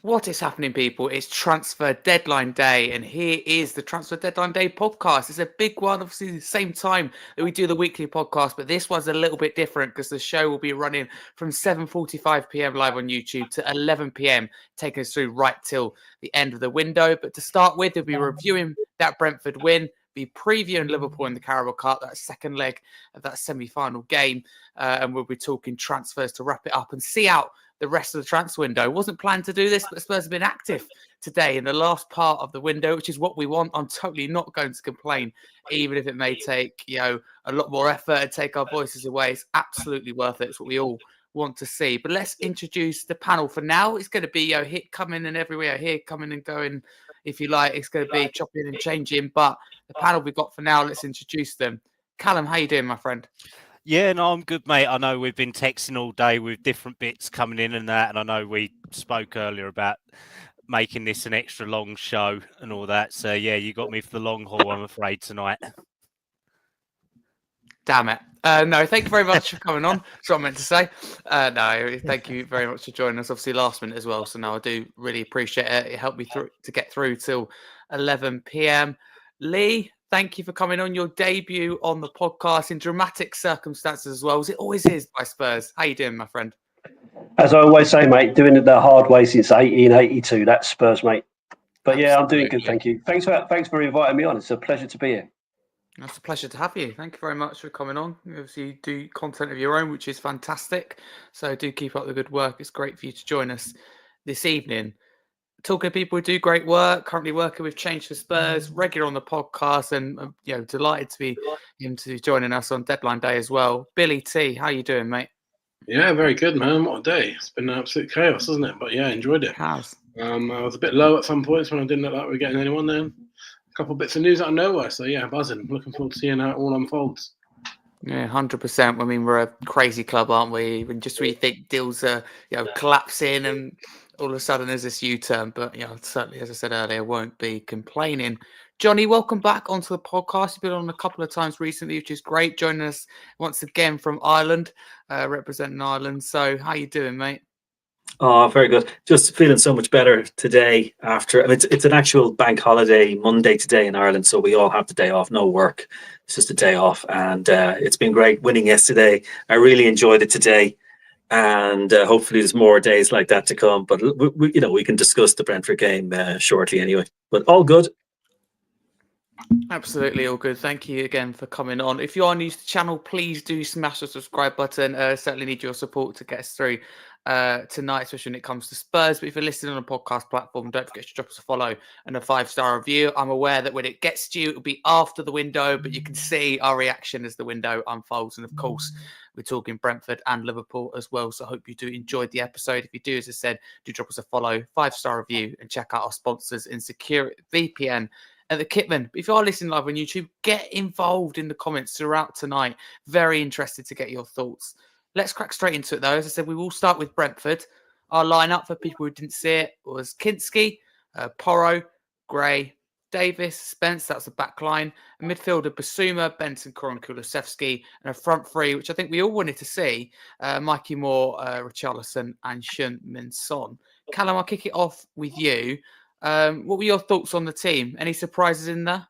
What is happening, people? It's transfer deadline day, and here is the transfer deadline day podcast. It's a big one, obviously, the same time that we do the weekly podcast, but this one's a little bit different because the show will be running from 7:45 p.m. live on YouTube to 11 p.m., taking us through right till the end of the window. But to start with, we'll be reviewing that Brentford win, be previewing Liverpool in the Carabao Cup, that second leg of that semi-final game, and we'll be talking transfers to wrap it up and see out the rest of the transfer window. Wasn't planned to do this, but Spurs have been active today in the last part of the window, which is what we want. I'm totally not going to complain, even if it may take, a lot more effort and take our voices away. It's absolutely worth it. It's what we all want to see. But let's introduce the panel for now. It's going to be hit coming and everywhere, here coming and going, if you like. It's going to be chopping and changing. But the panel we've got for now, let's introduce them. Kallum, how you doing, my friend? Yeah, no, I'm good, mate. I know we've been texting all day with different bits coming in and that, and I know we spoke earlier about making this an extra long show and all that. So, yeah, you got me for the long haul, I'm afraid, tonight. Damn it. No, thank you very much for coming on. That's what I meant to say. No, thank you very much for joining us. Obviously, last minute as well. So, no, I do really appreciate it. It helped me to get through till 11 p.m. Lee, thank you for coming on your debut on the podcast in dramatic circumstances as well, as it always is by Spurs. How you doing, my friend? As I always say, mate, doing it the hard way since 1882. That's Spurs, mate. But yeah, I'm doing good, thank you. Thanks for inviting me on. It's a pleasure to be here. It's a pleasure to have you. Thank you very much for coming on. Obviously, you do content of your own, which is fantastic. So do keep up the good work. It's great for you to join us this evening. Talking to people who do great work, currently working with Change for Spurs, regular on the podcast, and delighted to be him to joining us on deadline day as well. Billie T, how you doing, mate? Yeah, very good, man. What a day. It's been absolute chaos, hasn't it? But yeah, enjoyed it. It has. I was a bit low at some points when I didn't look like we were getting anyone then. A couple of bits of news out of nowhere. So yeah, buzzing. Looking forward to seeing how it all unfolds. Yeah, 100%. I mean, we're a crazy club, aren't we? Even just when you think deals are, collapsing and all of a sudden there's this U-turn. But, certainly, as I said earlier, won't be complaining. Johnny, welcome back onto the podcast. You've been on a couple of times recently, which is great. Joining us once again from Ireland, representing Ireland. So how you doing, mate? Oh, very good. Just feeling so much better today after. I mean, it's an actual bank holiday Monday today in Ireland, so we all have the day off, no work. It's just a day off, and it's been great winning yesterday. I really enjoyed it today, and hopefully there's more days like that to come. But we can discuss the Brentford game shortly anyway. But all good. Absolutely all good. Thank you again for coming on. If you are new to the channel, please do smash the subscribe button. Certainly need your support to get us through tonight, especially when it comes to Spurs. But if you're listening on a podcast platform, don't forget to drop us a follow and a 5-star review. I'm aware that when it gets to you, it'll be after the window, but you can see our reaction as the window unfolds. And of course, we're talking Brentford and Liverpool as well. So I hope you do enjoy the episode. If you do, as I said, do drop us a follow, 5-star review, and check out our sponsors in Secure VPN and the Kitman. If you are listening live on YouTube, get involved in the comments throughout tonight. Very interested to get your thoughts. Let's crack straight into it, though. As I said, we will start with Brentford. Our lineup, for people who didn't see it, was Kinski, Porro, Gray, Davis, Spence. That's the back line. A midfielder, Basuma, Benson, Koron, Kulusevski, and a front three, which I think we all wanted to see, Mikey Moore, Richarlison, and Shun Min Son. Kallum, I'll kick it off with you. What were your thoughts on the team? Any surprises in there?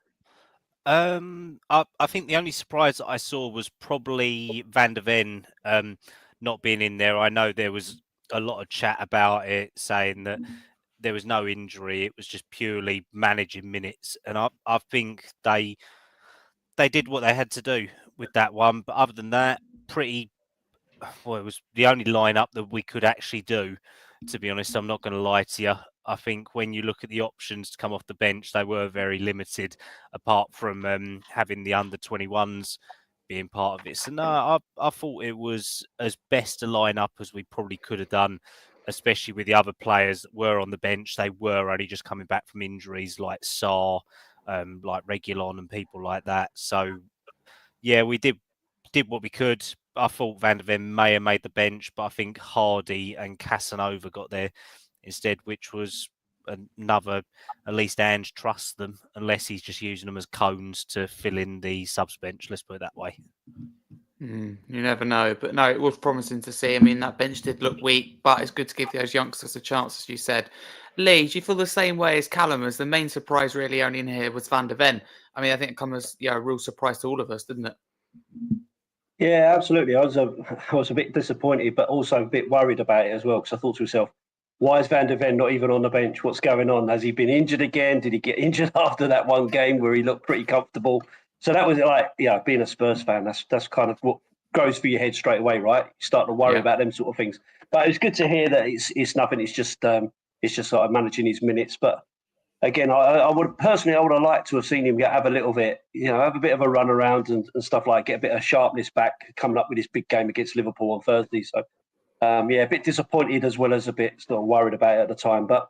I think the only surprise that I saw was probably Van der Ven not being in there. I know there was a lot of chat about it, saying that there was no injury. It was just purely managing minutes. And I think they did what they had to do with that one. But other than that, it was the only lineup that we could actually do, to be honest. I'm not going to lie to you. I think when you look at the options to come off the bench, they were very limited, apart from having the under-21s being part of it. So, no, I thought it was as best a lineup as we probably could have done, especially with the other players that were on the bench. They were only just coming back from injuries like Sarr, like Reguilon and people like that. So, yeah, we did what we could. I thought Van der Ven may have made the bench, but I think Hardy and Casanova got there instead, which was another, at least Ange trusts them, unless he's just using them as cones to fill in the subs bench. Let's put it that way. You never know, but no, it was promising to see. I mean, that bench did look weak, but it's good to give those youngsters a chance, as you said. Lee, do you feel the same way as Kallum? As the main surprise really only in here was Van de Ven. I mean, I think it comes as a real surprise to all of us, didn't it? Yeah, absolutely. I was a bit disappointed, but also a bit worried about it as well, because I thought to myself, why is Van de Ven not even on the bench? What's going on? Has he been injured again? Did he get injured after that one game where he looked pretty comfortable? So that was like, being a Spurs fan, that's kind of what goes through your head straight away, right? You start to worry about them sort of things. But it's good to hear that it's nothing. It's just sort of managing his minutes. But again, I would have liked to have seen him have a little bit, have a bit of a run around and stuff like, get a bit of sharpness back coming up with this big game against Liverpool on Thursday. So. A bit disappointed as well as a bit sort of worried about it at the time. But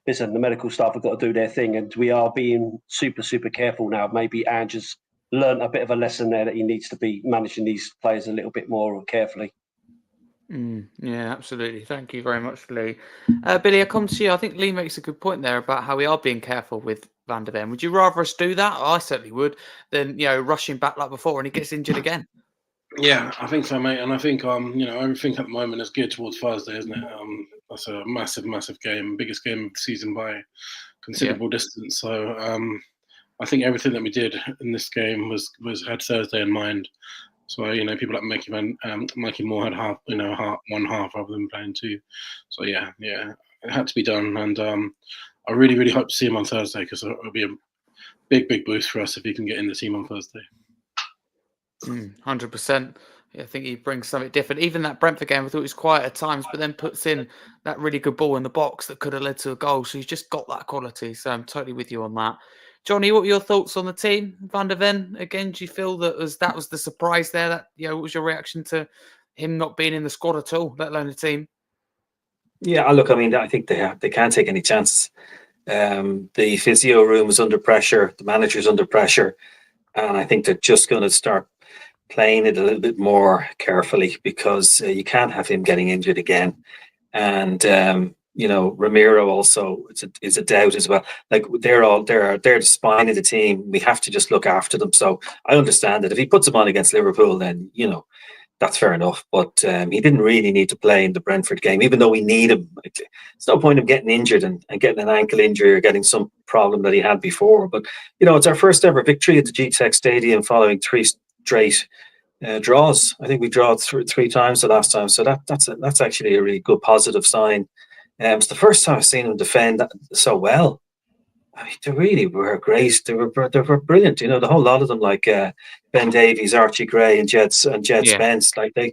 listen, the medical staff have got to do their thing, and we are being super, super careful now. Maybe Ange has learned a bit of a lesson there that he needs to be managing these players a little bit more carefully. Yeah, absolutely. Thank you very much, Lee. Billy, I come to you. I think Lee makes a good point there about how we are being careful with Van de Ven. Would you rather us do that? I certainly would, than rushing back like before and he gets injured again. Yeah, I think so, mate. And I think everything at the moment is geared towards Thursday, isn't it? That's a massive, massive game, biggest game of the season by considerable distance. So I think everything that we did in this game was had Thursday in mind. So people like Mikey Moore had one half rather than playing two. So yeah, it had to be done. And I really, really hope to see him on Thursday, because it'll be a big, big boost for us if he can get in the team on Thursday. 100%. I think he brings something different. Even that Brentford game, I thought it was quiet at times, but then puts in that really good ball in the box that could have led to a goal. So he's just got that quality. So I'm totally with you on that. Johnny, what were your thoughts on the team? Van de Ven, again, do you feel that was the surprise there? That what was your reaction to him not being in the squad at all, let alone the team? Yeah, look, I mean, I think they can't take any chances. The physio room is under pressure. The manager's under pressure. And I think they're just going to start playing it a little bit more carefully, because you can't have him getting injured again. And Ramiro also is a doubt as well. Like they're the spine of the team. We have to just look after them. So I understand that if he puts them on against Liverpool, then that's fair enough. But he didn't really need to play in the Brentford game, even though we need him. It's no point him getting injured and getting an ankle injury or getting some problem that he had before. But it's our first ever victory at the GTEC Stadium following 3 straight draws. I think we drew 3 times the last time, so that's actually a really good positive sign. It's the first time I've seen him defend so well. I mean, they really were great. They were brilliant. The whole lot of them, like Ben Davies, Archie Gray, and Jed Spence. Like they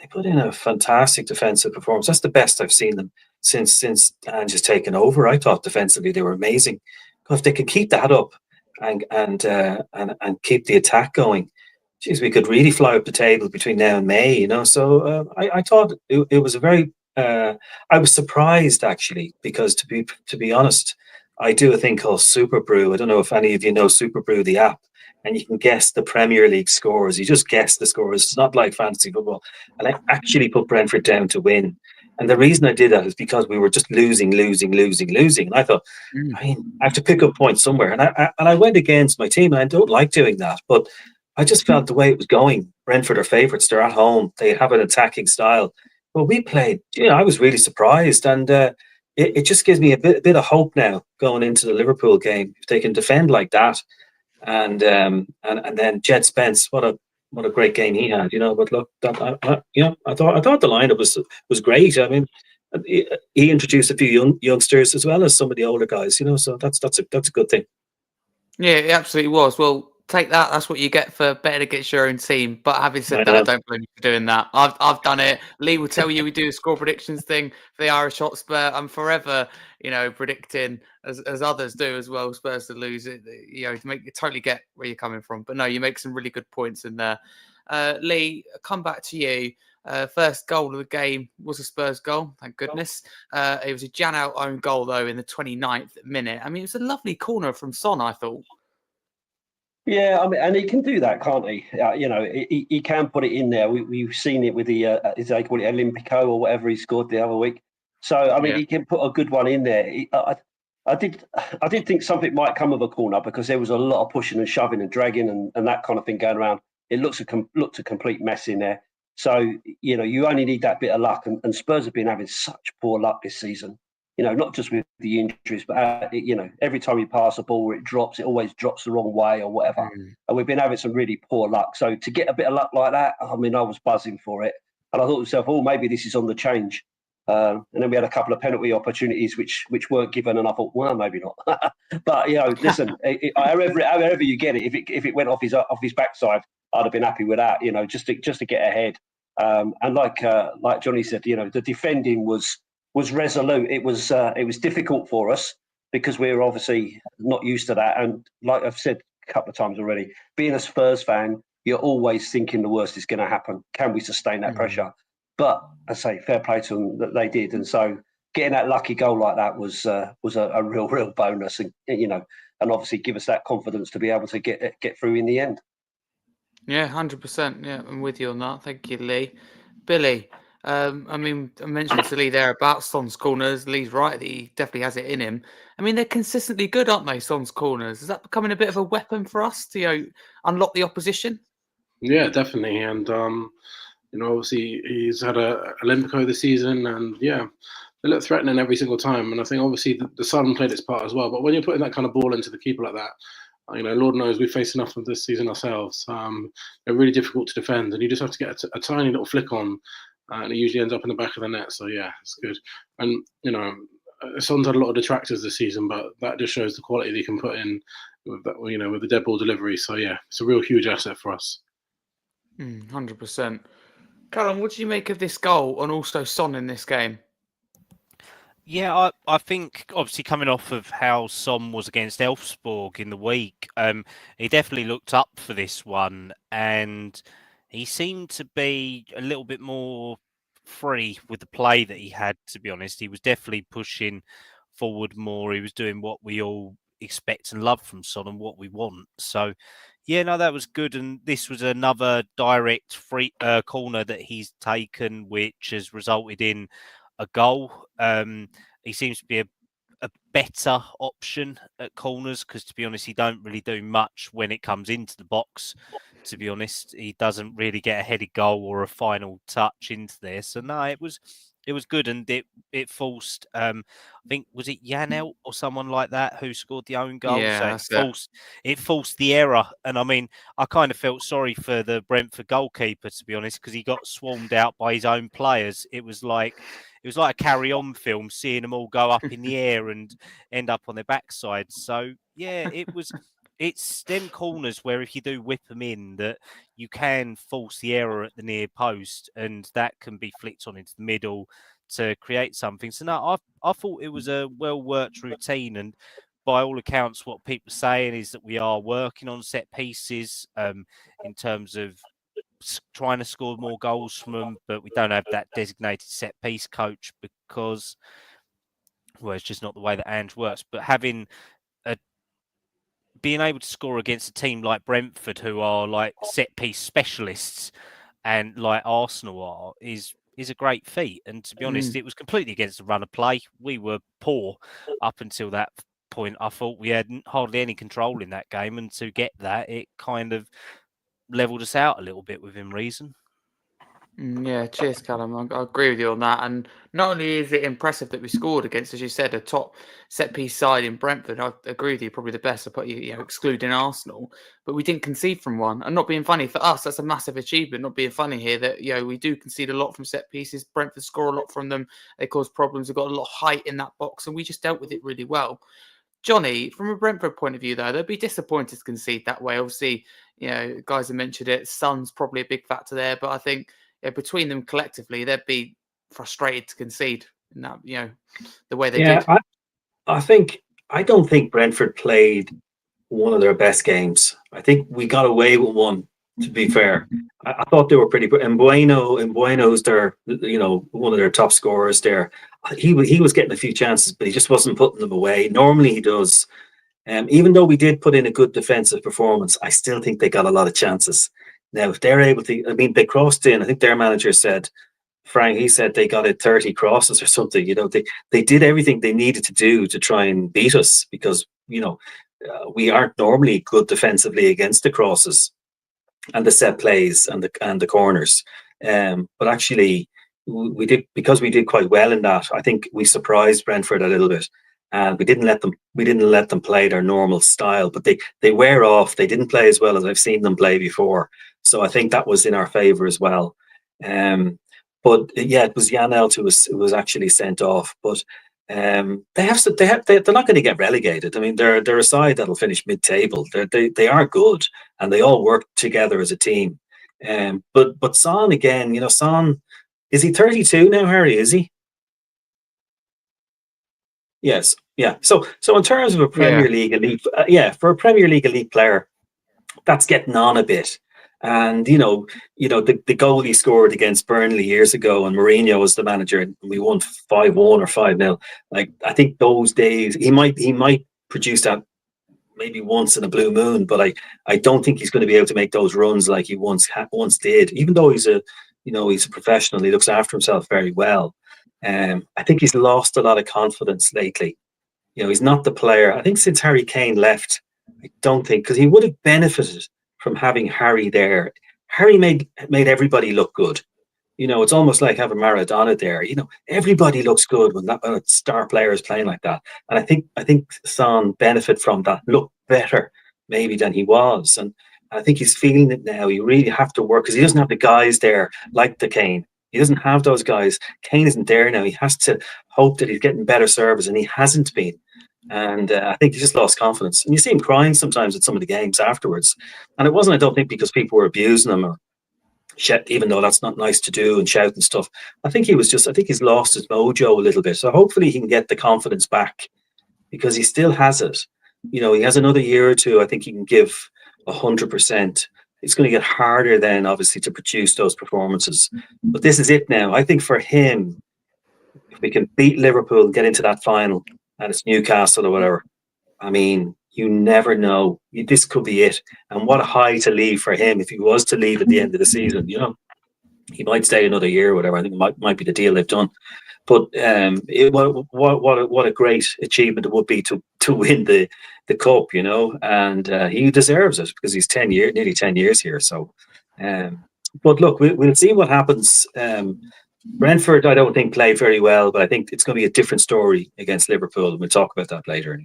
put in a fantastic defensive performance. That's the best I've seen them since Ange has taken over. I thought defensively they were amazing. If they could keep that up and keep the attack going, geez, we could really fly up the table between now and May. So I thought it was a very. I was surprised actually, because to be honest, I do a thing called Super Brew. I don't know if any of you know Super Brew, the app, and you can guess the Premier League scores. You just guess the scores. It's not like fantasy football. And I actually put Brentford down to win. And the reason I did that is because we were just losing. And I thought, I have to pick up points somewhere. And I went against my team. And I don't like doing that, but I just felt the way it was going. Brentford are favourites. They're at home. They have an attacking style. Well, we played. I was really surprised, and it just gives me a bit of hope now going into the Liverpool game. If they can defend like that, and then Jed Spence, what a great game he had. But look, I thought the lineup was great. I mean, he introduced a few youngsters as well as some of the older guys. So that's a good thing. Yeah, it absolutely was. Well, take that. That's what you get for betting against your own team. But having said that, I don't blame you for doing that. I've done it. Lee will tell you we do a score predictions thing for the Irish Hotspur. I'm forever, predicting as others do as well, Spurs to lose it. To make you totally get where you're coming from. But no, you make some really good points in there. Lee, come back to you. First goal of the game was a Spurs goal, thank goodness. It was a Janelt own goal though in the 29th minute. I mean, it was a lovely corner from Son, I thought. Yeah, I mean, and he can do that, can't he? He can put it in there. We've seen it with the they call it Olympico or whatever he scored the other week. So I mean, he can put a good one in there. I did think something might come of a corner, because there was a lot of pushing and shoving and dragging and that kind of thing going around. it looked a complete mess in there. So, you only need that bit of luck. And Spurs have been having such poor luck this season, not just with the injuries, but, every time you pass a ball, it always drops the wrong way or whatever. And we've been having some really poor luck. So to get a bit of luck like that, I was buzzing for it. And I thought to myself, maybe this is on the change. And then we had a couple of penalty opportunities which weren't given, and I thought, well, maybe not. But listen, however you get it, if it went off his backside, I'd have been happy with that. Just to get ahead. And like Johnny said, the defending was resolute. It was difficult for us because we were obviously not used to that. And like I've said a couple of times already, being a Spurs fan, you're always thinking the worst is going to happen. Can we sustain that pressure? But I say fair play to them that they did. And so getting that lucky goal like that was a real bonus, and and obviously give us that confidence to be able to get through in the end. Yeah, 100%. Yeah, I'm with you on that. Thank you, Lee. Billy, I mentioned to Lee there about Son's corners. Lee's right; he definitely has it in him. They're consistently good, aren't they? Son's corners. Is that becoming a bit of a weapon for us to unlock the opposition? Yeah, definitely. And obviously he's had a Olympico this season, and yeah, they look threatening every single time. And I think obviously the sun played its part as well. But when you're putting that kind of ball into the keeper like that, Lord knows we've faced enough of this season ourselves. They're really difficult to defend, and you just have to get a tiny little flick on, and it usually ends up in the back of the net. So yeah, it's good. And Son's had a lot of detractors this season, but that just shows the quality that he can put in with that, with the dead ball delivery. So yeah, it's a real huge asset for us. 100%. Kallum, what did you make of this goal and also Son in this game? Yeah, I think obviously coming off of how Son was against Elfsborg in the week, he definitely looked up for this one, and he seemed to be a little bit more free with the play that he had, to be honest. He was definitely pushing forward more. He was doing what we all expect and love from Son and what we want. So, yeah, no, that was good. And this was another direct free corner that he's taken, which has resulted in a goal. He seems to be a better option at corners because, to be honest, he don't really do much when it comes into the box. To be honest, he doesn't really get a headed goal or a final touch into there. So no, it was good, and it forced. I think was it Janelt or someone like that who scored the own goal. Yeah, so it forced the error, and I kind of felt sorry for the Brentford goalkeeper, to be honest, because he got swarmed out by his own players. It was like a carry-on film, seeing them all go up in the air and end up on their backside. So yeah, it's them corners where if you do whip them in, that you can force the error at the near post, and that can be flicked on into the middle to create something. So no, I thought it was a well-worked routine, and by all accounts, what people are saying is that we are working on set pieces in terms of trying to score more goals from them, but we don't have that designated set piece coach because, well, it's just not the way that Ange works. But being able to score against a team like Brentford, who are like set piece specialists, and like Arsenal are, is a great feat. And to be honest, it was completely against the run of play. We were poor up until that point. I thought we had hardly any control in that game, and to get that, it kind of leveled us out a little bit within reason. Yeah, cheers, Kallum. I agree with you on that. And not only is it impressive that we scored against, as you said, a top set piece side in Brentford. I agree with you, probably the best. I put excluding Arsenal, but we didn't concede from one. And not being funny for us, that's a massive achievement. Not being funny here that we do concede a lot from set pieces. Brentford score a lot from them. They cause problems. They've got a lot of height in that box, and we just dealt with it really well. Johnny, from a Brentford point of view, though, they'd be disappointed to concede that way. Obviously, guys have mentioned it. Son's probably a big factor there, but I think between them collectively, they'd be frustrated to concede in that, the way they did. I don't think Brentford played one of their best games. I think we got away with one, to be fair. I thought they were pretty good. And Bueno's their, one of their top scorers there. He was getting a few chances, but he just wasn't putting them away. Normally he does. Even though we did put in a good defensive performance, I still think they got a lot of chances. Now, if they're able to, they crossed in. I think their manager said, Frank, he said they got it 30 crosses or something. They did everything they needed to do to try and beat us because, we aren't normally good defensively against the crosses. and the set plays and the corners. But actually, we did, because we did quite well in that. I think we surprised Brentford a little bit, and we didn't let them play their normal style. But they wear off. They didn't play as well as I've seen them play before. So I think that was in our favour as well. But yeah, it was Janelt who was actually sent off. But they're not going to get relegated. I mean, they're a side that'll finish mid-table. They are good, and they all work together as a team. But Son again, Son, is he 32 now, Harry? Is he? Yes, yeah. So in terms of a Premier League elite, for a Premier League elite player, that's getting on a bit. And the goal he scored against Burnley years ago, and Mourinho was the manager, and we won 5-1 or 5-0. Like, I think those days he might produce that maybe once in a blue moon, but I don't think he's going to be able to make those runs like he once did. Even though he's a professional, he looks after himself very well. I think he's lost a lot of confidence lately. He's not the player. I think since Harry Kane left, I don't think, because he would have benefited from having Harry there. Harry made everybody look good. It's almost like having Maradona there. Everybody looks good when a star player is playing like that. And I think Son benefit from that, look better maybe than he was. And I think he's feeling it now. You really have to work, because he doesn't have the guys there like the Kane. He doesn't have those guys. Kane isn't there now. He has to hope that he's getting better service, and he hasn't been. And I think he just lost confidence. And you see him crying sometimes at some of the games afterwards. And it wasn't, I don't think, because people were abusing him or even though that's not nice to do, and shout and stuff. I think he's lost his mojo a little bit. So hopefully he can get the confidence back, because he still has it. He has another year or two. I think he can give 100%. It's going to get harder then, obviously, to produce those performances. But this is it now. I think for him, if we can beat Liverpool and get into that final, and it's Newcastle or whatever, I mean, you never know. This could be it. And what a high to leave for him if he was to leave at the end of the season. He might stay another year or whatever. I think it might be the deal they've done. But what a great achievement it would be to win the cup, and he deserves it, because he's nearly 10 years here. So, but look, we'll see what happens. Brentford, I don't think, played very well, but I think it's going to be a different story against Liverpool, and we'll talk about that later.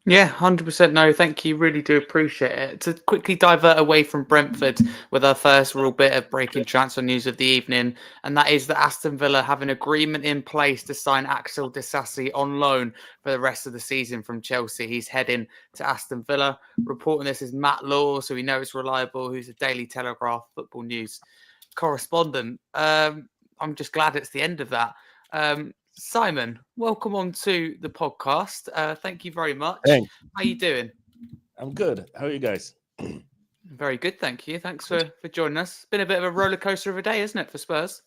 Yeah, 100% no, thank you. Really do appreciate it. To quickly divert away from Brentford with our first real bit of breaking transfer news of the evening, and that is that Aston Villa have an agreement in place to sign Axel Disasi on loan for the rest of the season from Chelsea. He's heading to Aston Villa. Reporting this is Matt Law, so we know it's reliable, who's a Daily Telegraph football news correspondent. I'm just glad it's the end of that. Simon, welcome on to the podcast. Thank you very much. Hey. How you doing? I'm good. How are you guys? Very good, thank you. Thanks for joining us. It's been a bit of a roller coaster of a day, isn't it, for Spurs?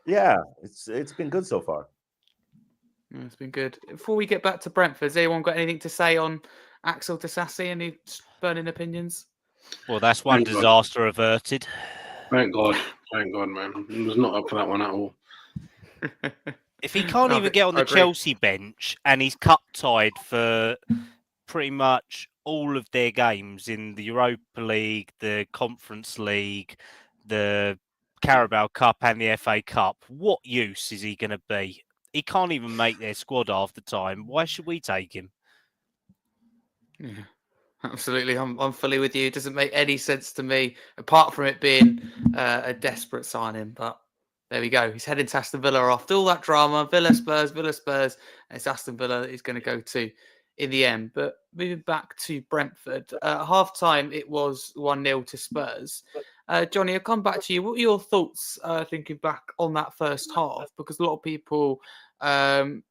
Yeah, it's been good so far. It's been good. Before we get back to Brentford, has anyone got anything to say on Axel Disasi? Any burning opinions? Well, that's one disaster averted. Thank God, man. He was not up for that one at all. If he can't even get on the Chelsea bench, and he's cup-tied for pretty much all of their games in the Europa League, the Conference League, the Carabao Cup and the FA Cup, what use is he going to be? He can't even make their squad half the time. Why should we take him? Yeah, absolutely. I'm fully with you. It doesn't make any sense to me, apart from it being a desperate signing, but there we go. He's heading to Aston Villa after all that drama. Villa Spurs. And it's Aston Villa that he's going to go to in the end. But moving back to Brentford, at half-time, it was 1-0 to Spurs. Johnny, I'll come back to you. What were your thoughts thinking back on that first half? Because a lot of people, were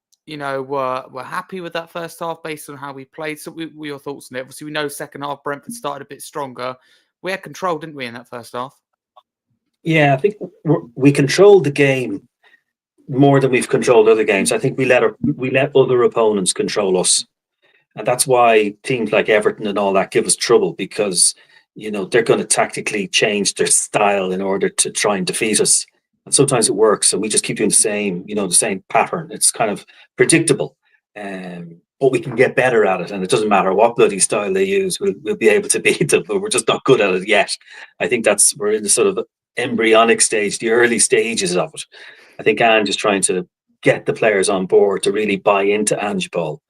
happy with that first half based on how we played. So what were your thoughts on it? Obviously, we know second half Brentford started a bit stronger. We had control, didn't we, in that first half? Yeah, I think we controlled the game more than we've controlled other games. I think we let other opponents control us, and that's why teams like Everton and all that give us trouble, because they're going to tactically change their style in order to try and defeat us. And sometimes it works, and we just keep doing the same pattern. It's kind of predictable. but we can get better at it, and it doesn't matter what bloody style they use. We'll be able to beat them, but we're just not good at it yet. I think we're in the sort of embryonic stage, the early stages of it. I think Ange is trying to get the players on board to really buy into Ange ball.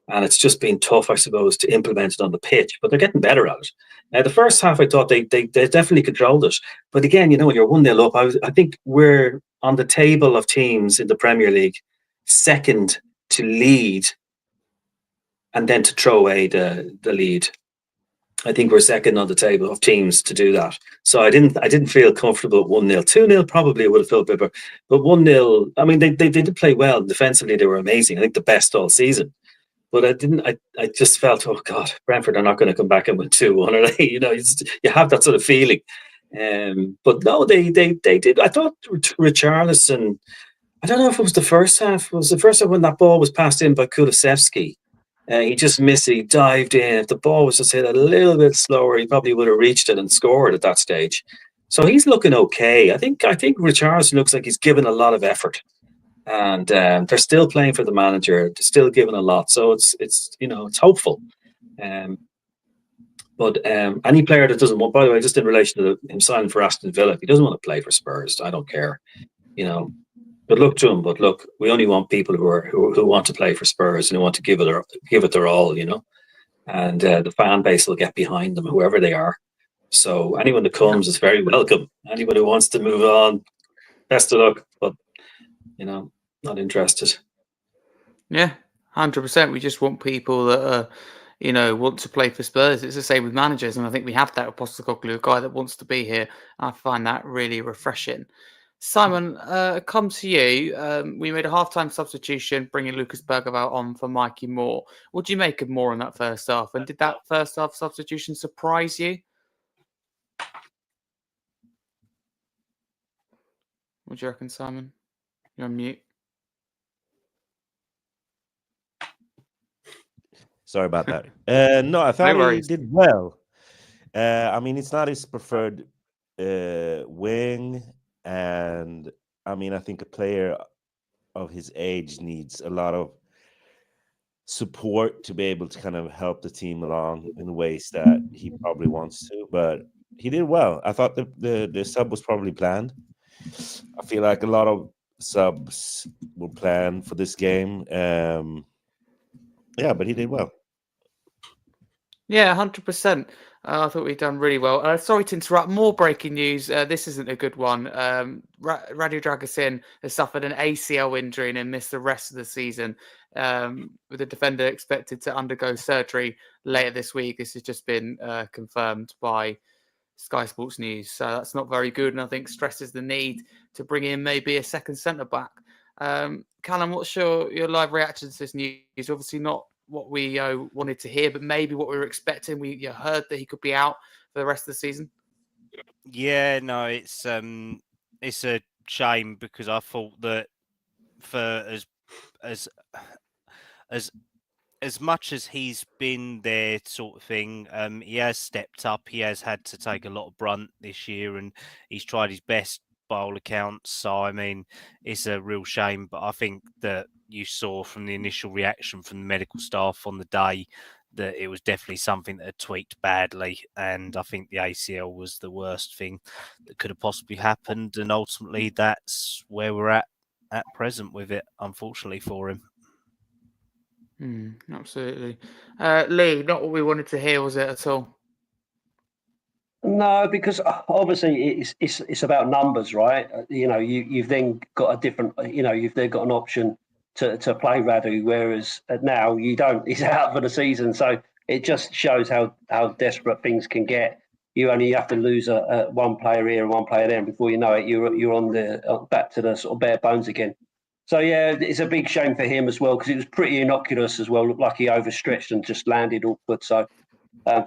And it's just been tough, I suppose, to implement it on the pitch, but they're getting better at it. Now, the first half, I thought they definitely controlled it. But again, when you're 1-0 up, I think we're on the table of teams in the Premier League, second to lead and then to throw away the lead. I think we're second on the table of teams to do that. So I didn't feel comfortable at 1-0. 2-0 probably would have felt better. But 1-0, I mean, they did play well. Defensively, they were amazing. I think the best all season. But I just felt, oh God, Brentford are not going to come back and win 2-1, are they? You have that sort of feeling. But no, they did. I thought Richarlison, I don't know if it was the first half. It was the first half when that ball was passed in by Kulusevski. He just missed it. He dived in. If the ball was just hit a little bit slower, he probably would have reached it and scored at that stage. So he's looking okay. I think Richarlison looks like he's given a lot of effort. And they're still playing for the manager. They're still giving a lot, so it's hopeful. But any player that doesn't want, by the way, just in relation to him signing for Aston Villa, if he doesn't want to play for Spurs, I don't care. Good luck to him. But look, we only want people who want to play for Spurs and who want to give it their all. And the fan base will get behind them, whoever they are. So anyone that comes is very welcome. Anyone who wants to move on, best of luck. But not interested. Yeah, 100%. We just want people that want to play for Spurs. It's the same with managers, and I think we have that with Postecoglou, a guy that wants to be here. I find that really refreshing. Simon, come to you. We made a half-time substitution, bringing Lucas Bergevall on for Mikey Moore. What do you make of Moore in that first half? And did that first half substitution surprise you? What do you reckon, Simon? You're on mute. Sorry about that. No, I thought he did well. I mean, it's not his preferred wing. And I mean, I think a player of his age needs a lot of support to be able to kind of help the team along in ways that he probably wants to. But he did well. I thought the sub was probably planned. I feel like a lot of subs were planned for this game. But he did well. Yeah, 100%. I thought we'd done really well. Sorry to interrupt. More breaking news. This isn't a good one. Radu Dragusin has suffered an ACL injury and missed the rest of the season. With the defender expected to undergo surgery later this week. This has just been confirmed by Sky Sports News. So that's not very good, and I think stresses the need to bring in maybe a second centre-back. Kallum, what's your live reaction to this news? Obviously not what we wanted to hear, but maybe what we were expecting. We heard that he could be out for the rest of the season. Yeah, no, it's a shame because I thought that for as much as he's been there sort of thing, he has stepped up. He has had to take a lot of brunt this year, and he's tried his best by all accounts. So, I mean, it's a real shame, but I think that you saw from the initial reaction from the medical staff on the day that it was definitely something that had tweaked badly. And I think the ACL was the worst thing that could have possibly happened. And ultimately, that's where we're at present with it, unfortunately for him. Absolutely. Lee, not what we wanted to hear, was it, at all? No, because obviously it's about numbers, right? You've then got a different, you've then got an option to play Radu, whereas now you don't. He's out for the season, so it just shows how desperate things can get. You only have to lose one player here and one player there, and before you know it, you're on the back to the sort of bare bones again. So yeah, it's a big shame for him as well because it was pretty innocuous as well. Looked like he overstretched and just landed awkward. So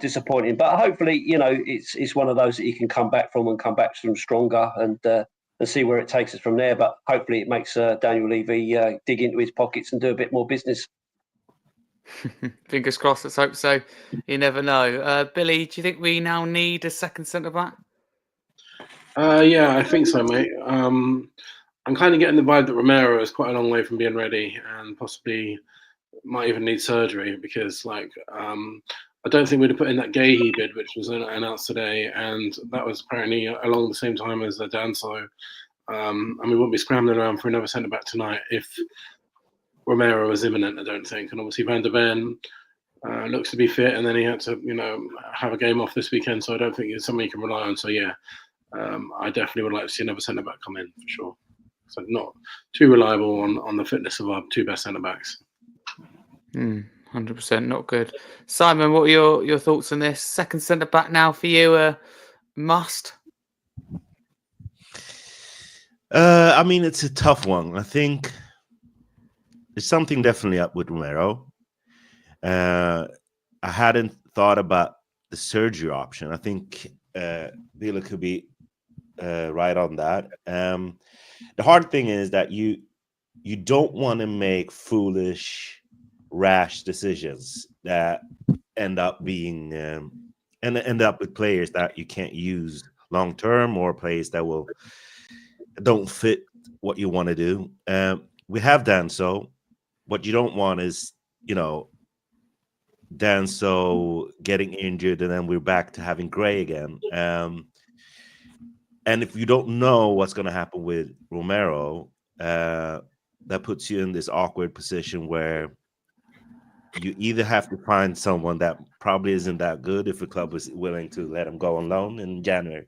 disappointing, but hopefully, it's one of those that he can come back from and come back from stronger and see where it takes us from there. But hopefully, it makes Daniel Levy dig into his pockets and do a bit more business. Fingers crossed. Let's hope so. You never know. Billy, do you think we now need a second centre back? Yeah, I think so, mate. I'm kind of getting the vibe that Romero is quite a long way from being ready, and possibly might even need surgery because, like, I don't think we'd have put in that Gahey bid, which was announced today, and that was apparently along the same time as Danso. And we won't be scrambling around for another centre back tonight if Romero is imminent, I don't think. And obviously Van der Ven looks to be fit, and then he had to, have a game off this weekend, so I don't think it's something you can rely on. So yeah, I definitely would like to see another centre back come in for sure. So not too reliable on the fitness of our two best centre backs. 100% not good. Simon, what are your thoughts on this? Second centre back now for you, must? I mean, it's a tough one. I think there's something definitely up with Romero. I hadn't thought about the surgery option. I think Billie could be right on that. The hard thing is that you don't want to make foolish, rash decisions that end up being and end up with players that you can't use long term, or players that don't fit what you want to do. We have Danso. What you don't want is, Danso getting injured and then we're back to having Gray again. And if you don't know what's going to happen with Romero, that puts you in this awkward position where you either have to find someone that probably isn't that good if the club is willing to let him go on loan in January,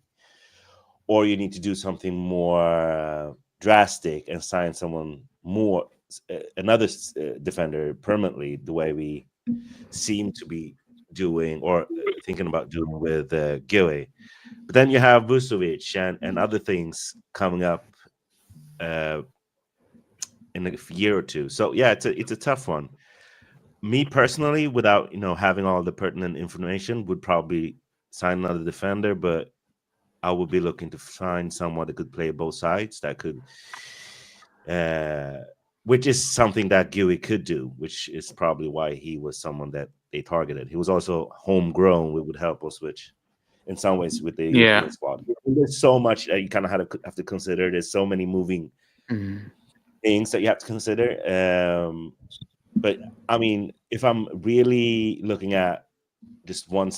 or you need to do something more drastic and sign someone more, another defender permanently, the way we seem to be doing or thinking about doing with Gilly. But then you have Vucevic and other things coming up in a year or two. So yeah, it's a tough one. Me personally, without having all the pertinent information, would probably sign another defender, but I would be looking to find someone that could play both sides, that could, which is something that Gui could do, which is probably why he was someone that they targeted. He was also homegrown, which would help us, which in some ways with the European squad. There's so much that you kind of have to consider. There's so many moving things that you have to consider. But I mean, if I'm really looking at just one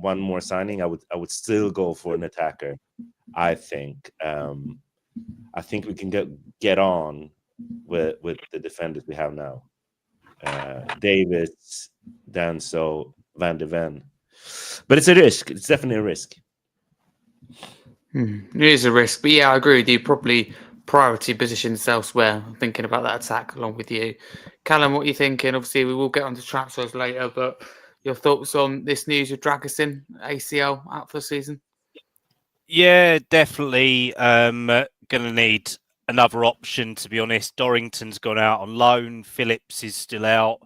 more signing, I would still go for an attacker. I think we can get on with the defenders we have now. Davis, Danso, Van der Ven. But it's a risk. It's definitely a risk. It is a risk. But yeah, I agree with you. Probably priority positions elsewhere. I'm thinking about that attack along with you. Kallum, what are you thinking? Obviously, we will get onto transfers later, but your thoughts on this news with Dragusin, ACL out for the season? Yeah, definitely going to need another option, to be honest. Dorrington's gone out on loan. Phillips is still out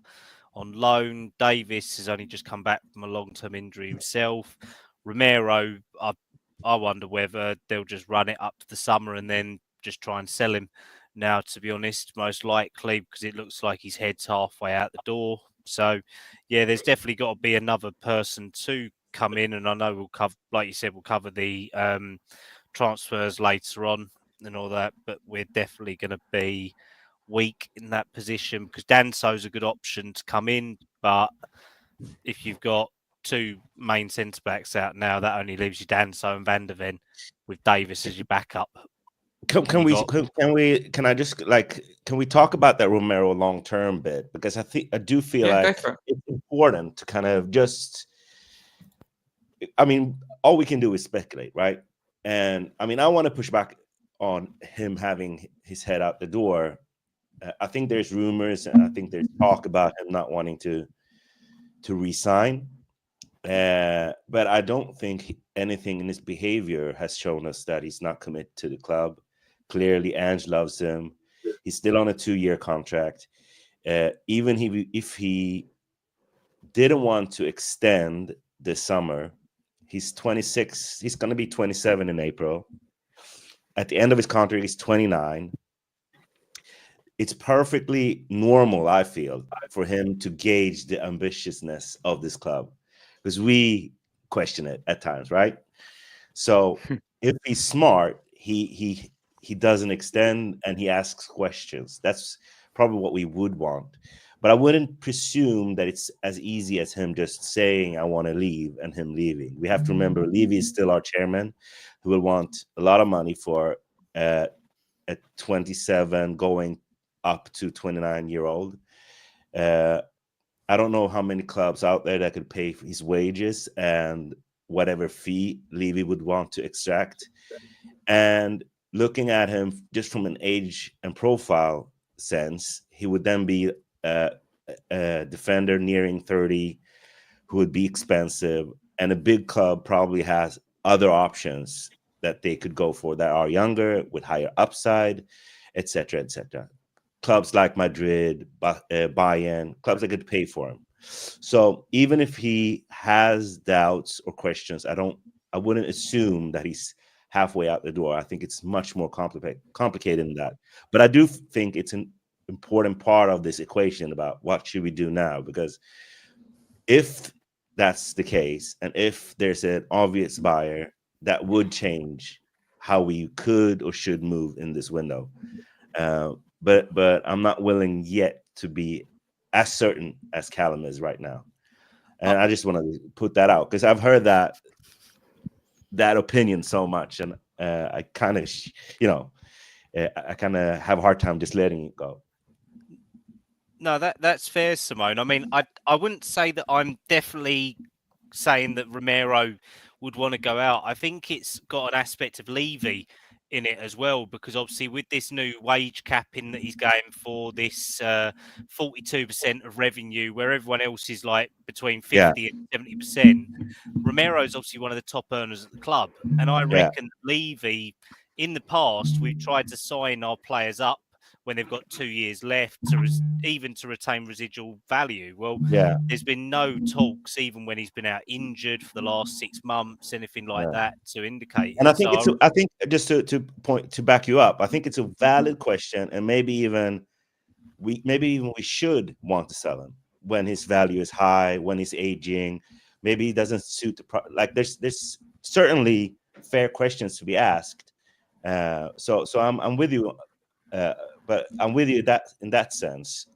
on loan. Davis has only just come back from a long-term injury himself. Romero, I wonder whether they'll just run it up to the summer and then just try and sell him now, to be honest, most likely, because it looks like his head's halfway out the door. So, yeah, there's definitely got to be another person to come in, and I know we'll cover, like you said, we'll cover the transfers later on and all that, but we're definitely going to be weak in that position because Danso's a good option to come in, but if you've got two main centre backs out now, that only leaves you Danso and Van der Ven with Davis as your backup. Can we talk about that Romero long term bit, because I do feel like it's important to kind of just, I mean, all we can do is speculate, right? And I mean, I want to push back on him having his head out the door. I think there's rumors and I think there's talk about him not wanting to resign. But I don't think anything in his behavior has shown us that he's not committed to the club. Clearly, Ange loves him. He's still on a 2-year contract. Even if he didn't want to extend this summer, he's 26. He's going to be 27 in April. At the end of his contract, he's 29. It's perfectly normal, I feel, for him to gauge the ambitiousness of this club, because we question it at times, right? So if he's smart, he doesn't extend and he asks questions. That's probably what we would want. But I wouldn't presume that it's as easy as him just saying, I want to leave, and him leaving. We have to remember, Levy is still our chairman, who will want a lot of money for a 27 going up to 29-year-old. I don't know how many clubs out there that could pay for his wages and whatever fee Levy would want to extract. And looking at him just from an age and profile sense, he would then be a defender nearing 30 who would be expensive, and a big club probably has other options that they could go for that are younger with higher upside, etc., etc. Clubs like Madrid, Bayern, clubs that could pay for him. So even if he has doubts or questions, I wouldn't assume that he's halfway out the door. I think it's much more complicated than that. But I do think it's an important part of this equation about what should we do now, because if that's the case, and if there's an obvious buyer, that would change how we could or should move in this window. But I'm not willing yet to be as certain as Kallum is right now. And I just want to put that out because I've heard that opinion so much, and I kind of, I kind of have a hard time just letting it go. No, that's fair, Simone. I mean, I wouldn't say that I'm definitely saying that Romero would want to go out. I think it's got an aspect of Levy in it as well, because obviously with this new wage capping that he's going for, this 42% of revenue, where everyone else is like between 50 and 70%, Romero's obviously one of the top earners at the club. And I reckon Levy, in the past, we've tried to sign our players up when they've got 2 years left even to retain residual value. Well, there's been no talks, even when he's been out injured for the last 6 months, anything like that to indicate. And I think I think just to back you up, I think it's a valid question, and maybe even we should want to sell him when his value is high, when he's aging, maybe he doesn't suit there's certainly fair questions to be asked. So I'm with you. But I'm with you in that sense.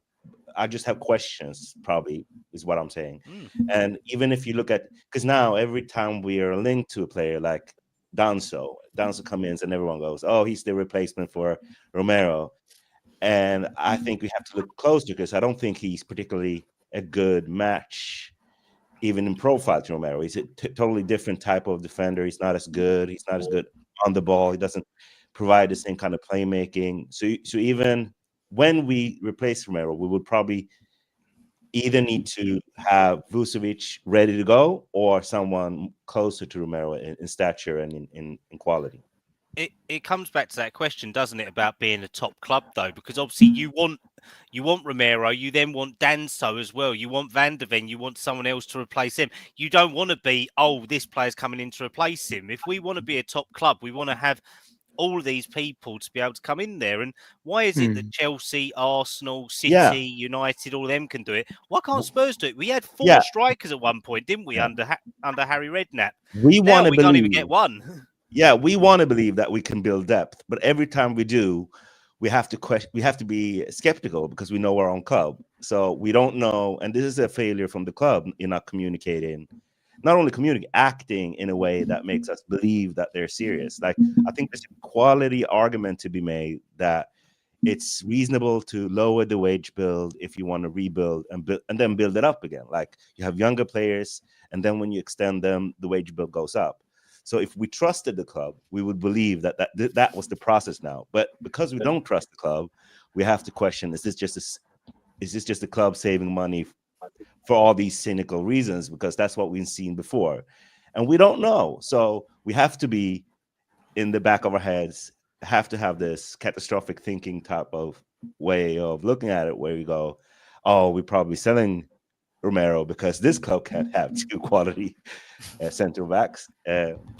I just have questions, probably, is what I'm saying. And even if you look at, because now every time we are linked to a player like Danso comes in and everyone goes, oh, he's the replacement for Romero. And I think we have to look closer, because I don't think he's particularly a good match, even in profile, to Romero. He's a totally different type of defender. He's not as good. He's not as good on the ball. He doesn't provide the same kind of playmaking. So even when we replace Romero, we would probably either need to have Vucevic ready to go or someone closer to Romero in stature and in quality. It comes back to that question, doesn't it, about being a top club, though? Because obviously you want Romero, you then want Danso as well, you want Van der Ven, you want someone else to replace him. You don't want to be, oh, this player's coming in to replace him. If we want to be a top club, we want to have all of these people to be able to come in there. And why is it that Chelsea, Arsenal, City, United, all of them can do it? Why can't Spurs do it? We had 4 strikers at one point, didn't we, under Harry Redknapp? We can't even get one. Yeah, we want to believe that we can build depth, but every time we do, we have to be skeptical, because we know our own club. So we don't know, and this is a failure from the club in not communicating. Not only acting in a way that makes us believe that they're serious. Like, I think there's a quality argument to be made that it's reasonable to lower the wage bill if you want to rebuild and then build it up again. Like, you have younger players, and then when you extend them, the wage bill goes up. So if we trusted the club, we would believe that was the process now. But because we don't trust the club, we have to question: is this just a club saving money for all these cynical reasons, because that's what we've seen before, and we don't know. So we have to be, in the back of our heads, have to have this catastrophic thinking type of way of looking at it, where we go, oh, we're probably selling Romero because this club can't have 2 quality center backs.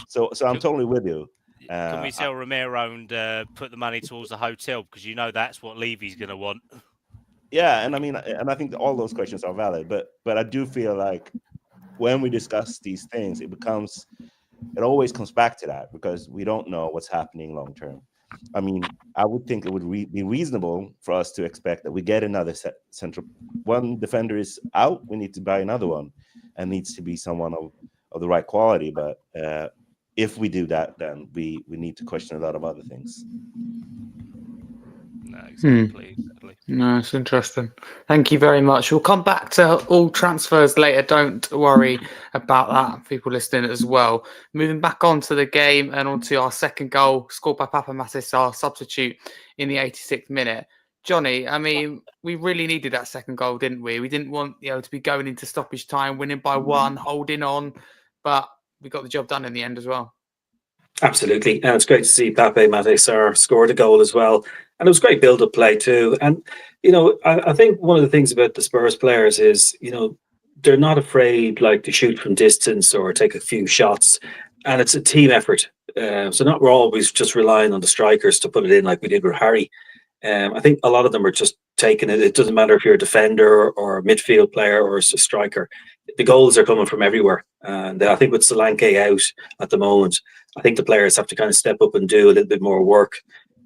So I'm totally with you. Can we sell Romero and put the money towards the hotel, because that's what Levy's going to want? Yeah, and I think all those questions are valid, but I do feel like when we discuss these things, it always comes back to that, because we don't know what's happening long term. I mean, I would think it would be reasonable for us to expect that we get another central. One defender is out, we need to buy another one, and needs to be someone of the right quality. But if we do that, then we need to question a lot of other things. No, exactly. No, it's interesting. Thank you very much. We'll come back to all transfers later. Don't worry about that, people listening as well. Moving back onto the game and onto our second goal, scored by Papamatis, our substitute in the 86th minute. Johnny, I mean, we really needed that second goal, didn't we? We didn't want to be going into stoppage time, winning by one, holding on, but we got the job done in the end as well. Absolutely. And it's great to see Papamatis scored a goal as well. And it was great build-up play too. And, I think one of the things about the Spurs players is, they're not afraid to shoot from distance or take a few shots. And it's a team effort. So not we're always just relying on the strikers to put it in like we did with Harry. I think a lot of them are just taking it. It doesn't matter if you're a defender or a midfield player or a striker. The goals are coming from everywhere. And I think with Solanke out at the moment, I think the players have to kind of step up and do a little bit more work.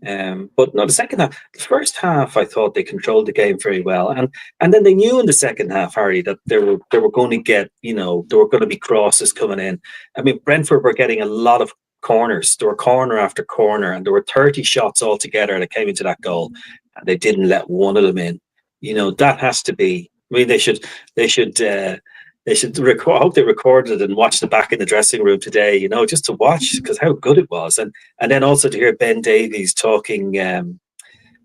But no, the first half, I thought they controlled the game very well, and then they knew in the second half, Harry, that they were going to get, there were going to be crosses coming in. I mean, Brentford were getting a lot of corners. There were corner after corner, and there were 30 shots altogether that came into that goal, and they didn't let one of them in. That has to be. I mean, they should record. I hope they recorded it and watched it back in the dressing room today. Just to watch, because how good it was, and then also to hear Ben Davies talking.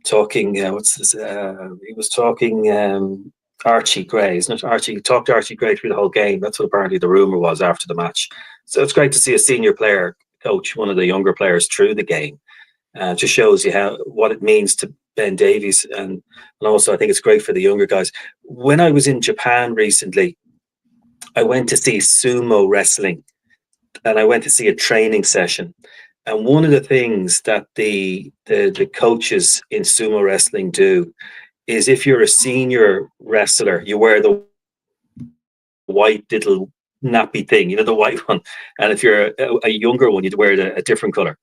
What's this? He was talking Archie Gray, isn't it? He talked to Archie Gray through the whole game. That's what apparently the rumor was after the match. So it's great to see a senior player coach one of the younger players through the game. Just shows you what it means to Ben Davies, and also I think it's great for the younger guys. When I was in Japan recently, I went to see sumo wrestling, and I went to see a training session. And one of the things that the coaches in sumo wrestling do is, if you're a senior wrestler, you wear the white little nappy thing, the white one. And if you're a younger one, you'd wear a different color.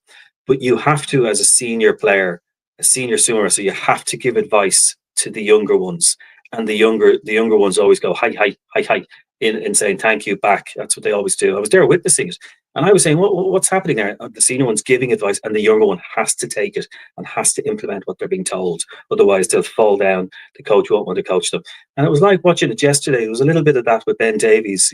But you have to, as a senior player, a senior sumo wrestler, you have to give advice to the younger ones. And the younger ones always go, hi, hi, hi, hi, in saying thank you back. That's what they always do. I was there witnessing it. And I was saying, what's happening there? The senior one's giving advice, and the younger one has to take it and has to implement what they're being told. Otherwise, they'll fall down. The coach won't want to coach them. And it was like watching it yesterday. There was a little bit of that with Ben Davies,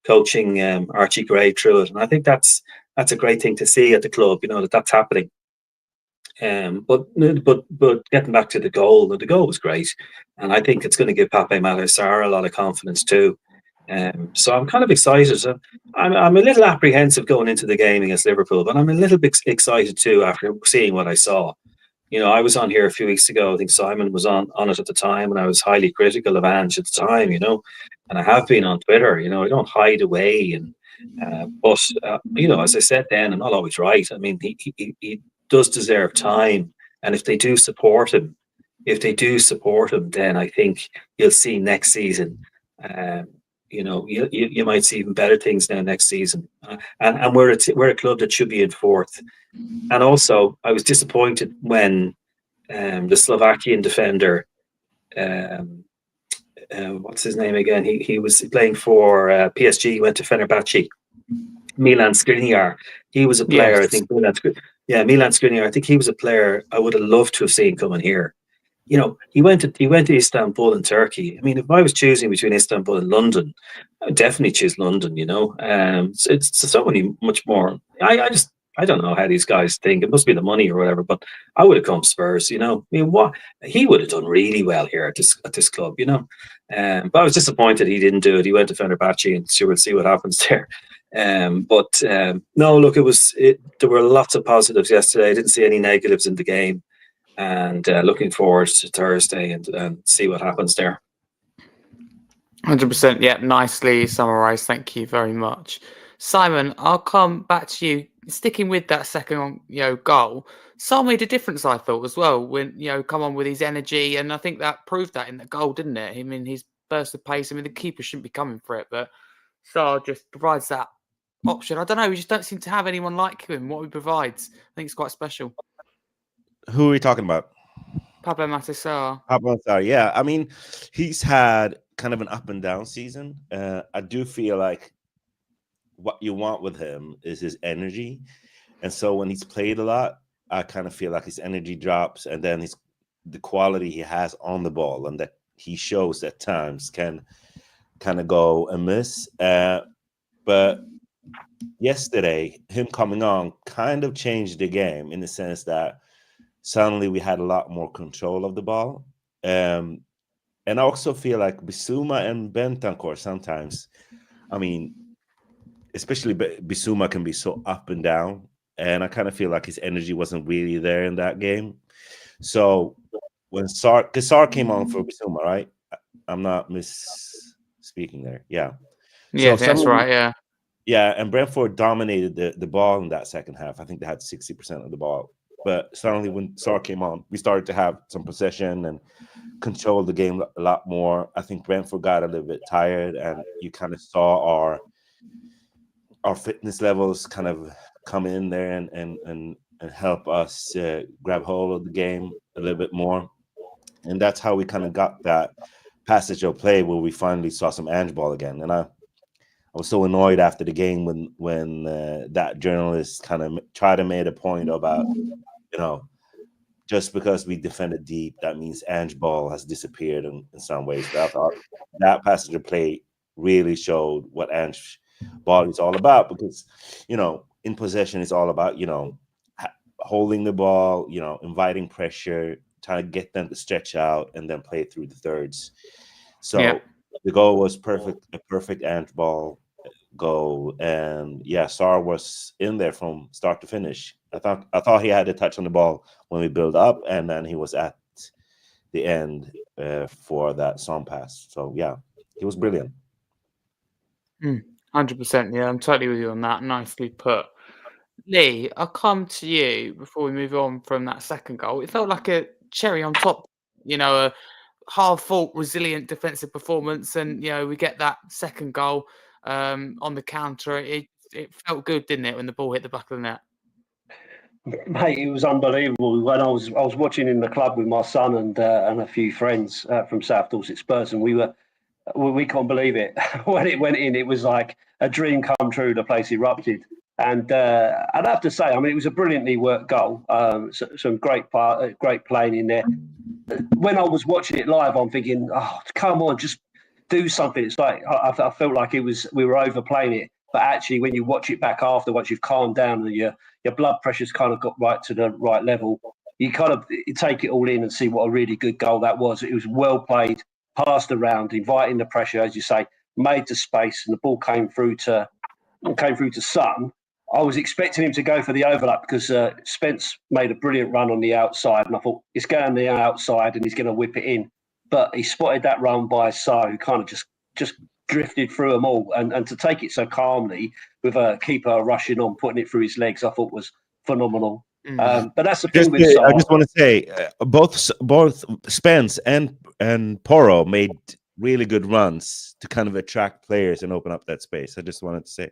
coaching Archie Gray through it. And I think that's a great thing to see at the club, that's happening. But getting back to the goal was great. And I think it's going to give Papamatis a lot of confidence too. So I'm kind of excited. I'm a little apprehensive going into the game against Liverpool, but I'm a little bit excited too after seeing what I saw. I was on here a few weeks ago. I think Simon was on it at the time, and I was highly critical of Ange at the time, and I have been on Twitter. I don't hide away, but as I said then, I'm not always right. I mean, he does deserve time, and if they do support him, then I think you'll see next season. You might see even better things now next season, and we're a club that should be in fourth. And also, I was disappointed when the Slovakian defender, what's his name again? He was playing for PSG. He went to Fenerbahce. Milan Skriniar. He was a player. Yes. I think Milan Skriniar. I think he was a player I would have loved to have seen coming here. He went to Istanbul and Turkey. I mean, if I was choosing between Istanbul and London, I would definitely choose London. It's so many much more. I don't know how these guys think. It must be the money or whatever. But I would have come Spurs. I mean, what he would have done really well here at this club. But I was disappointed he didn't do it. He went to Fenerbahce, and we'll see what happens there. No, look, there were lots of positives yesterday. I didn't see any negatives in the game. And looking forward to Thursday and see what happens there. 100%. Yeah, nicely summarised. Thank you very much, Simon. I'll come back to you. Sticking with that second, goal, Saul made a difference, I thought, as well. When come on with his energy, and I think that proved that in the goal, didn't it? I mean, his burst of pace. I mean, the keeper shouldn't be coming for it, but Saul just provides that option. I don't know. We just don't seem to have anyone like him. What he provides, I think, it's quite special. Who are we talking about? Pablo Matar Sarr. Pablo Matar, yeah. I mean, he's had kind of an up and down season. I do feel like what you want with him is his energy. And so when he's played a lot, I kind of feel like his energy drops, and then the quality he has on the ball and that he shows at times can kind of go amiss. But yesterday, him coming on kind of changed the game in the sense that suddenly we had a lot more control of the ball. And I also feel like Bissouma and Bentancur sometimes, I mean, especially Bissouma can be so up and down. And I kind of feel like his energy wasn't really there in that game. So when because Sarr came on for Bissouma, right? I'm not misspeaking there. Yeah. Yeah, that's right. Yeah. Yeah, and Brentford dominated the ball in that second half. I think they had 60% of the ball. But suddenly when Sarr came on, we started to have some possession and control the game a lot more. I think Brentford got a little bit tired, and you kind of saw our fitness levels kind of come in there and help us grab hold of the game a little bit more. And that's how we kind of got that passage of play where we finally saw some Ange ball again. And I was so annoyed after the game when that journalist kind of tried to make a point about, just because we defended deep, that means Ange ball has disappeared in some ways. But I thought that passage of play really showed what Ange ball is all about, because, in possession, it's all about, holding the ball, inviting pressure, trying to get them to stretch out and then play through the thirds. So the goal was a perfect Ange ball goal, and Sarr was in there from start to finish. I thought he had a touch on the ball when we build up, and then he was at the end for that Son pass. So he was brilliant. 100%. Yeah, I'm totally with you on that. Nicely put. Lee, I'll come to you before we move on from that second goal. It felt like a cherry on top, a hard-fought, resilient defensive performance, and we get that second goal on the counter. It felt good, didn't it, when the ball hit the back of the net? Mate, it was unbelievable. When I was watching in the club with my son and a few friends from South Dorset Spurs, and we can't believe it. When it went in, it was like a dream come true. The place erupted. And I'd have to say, I mean, it was a brilliantly worked goal. Some great playing in there. When I was watching it live, I'm thinking, oh, come on, just do something. It's like I felt like we were overplaying it. But actually, when you watch it back after, once you've calmed down and your blood pressure's kind of got right to the right level, you take it all in and see what a really good goal that was. It was well played, passed around, inviting the pressure, as you say, made the space, and the ball came through to Sutton. I was expecting him to go for the overlap because Spence made a brilliant run on the outside, and I thought it's going on the outside and he's going to whip it in. But he spotted that run by Sarr, who kind of just drifted through them all, and to take it so calmly with a keeper rushing on, putting it through his legs, I thought was phenomenal. But that's the thing with Sarr. I just want to say both Spence and Porro made really good runs to kind of attract players and open up that space. I just wanted to say.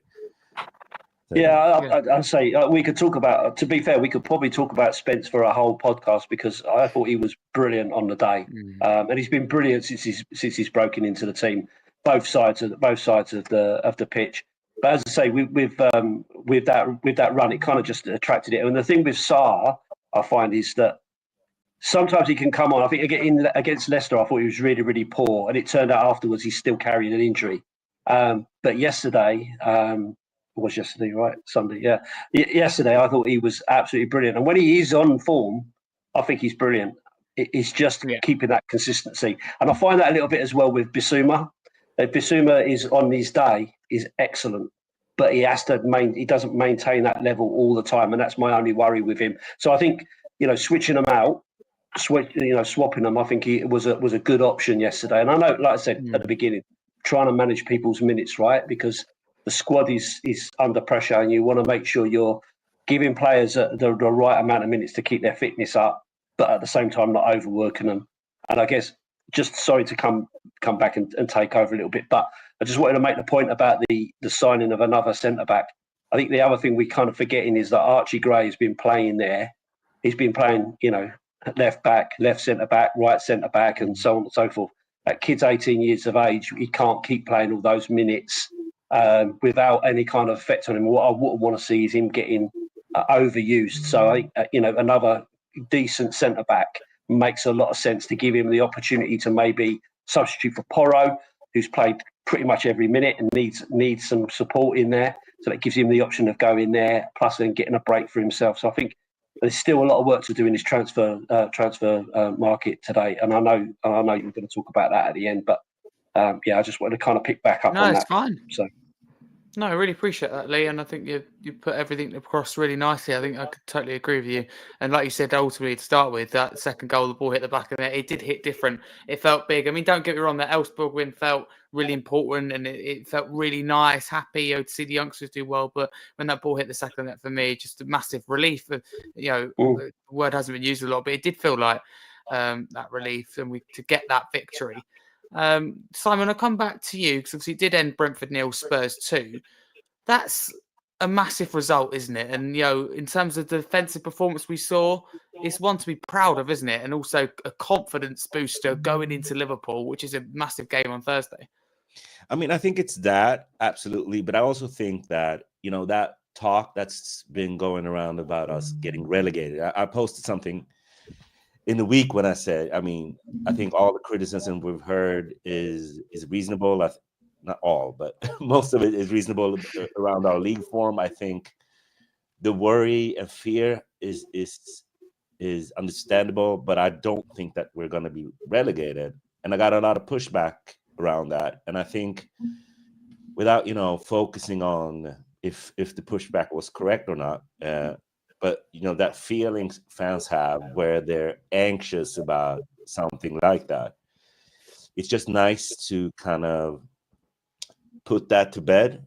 I'd say we could talk about. To be fair, we could probably talk about Spence for a whole podcast because I thought he was brilliant on the day, and he's been brilliant since he's broken into the team, both sides of the pitch. But as I say, with that run, it kind of just attracted it. And the thing with Sarr, I find, is that sometimes he can come on. I think against Leicester, I thought he was really, really poor, and it turned out afterwards he's still carrying an injury. But yesterday. It was yesterday, right? Sunday, yeah. Yesterday, I thought he was absolutely brilliant. And when he is on form, I think he's brilliant. It's just keeping that consistency. And I find that a little bit as well with Bissouma. Bissouma is on his day, is excellent. But he doesn't maintain that level all the time. And that's my only worry with him. So I think, switching them out, swapping them, I think it was a good option yesterday. And I know, like I said at the beginning, trying to manage people's minutes, right? Because the squad is under pressure, and you want to make sure you're giving players the right amount of minutes to keep their fitness up, but at the same time not overworking them. And I guess, just sorry to come back and take over a little bit, but I just wanted to make the point about the signing of another centre back. I think the other thing we kind of forgetting is that Archie Gray has been playing there he's been playing, left back, left centre back, right centre back, and so on and so forth. That kid's 18 years of age. He can't keep playing all those minutes without any kind of effect on him. What I wouldn't want to see is him getting overused. So I think, another decent centre back makes a lot of sense to give him the opportunity to maybe substitute for Porro, who's played pretty much every minute and needs some support in there. So that gives him the option of going there, plus then getting a break for himself. So I think there's still a lot of work to do in this transfer market today. And I know you're going to talk about that at the end, but I just wanted to kind of pick back up on that. No, it's fine. So. No, I really appreciate that, Lee, and I think you put everything across really nicely. I think I could totally agree with you. And like you said, ultimately to start with, that second goal, the ball hit the back of it. It did hit different. It felt big. I mean, don't get me wrong, that Elfsborg win felt really important, and it felt really nice, happy to see the youngsters do well. But when that ball hit the second net, for me, just a massive relief. The word hasn't been used a lot, but it did feel like that relief, and to get that victory. Simon, I'll come back to you because obviously it did end Brentford 0, Spurs 2. That's a massive result, isn't it? And, in terms of the defensive performance we saw, it's one to be proud of, isn't it? And also a confidence booster going into Liverpool, which is a massive game on Thursday. I mean, I think it's that, absolutely. But I also think that, that talk that's been going around about us getting relegated. I posted something in the week when I said, I think all the criticism we've heard is reasonable. Not all, but most of it is reasonable around our league form. I think the worry and fear is understandable, but I don't think that we're going to be relegated. And I got a lot of pushback around that. And I think without, focusing on if the pushback was correct or not, but, that feeling fans have where they're anxious about something like that. It's just nice to kind of put that to bed,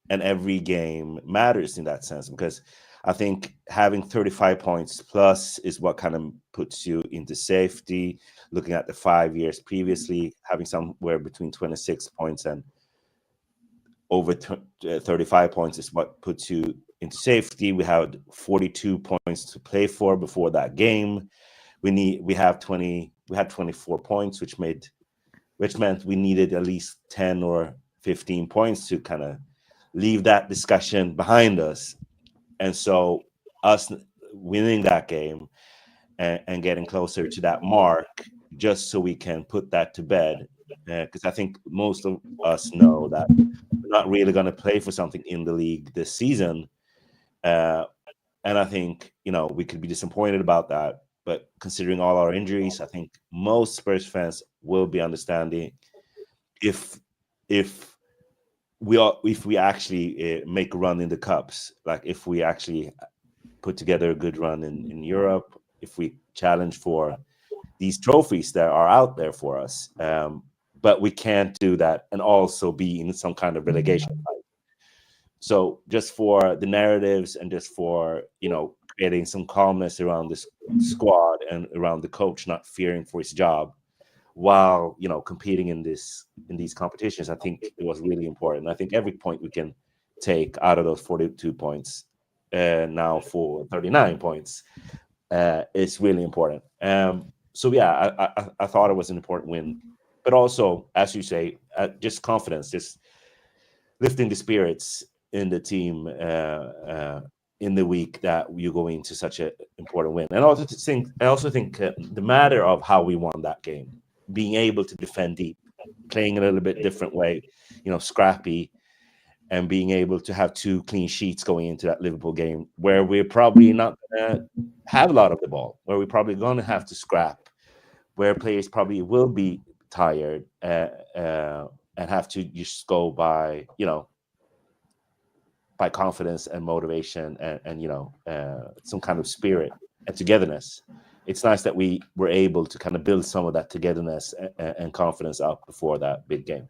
and every game matters in that sense, because I think having 35 points plus is what kind of puts you into safety. Looking at the 5 years previously, having somewhere between 26 points and over 35 points is what puts you into safety. We had 42 points to play for before that game. We had 24 points, which meant we needed at least 10 or 15 points to kind of leave that discussion behind us. And so us winning that game and getting closer to that mark, just so we can put that to bed, because I think most of us know that we're not really going to play for something in the league this season. And I think, we could be disappointed about that. But considering all our injuries, I think most Spurs fans will be understanding if we actually make a run in the cups, like if we actually put together a good run in Europe, if we challenge for these trophies that are out there for us. But we can't do that and also be in some kind of relegation fight. So just for the narratives and just for, creating some calmness around this squad and around the coach not fearing for his job while, competing in these competitions, I think it was really important. I think every point we can take out of those 42 points now for 39 points is really important. So yeah, I thought it was an important win, but also, as you say, just confidence, just lifting the spirits in the team in the week that you go into such an important win. And I also think the matter of how we won that game, being able to defend deep, playing a little bit different way, scrappy, and being able to have 2 clean sheets going into that Liverpool game, where we're probably not going to have a lot of the ball, where we're probably going to have to scrap, where players probably will be tired and have to just go by, by confidence and motivation and some kind of spirit and togetherness. It's nice that we were able to kind of build some of that togetherness and confidence up before that big game.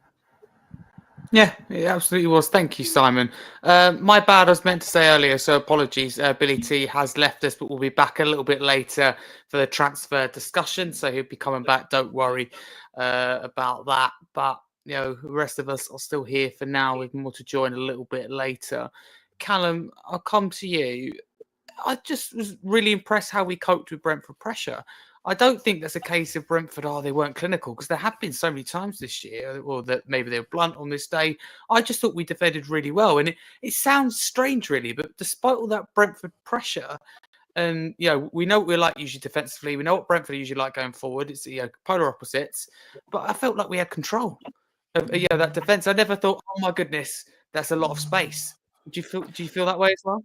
Yeah, it absolutely was. Thank you, Simon. My bad, I was meant to say earlier, so apologies. Billie T has left us, but we'll be back a little bit later for the transfer discussion. So he'll be coming back. Don't worry about that. But, the rest of us are still here for now with more to join a little bit later. Kallum, I'll come to you. I just was really impressed how we coped with Brentford pressure. I don't think that's a case of Brentford, they weren't clinical, because there have been so many times this year, or that maybe they were blunt on this day. I just thought we defended really well. And it sounds strange, really, but despite all that Brentford pressure, and we know what we're like usually defensively. We know what Brentford are usually like going forward. It's polar opposites. But I felt like we had control of that defense. I never thought, oh my goodness, that's a lot of space. Do you feel that way as well?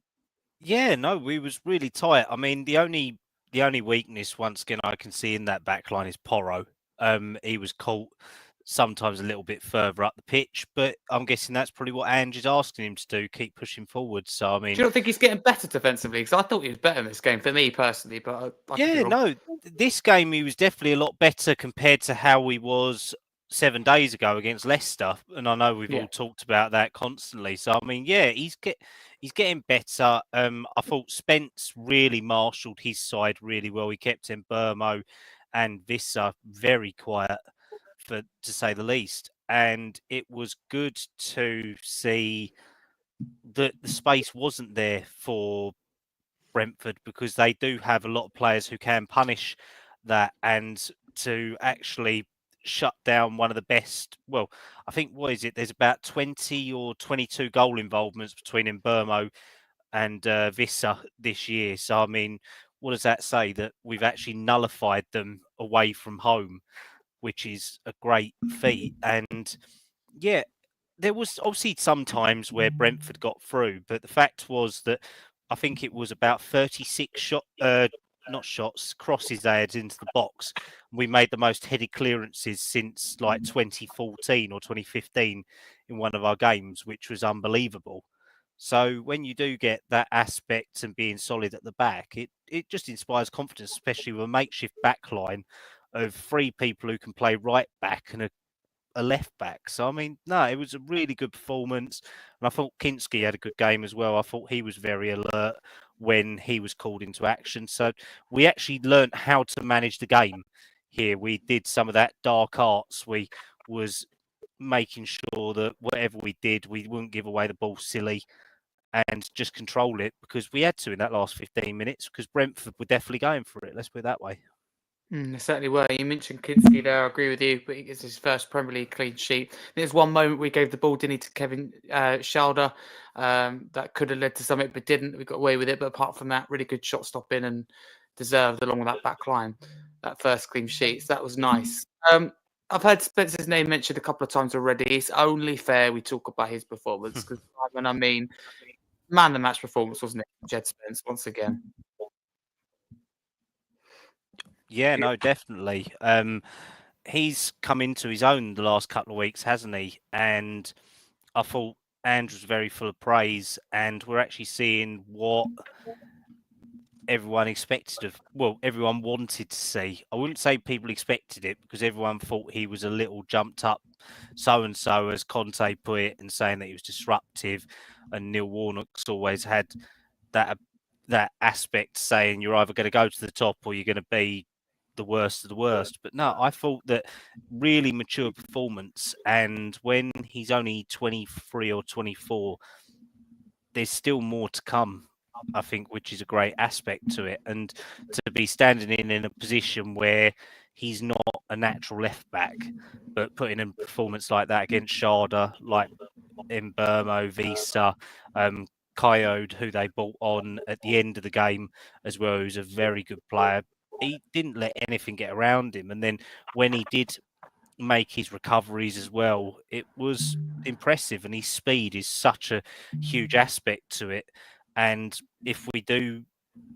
Yeah, no, we was really tight. I mean, the only weakness once again I can see in that back line is Porro. He was caught sometimes a little bit further up the pitch, but I'm guessing that's probably what Ange is asking him to do, keep pushing forward. So I mean, do you not think he's getting better defensively? Because I thought he was better in this game for me personally, but I could be wrong. no, this game he was definitely a lot better compared to how he was 7 days ago against Leicester, and I know we've all talked about that constantly. So I mean, yeah, he's getting better. I thought Spence really marshalled his side really well. He kept Mbeumo and Wissa very quiet, to say the least. And it was good to see that the space wasn't there for Brentford, because they do have a lot of players who can punish that, and to actually shut down one of the best. Well, I think, what is it? There's about 20 or 22 goal involvements between Mbeumo and Wissa this year. So, I mean, what does that say? That we've actually nullified them away from home, which is a great feat. And yeah, there was obviously some times where Brentford got through, but the fact was that I think it was about 36 crosses they had into the box. We made the most headed clearances since like 2014 or 2015 in one of our games, which was unbelievable. So when you do get that aspect and being solid at the back, it just inspires confidence, especially with a makeshift back line of 3 people who can play right back and a left back. So, I mean, no, it was a really good performance. And I thought Kinski had a good game as well. I thought he was very alert when he was called into action. So we actually learned how to manage the game here. We did some of that dark arts. We was making sure that whatever we did, we wouldn't give away the ball silly and just control it, because we had to in that last 15 minutes, because Brentford were definitely going for it. Let's put it that way. They certainly were. You mentioned Kinski there. I agree with you, but it's his first Premier League clean sheet. There's one moment we gave the ball, didn't he, to Kevin Schalder, that could have led to something, but didn't. We got away with it. But apart from that, really good shot stopping and deserved along with that back line, that first clean sheet. So that was nice. I've heard Spencer's name mentioned a couple of times already. It's only fair we talk about his performance, because I mean, man, the match performance, wasn't it, Jed Spence, once again? Yeah, no, definitely. He's come into his own the last couple of weeks, hasn't he? And I thought Andrew's very full of praise, and we're actually seeing what everyone expected everyone wanted to see. I wouldn't say people expected it, because everyone thought he was a little jumped up so-and-so, as Conte put it, and saying that he was disruptive. And Neil Warnock's always had that aspect, saying you're either going to go to the top or you're going to be the worst of the worst. But no, I thought that really mature performance. And when he's only 23 or 24, there's still more to come, I think, which is a great aspect to it. And to be standing in a position where he's not a natural left back, but putting in a performance like that against Schalder, like Mbeumo, Wissa, Coyote, who they brought on at the end of the game as well, who's a very good player. He didn't let anything get around him. And then when he did make his recoveries as well, it was impressive. And his speed is such a huge aspect to it. And if we do,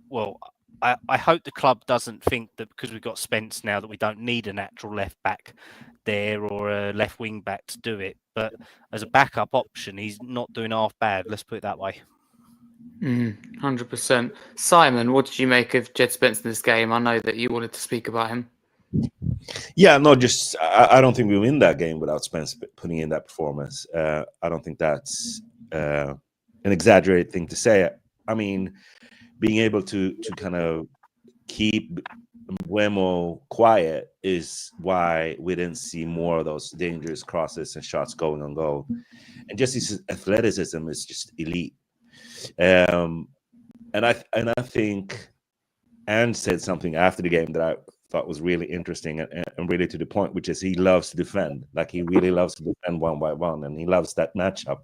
well, I hope the club doesn't think that because we've got Spence now that we don't need a natural left back there or a left wing back to do it. But as a backup option, he's not doing half bad. Let's put it that way. 100%. Simon, what did you make of Jed Spence in this game? I know that you wanted to speak about him. Yeah, no, just I don't think we win that game without Spence putting in that performance. I don't think that's an exaggerated thing to say. I mean, being able to kind of keep Mbeumo quiet is why we didn't see more of those dangerous crosses and shots going on goal. And just his athleticism is just elite. I think Ange said something after the game that I thought was really interesting and really to the point, which is he loves to defend. Like, he really loves to defend one by one, and he loves that matchup,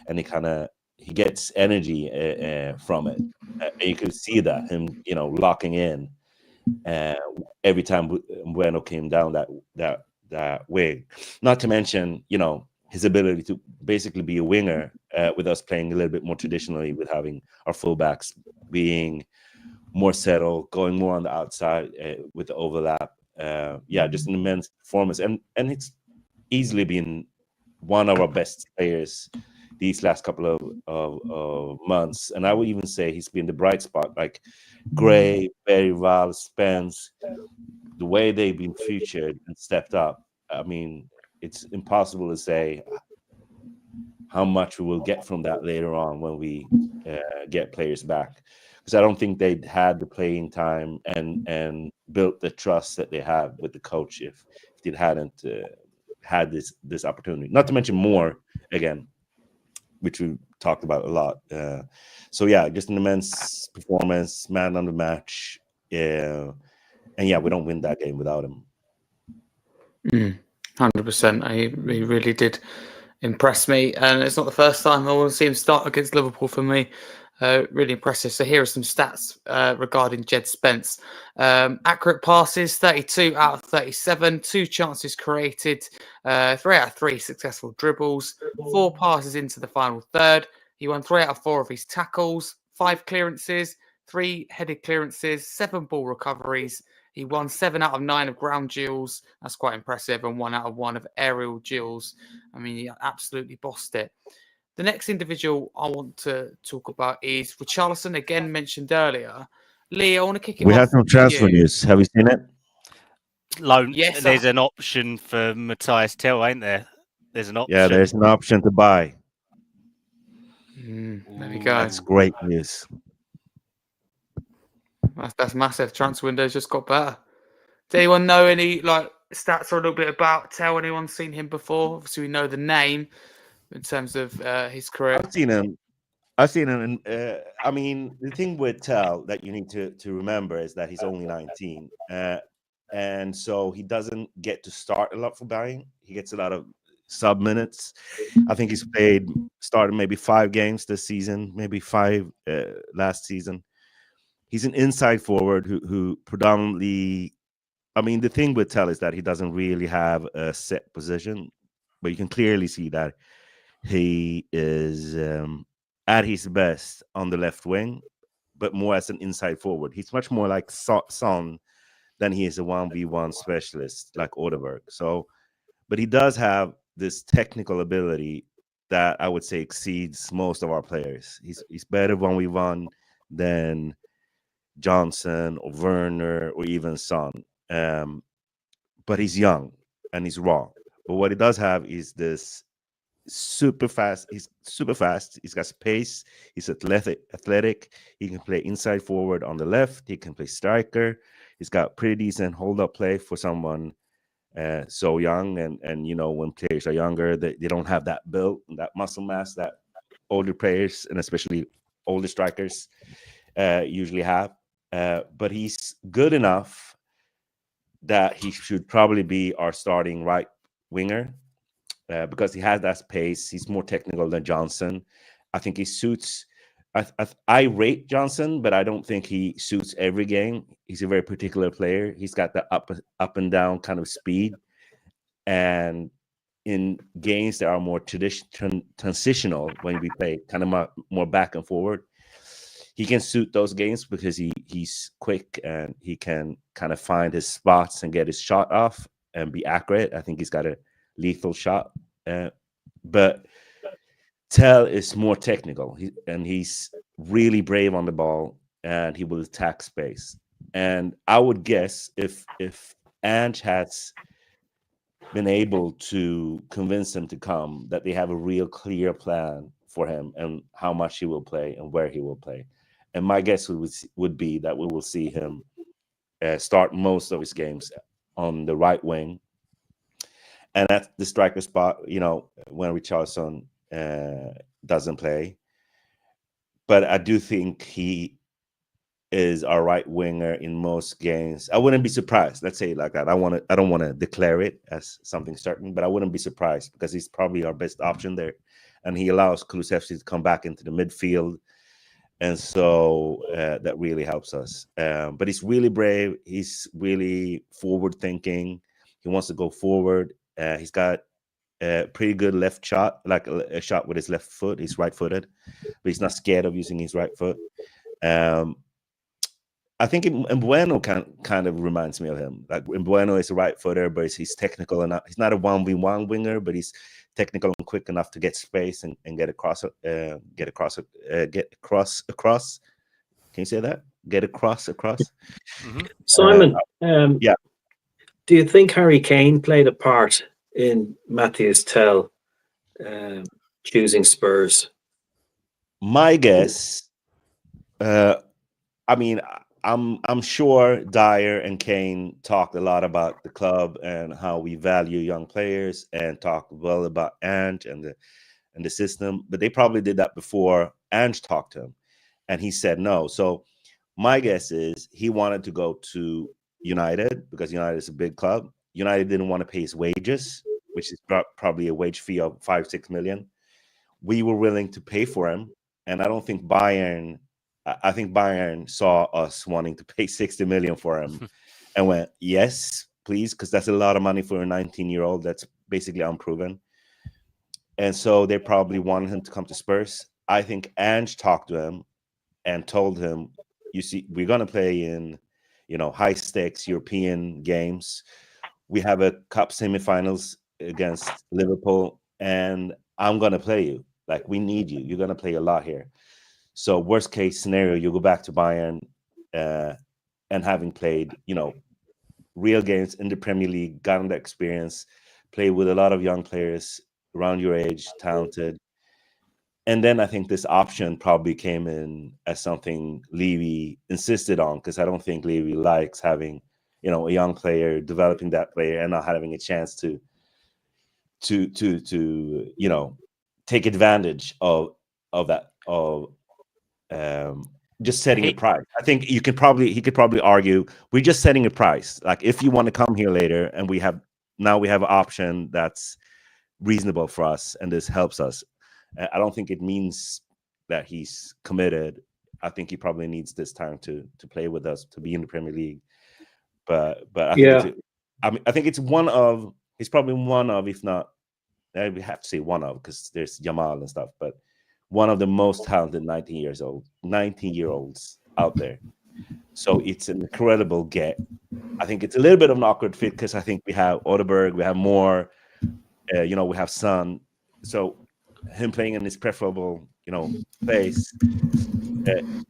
and he gets energy from it. You could see that him, locking in every time Bueno came down that way. Not to mention, his ability to basically be a winger, with us playing a little bit more traditionally, with having our fullbacks being more settled, going more on the outside with the overlap. Just an immense performance, and it's easily been one of our best players these last couple of months. And I would even say he's been the bright spot. Like Gray, Berryval, Spence, the way they've been featured and stepped up. I mean, it's impossible to say how much we will get from that later on when we get players back, because I don't think they'd had the playing time and built the trust that they have with the coach if they hadn't had this opportunity. Not to mention more, again, which we talked about a lot. Just an immense performance, man on the match. And we don't win that game without him. 100%. He really did impress me, and it's not the first time I want to see him start against Liverpool for me. Really impressive. So here are some stats regarding Jed Spence. Accurate passes, 32 out of 37. 2 chances created, 3 out of 3 successful dribbles, 4 passes into the final third. He won 3 out of 4 of his tackles, 5 clearances, 3 headed clearances, 7 ball recoveries. He won 7 out of 9 of ground duels. That's quite impressive. And 1 out of 1 of aerial duels. I mean, he absolutely bossed it. The next individual I want to talk about is Richarlison, again mentioned earlier. Lee, I want to kick it off. We have some transfer news. Have you seen it? Loan. Yes, there's an option for Matthias Tell, ain't there? There's an option. Yeah, there's an option to buy. There we go. That's great news. That's massive. Transfer window's just got better. Does anyone know any stats or a little bit about Tell? Anyone seen him before? Obviously, we know the name in terms of his career. I've seen him. I mean, the thing with Tell that you need to remember is that he's only 19, and so he doesn't get to start a lot for Bayern. He gets a lot of sub minutes. I think he's started maybe 5 games this season, maybe 5 last season. He's an inside forward who predominantly. I mean, the thing with Tell is that he doesn't really have a set position, but you can clearly see that he is at his best on the left wing, but more as an inside forward. He's much more like Son than he is a 1v1 specialist like Odeberg. So, but he does have this technical ability that I would say exceeds most of our players. He's better 1v1 than Johnson or Werner or even Son. But he's young and he's raw. But what he does have is this super fast. He's super fast. He's got pace. He's athletic. He can play inside forward on the left. He can play striker. He's got pretty decent hold-up play for someone so young. And when players are younger, they don't have that build, that muscle mass that older players and especially older strikers usually have. But he's good enough that he should probably be our starting right winger because he has that pace. He's more technical than Johnson. I think he suits. I rate Johnson, but I don't think he suits every game. He's a very particular player. He's got the up and down kind of speed, and in games that are more transitional when we play kind of more back and forward, he can suit those games because he's quick and he can kind of find his spots and get his shot off and be accurate. I think he's got a lethal shot. But Tell is more technical and he's really brave on the ball and he will attack space. And I would guess if Ange has been able to convince him to come, that they have a real clear plan for him and how much he will play and where he will play. And my guess would be that we will see him start most of his games on the right wing. And at the striker spot, when Richarlison doesn't play. But I do think he is our right winger in most games. I wouldn't be surprised. Let's say it like that. I don't want to declare it as something certain, but I wouldn't be surprised because he's probably our best option there, and he allows Kulusevski to come back into the midfield, and so that really helps us. But he's really brave. He's really forward thinking. He wants to go forward. He's got a pretty good left shot, like a shot with his left foot. He's right-footed, but he's not scared of using his right foot. I think Mbueno kind of reminds me of him. Like Mbueno is a right footer, but he's technical enough. He's not a 1v1 winger, but he's technical and quick enough to get space and get across. Get across. Can you say that? Get across. Mm-hmm. Simon, yeah. Do you think Harry Kane played a part in Matthias Tell choosing Spurs? My guess, I mean, I'm sure Dyer and Kane talked a lot about the club and how we value young players, and talked well about Ange and the system. But they probably did that before Ange talked to him, and he said no. So my guess is he wanted to go to United because United is a big club. United didn't want to pay his wages, which is probably a wage fee of 5-6 million. We were willing to pay for him, and I don't think Bayern. I think Bayern saw us wanting to pay 60 million for him and went, yes, please, because that's a lot of money for a 19-year-old that's basically unproven. And so they probably wanted him to come to Spurs. I think Ange talked to him and told him, you see, we're going to play in, high stakes European games. We have a cup semifinals against Liverpool, and I'm going to play you. Like, we need you. You're going to play a lot here. So worst case scenario, you go back to Bayern and having played, real games in the Premier League, gotten the experience, played with a lot of young players around your age, talented. And then I think this option probably came in as something Levy insisted on, because I don't think Levy likes having, a young player, developing that player and not having a chance to take advantage of that, just setting a price. I think he could probably argue we're just setting a price. Like, if you want to come here later, and we have an option that's reasonable for us, and this helps us. I don't think it means that he's committed. I think he probably needs this time to play with us, to be in the Premier League. But I think I think it's one of. He's probably one of, if not, we have to say one of, because there's Yamal and stuff, but one of the most talented 19-year-olds out there. So it's an incredible get. I think it's a little bit of an awkward fit because I think we have Odeberg, we have Moore, we have Son. So him playing in his preferable, place,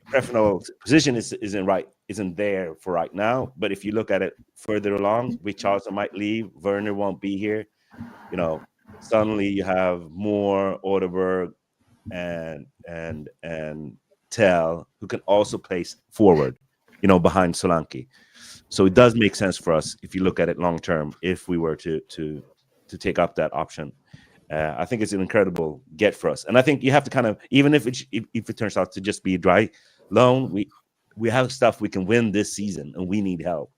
preferable position isn't there for right now. But if you look at it further along, Richarlison might leave, Werner won't be here. Suddenly you have Moore, Odeberg, and Tell, who can also place forward, behind Solanke. So it does make sense for us if you look at it long term, if we were to take up that option. I think it's an incredible get for us. And I think you have to kind of, even if it turns out to just be a dry loan, we have stuff we can win this season, and we need help.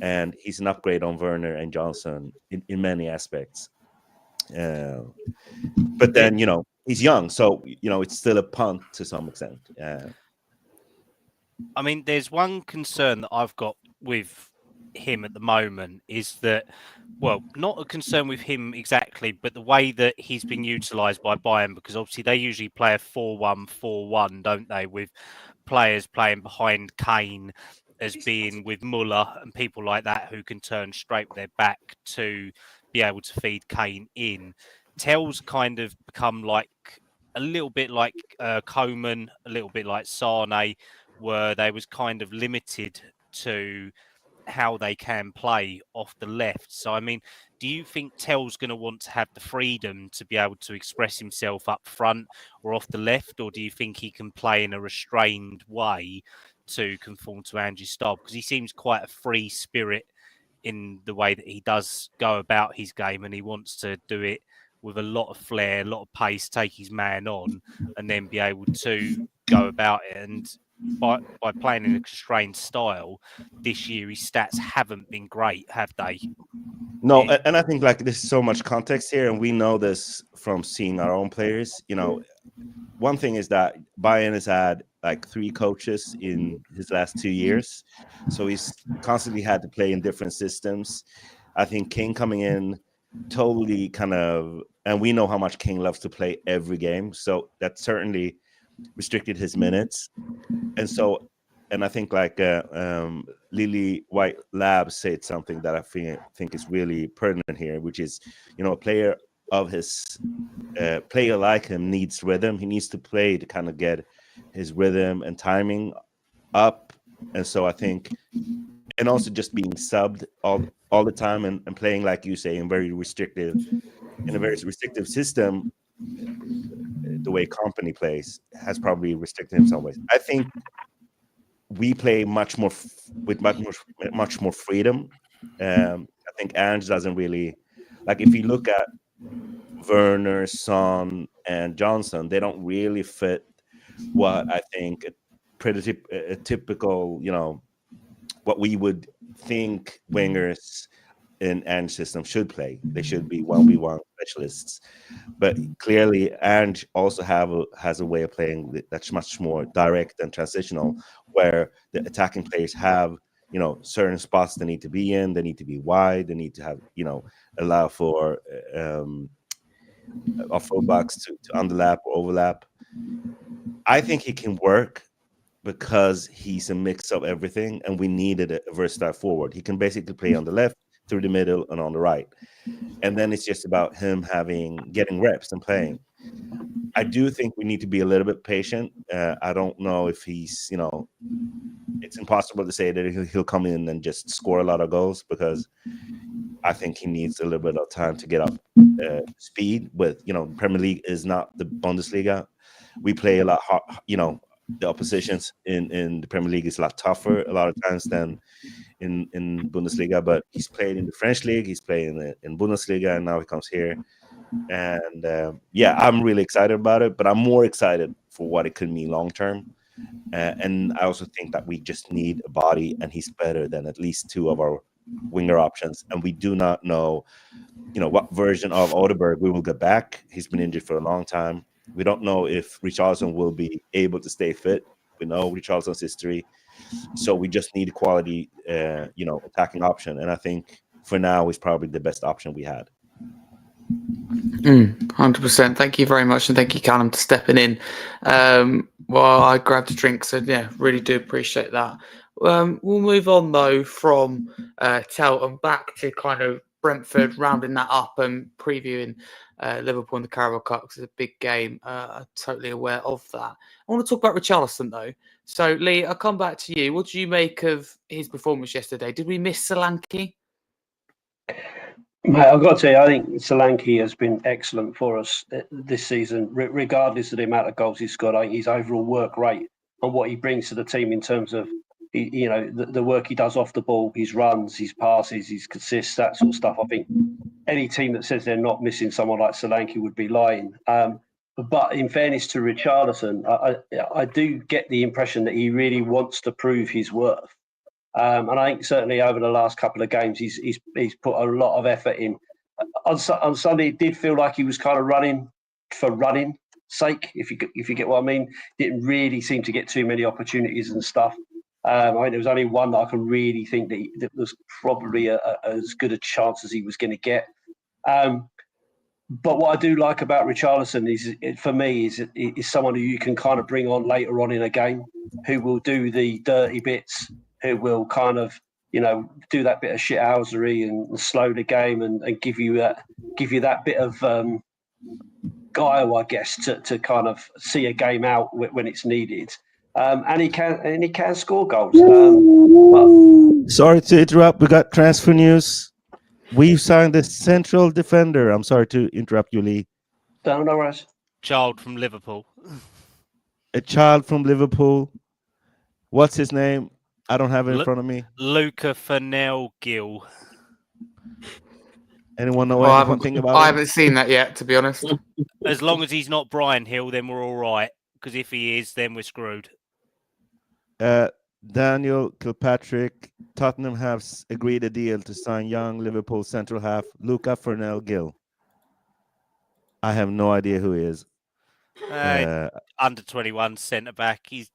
And he's an upgrade on Werner and Johnson in many aspects. But then, he's young, so it's still a punt to some extent. I mean, there's one concern that I've got with him at the moment is that, well, not a concern with him exactly, but the way that he's been utilised by Bayern, because obviously they usually play a 4-1-4-1, don't they, with players playing behind Kane as being with Muller and people like that who can turn straight with their back to be able to feed Kane in. Tell's kind of become like a little bit like Coman, a little bit like Sane, where they was kind of limited to how they can play off the left. So, I mean, do you think Tell's going to want to have the freedom to be able to express himself up front or off the left, or do you think he can play in a restrained way to conform to Ange's style? Because he seems quite a free spirit in the way that he does go about his game, and he wants to do it with a lot of flair, a lot of pace, take his man on, and then be able to go about it. And by playing in a constrained style this year, his stats haven't been great, have they? No, and I think like there's so much context here, and we know this from seeing our own players. One thing is that Bayern has had like 3 coaches in his last 2 years, so he's constantly had to play in different systems. I think King coming in totally kind of, and we know how much King loves to play every game, so that certainly restricted his minutes. And I think like Lily White Labs said something that I think is really pertinent here, which is, a player of his player like him needs rhythm. He needs to play to kind of get his rhythm and timing up. And so I think, and also just being subbed all the time and playing, like you say, in a very restrictive system, the way Company plays has probably restricted him in some ways. I think we play much more with much more freedom. I think Ange doesn't really, like, if you look at Werner, Son, and Johnson, they don't really fit what I think a typical, what we would think wingers in Ange's system should play. They should be 1v1 specialists. But clearly, Ange also has a way of playing that's much more direct and transitional, where the attacking players have, certain spots they need to be in. They need to be wide. They need to have, allow for our fullbacks to underlap or overlap. I think he can work because he's a mix of everything, and we needed a versatile forward. He can basically play on the left, through the middle, and on the right. And then it's just about him getting reps and playing. I do think we need to be a little bit patient. I don't know if he's, it's impossible to say that he'll come in and just score a lot of goals, because I think he needs a little bit of time to get up speed with, Premier League is not the Bundesliga. We play a lot hard, the oppositions in the Premier League is a lot tougher a lot of times than in Bundesliga, but he's played in the French league, he's played in Bundesliga, and now he comes here. And I'm really excited about it, but I'm more excited for what it could mean long term. And I also think that we just need a body, and he's better than at least 2 of our winger options. And we do not know, what version of Odeberg we will get back. He's been injured for a long time. We don't know if Richarlison will be able to stay fit. We know Richarlison's history. So we just need a quality, attacking option. And I think for now, he's probably the best option we had. 100%. Thank you very much. And thank you, Kallum, for stepping in. Well, I grabbed a drink, so really do appreciate that. We'll move on, though, from Telton back to kind of Brentford, rounding that up and previewing Liverpool in the Carabao Cup, because it's a big game. I'm totally aware of that. I want to talk about Richarlison, though. So, Lee, I'll come back to you. What did you make of his performance yesterday? Did we miss Solanke? Mate, I've got to tell you, I think Solanke has been excellent for us this season, regardless of the amount of goals he's scored. I think his overall work rate and what he brings to the team in terms of, the work he does off the ball, his runs, his passes, his assists, that sort of stuff. I think any team that says they're not missing someone like Solanke would be lying. But in fairness to Richarlison, I do get the impression that he really wants to prove his worth. And I think certainly over the last couple of games, he's put a lot of effort in. On Sunday, it did feel like he was kind of running for running sake, if you get what I mean. Didn't really seem to get too many opportunities and stuff. I think there was only one that I can really think that was probably as good a chance as he was going to get. But what I do like about Richarlison is someone who you can kind of bring on later on in a game, who will do the dirty bits, who will kind of, do that bit of shithousery and slow the game and give you that bit of guile, I guess, to kind of see a game out when it's needed. And he can score goals. Sorry to interrupt. We got transfer news. We've signed a central defender. I'm sorry to interrupt you, Lee. No worries. Child from Liverpool. A child from Liverpool. What's his name? I don't have it in front of me. Luca Fernell-Gill. Anyone know anything about it? I haven't seen that yet, to be honest. As long as he's not Brian Hill, then we're all right. Because if he is, then we're screwed. Daniel Kilpatrick, Tottenham have agreed a deal to sign young Liverpool central half Luca Fernell-Gill. I have no idea who he is. Under 21 centre back. He's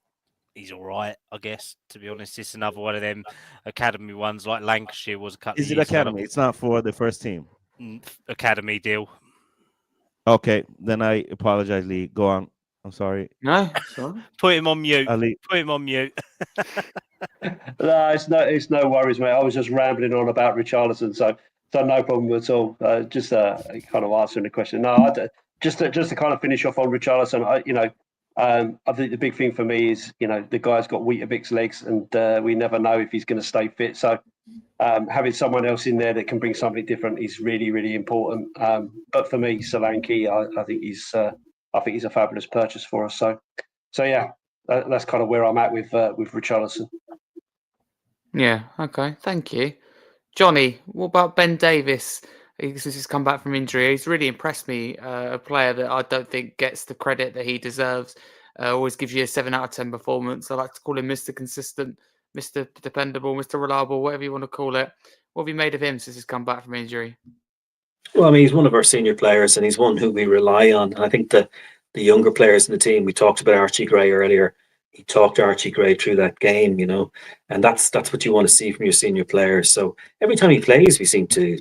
all right, I guess. To be honest, it's another one of them academy ones like Lancashire was a couple of years ago. Is it academy? It's not for the first team. Academy deal. Okay, then I apologize, Lee. Go on. I'm sorry. No, sorry. Put him on mute. Put him on mute. No, it's no worries, mate. I was just rambling on about Richarlison, so no problem at all. Just kind of answering the question. No, just to kind of finish off on Richarlison. I think the big thing for me is the guy's got Weetabix legs, and we never know if he's going to stay fit. So having someone else in there that can bring something different is really, really important. But for me, Solanke, I think he's a fabulous purchase for us. So yeah, that's kind of where I'm at with Richarlison. Yeah. Okay. Thank you, Johnny. What about Ben Davis? Since he's come back from injury, he's really impressed me. A player that I don't think gets the credit that he deserves. Always gives you a 7 out of 10 performance. I like to call him Mr. Consistent, Mr. Dependable, Mr. Reliable, whatever you want to call it. What have you made of him since he's come back from injury? Well, I mean, he's one of our senior players, and he's one who we rely on. And I think the younger players in the team, we talked about Archie Gray earlier. He talked Archie Gray through that game, and that's what you want to see from your senior players. So every time he plays, we seem to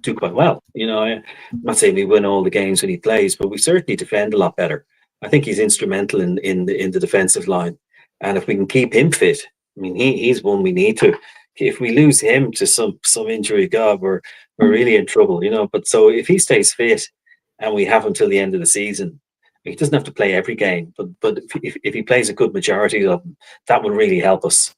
do quite well. I'm not saying we win all the games when he plays, but we certainly defend a lot better. I think he's instrumental in the defensive line, and if we can keep him fit, I mean, he's one we need to. If we lose him to some injury, God, we're really in trouble, But so if he stays fit, and we have him till the end of the season. He doesn't have to play every game, but if he plays a good majority of them, that would really help us.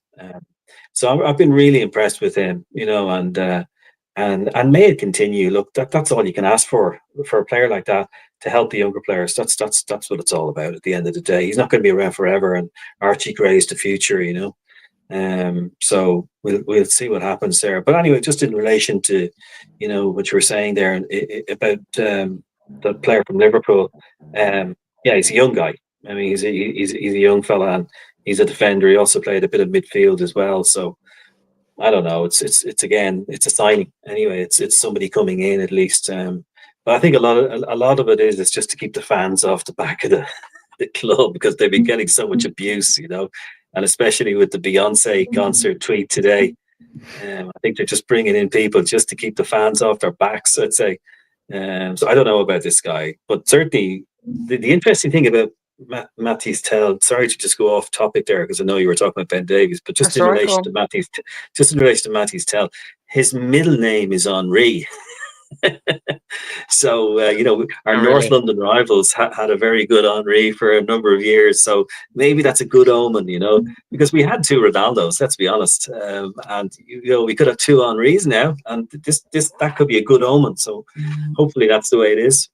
So I've been really impressed with him, and may it continue. Look, that's all you can ask for a player like that, to help the younger players. That's what it's all about. At the end of the day, he's not going to be around forever, and Archie Gray's the future, So we'll see what happens there. But anyway, just in relation to what you were saying there about the player from Liverpool, yeah, he's a young guy. I mean, he's a young fella, and he's a defender. He also played a bit of midfield as well. So I don't know. It's a signing anyway. It's somebody coming in at least. But I think a lot of it is just to keep the fans off the back of the club, because they've been getting so much abuse, and especially with the Beyonce concert tweet today. I think they're just bringing in people just to keep the fans off their backs, I'd say. So I don't know about this guy, but certainly the interesting thing about Matthijs Tel, sorry to just go off topic there, because I know you were talking about Ben Davies, but just in relation to Matthijs Tel, his middle name is Henri. So our North London rivals had a very good Henri for a number of years, so maybe that's a good omen, because we had 2 Ronaldos, let's be honest, and we could have 2 Henris now, and that could be a good omen. So hopefully that's the way it is.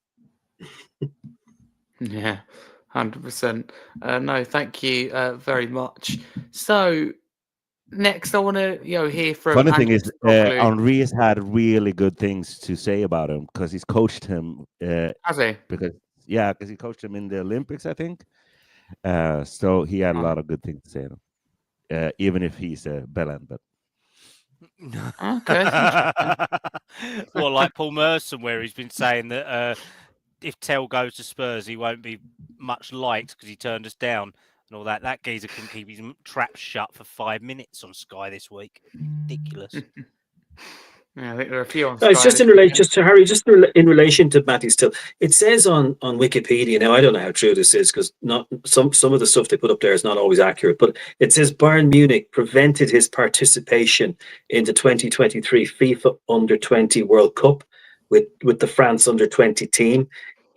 Yeah, 100%. No, thank you very much. So next, I want to hear from. Funny thing is, Henri has had really good things to say about him, because he's coached him. Has he? Because he coached him in the Olympics, I think. So he had a lot of good things to say to him, even if he's a bellend. But okay. Well, like Paul Merson, where he's been saying that if Tel goes to Spurs, he won't be much liked because he turned us down. And all that. That geezer couldn't keep his trap shut for 5 minutes on Sky this week. Ridiculous. Yeah, I think there are a few on Sky. It's just in relation to Matthijs Tel. It says on Wikipedia, now I don't know how true this is, because not some of the stuff they put up there is not always accurate, but it says Bayern Munich prevented his participation in the 2023 FIFA Under-20 World Cup with the France Under-20 team.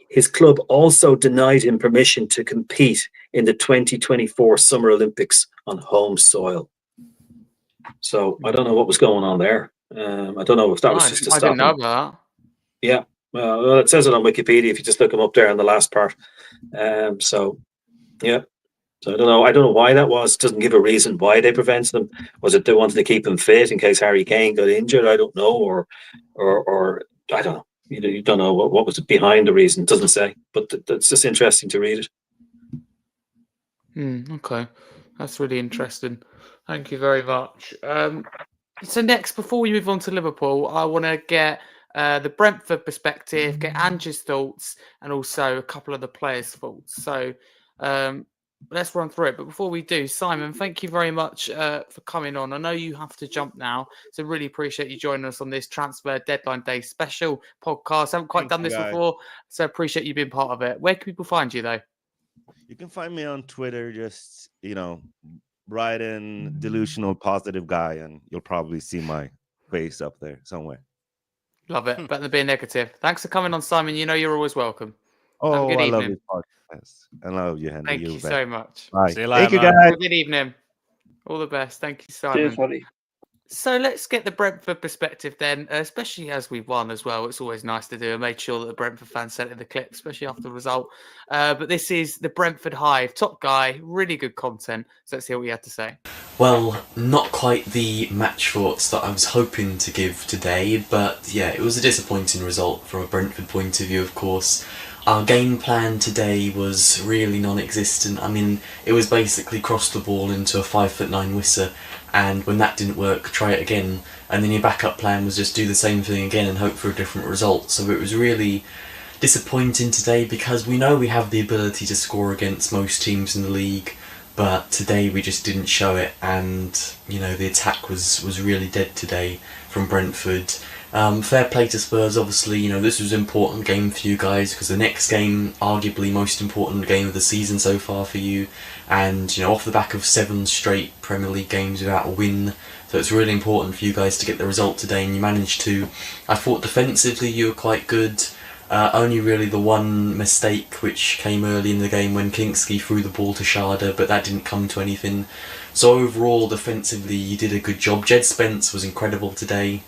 His club also denied him permission to compete in the 2024 Summer Olympics on home soil. So I don't know what was going on there. I don't know if that was just to stop him. I didn't know that. Yeah, well, it says it on Wikipedia if you just look him up there in the last part. So yeah, so I don't know why that was. It doesn't give a reason why they prevented him. Was it they wanted to keep him fit in case Harry Kane got injured? I don't know, or I don't know. You don't know what was behind the reason. It doesn't say, but it's just interesting to read it. Okay. That's really interesting. Thank you very much. So next, before we move on to Liverpool, I want to get the Brentford perspective, get Angie's thoughts, and also a couple of the players' thoughts. So let's run through it. But before we do, Simon, thank you very much for coming on. I know you have to jump now, so really appreciate you joining us on this Transfer Deadline Day special podcast. I haven't quite done this before, so appreciate you being part of it. Where can people find you, though? You can find me on Twitter, just, write in delusional positive guy, and you'll probably see my face up there somewhere. Love it. Better than being negative. Thanks for coming on, Simon. You know you're always welcome. Oh, Have a good I evening. love this podcast. I love you, Henry. Thank you so much. Bye. See you later, Thank you, man. guys. Have a good evening. All the best. Thank you, Simon. Cheers, buddy. So let's get the Brentford perspective then, especially as we've won as well. It's always nice to do. I made sure that the Brentford fans sent in the clip, especially after the result. But this is the Brentford Hive. Top guy, really good content. So let's hear what he had to say. Well, not quite the match thoughts that I was hoping to give today, but yeah, it was a disappointing result from a Brentford point of view, of course. Our game plan today was really non-existent. I mean, it was basically cross the ball into a 5'9" Wissa, and when that didn't work, try it again. And then your backup plan was just do the same thing again and hope for a different result. So it was really disappointing today because we know we have the ability to score against most teams in the league, but today we just didn't show it, and the attack was really dead today from Brentford. Fair play to Spurs, obviously. This was an important game for you guys because the next game, arguably most important game of the season so far for you, and off the back of 7 straight Premier League games without a win, so it's really important for you guys to get the result today, and you managed to. I thought defensively you were quite good. Only really the one mistake which came early in the game when Kingsley threw the ball to Sharda, but that didn't come to anything. So overall, defensively, you did a good job. Jed Spence was incredible today.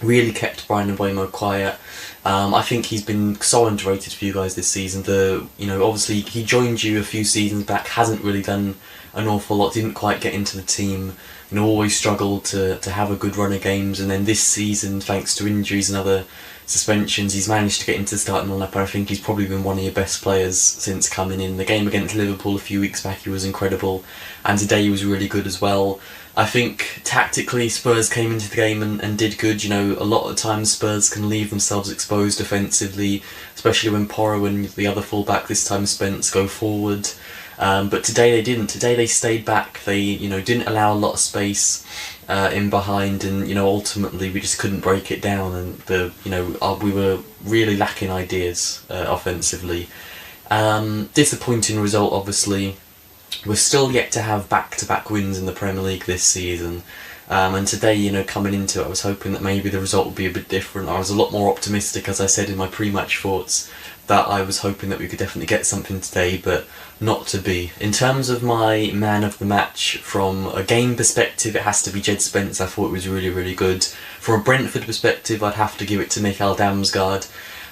Really kept Brian Mbeumo quiet. I think he's been so underrated for you guys this season. Obviously he joined you a few seasons back, hasn't really done an awful lot, didn't quite get into the team. Always struggled to have a good run of games, and then this season, thanks to injuries and other suspensions, he's managed to get into the starting lineup, and I think he's probably been one of your best players since coming in. The game against Liverpool a few weeks back, he was incredible, and today he was really good as well. I think tactically Spurs came into the game and did good. A lot of times Spurs can leave themselves exposed defensively, especially when Porro and the other fullback, this time Spence, go forward. But today they didn't. Today they stayed back. They didn't allow a lot of space in behind, and ultimately we just couldn't break it down, and we were really lacking ideas offensively. Disappointing result, obviously. We're still yet to have back-to-back wins in the Premier League this season, and today, coming into it, I was hoping that maybe the result would be a bit different. I was a lot more optimistic, as I said in my pre-match thoughts, that I was hoping that we could definitely get something today, but not to be. In terms of my man of the match, from a game perspective, it has to be Jed Spence. I thought it was really, really good. From a Brentford perspective, I'd have to give it to Mikael Damsgaard.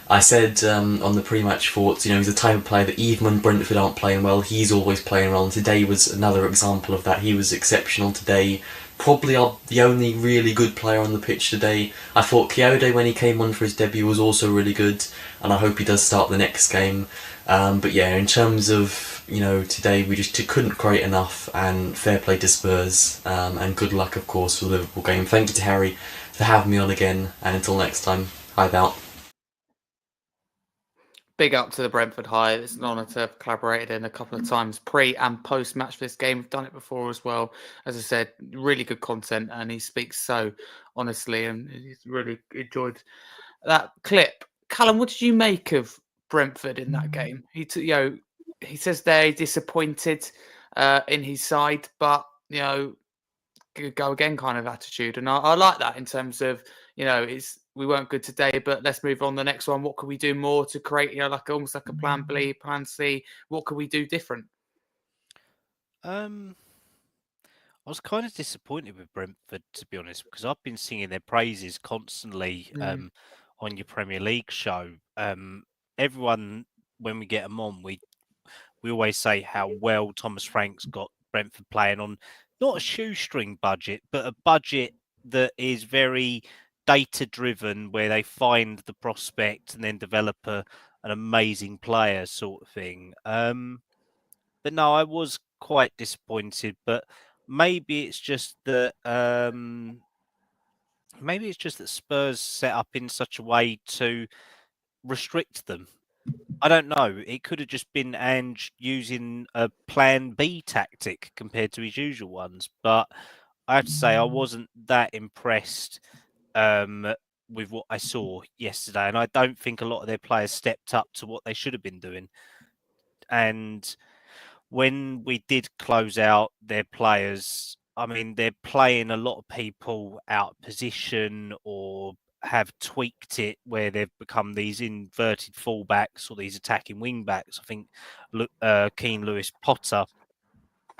I said on the pre-match thoughts, he's the type of player that even when Brentford aren't playing well, he's always playing well, and today was another example of that. He was exceptional today. Probably the only really good player on the pitch today. I thought Kyoto, when he came on for his debut, was also really good, and I hope he does start the next game. But yeah, in terms of today, we just couldn't create enough, and fair play to Spurs, and good luck, of course, for the Liverpool game. Thank you to Harry for having me on again, and until next time, Hive out. Big up to the Brentford Hive. It's an honour to have collaborated in a couple of times pre and post match for this game. We've done it before as well. As I said, really good content, and he speaks so honestly, and he's really enjoyed that clip. Kallum, what did you make of Brentford in that game? He says they're disappointed in his side, but go again kind of attitude, and I like that in terms of we weren't good today, but let's move on to the next one. What can we do more to create almost like a plan B, plan C? What can we do different? I was kind of disappointed with Brentford, to be honest, because I've been singing their praises constantly on your Premier League show. Everyone, when we get them on, we always say how well Thomas Frank's got Brentford playing on not a shoestring budget, but a budget that is very data-driven, where they find the prospect and then develop an amazing player sort of thing. But no, I was quite disappointed, but maybe it's just that Spurs set up in such a way to restrict them. I don't know. It could have just been Ange using a plan B tactic compared to his usual ones, but I have to say I wasn't that impressed with what I saw yesterday, and I don't think a lot of their players stepped up to what they should have been doing. And when we did close out their players, I mean, they're playing a lot of people out of position or have tweaked it where they've become these inverted fullbacks or these attacking wing backs. I think Keane Lewis Potter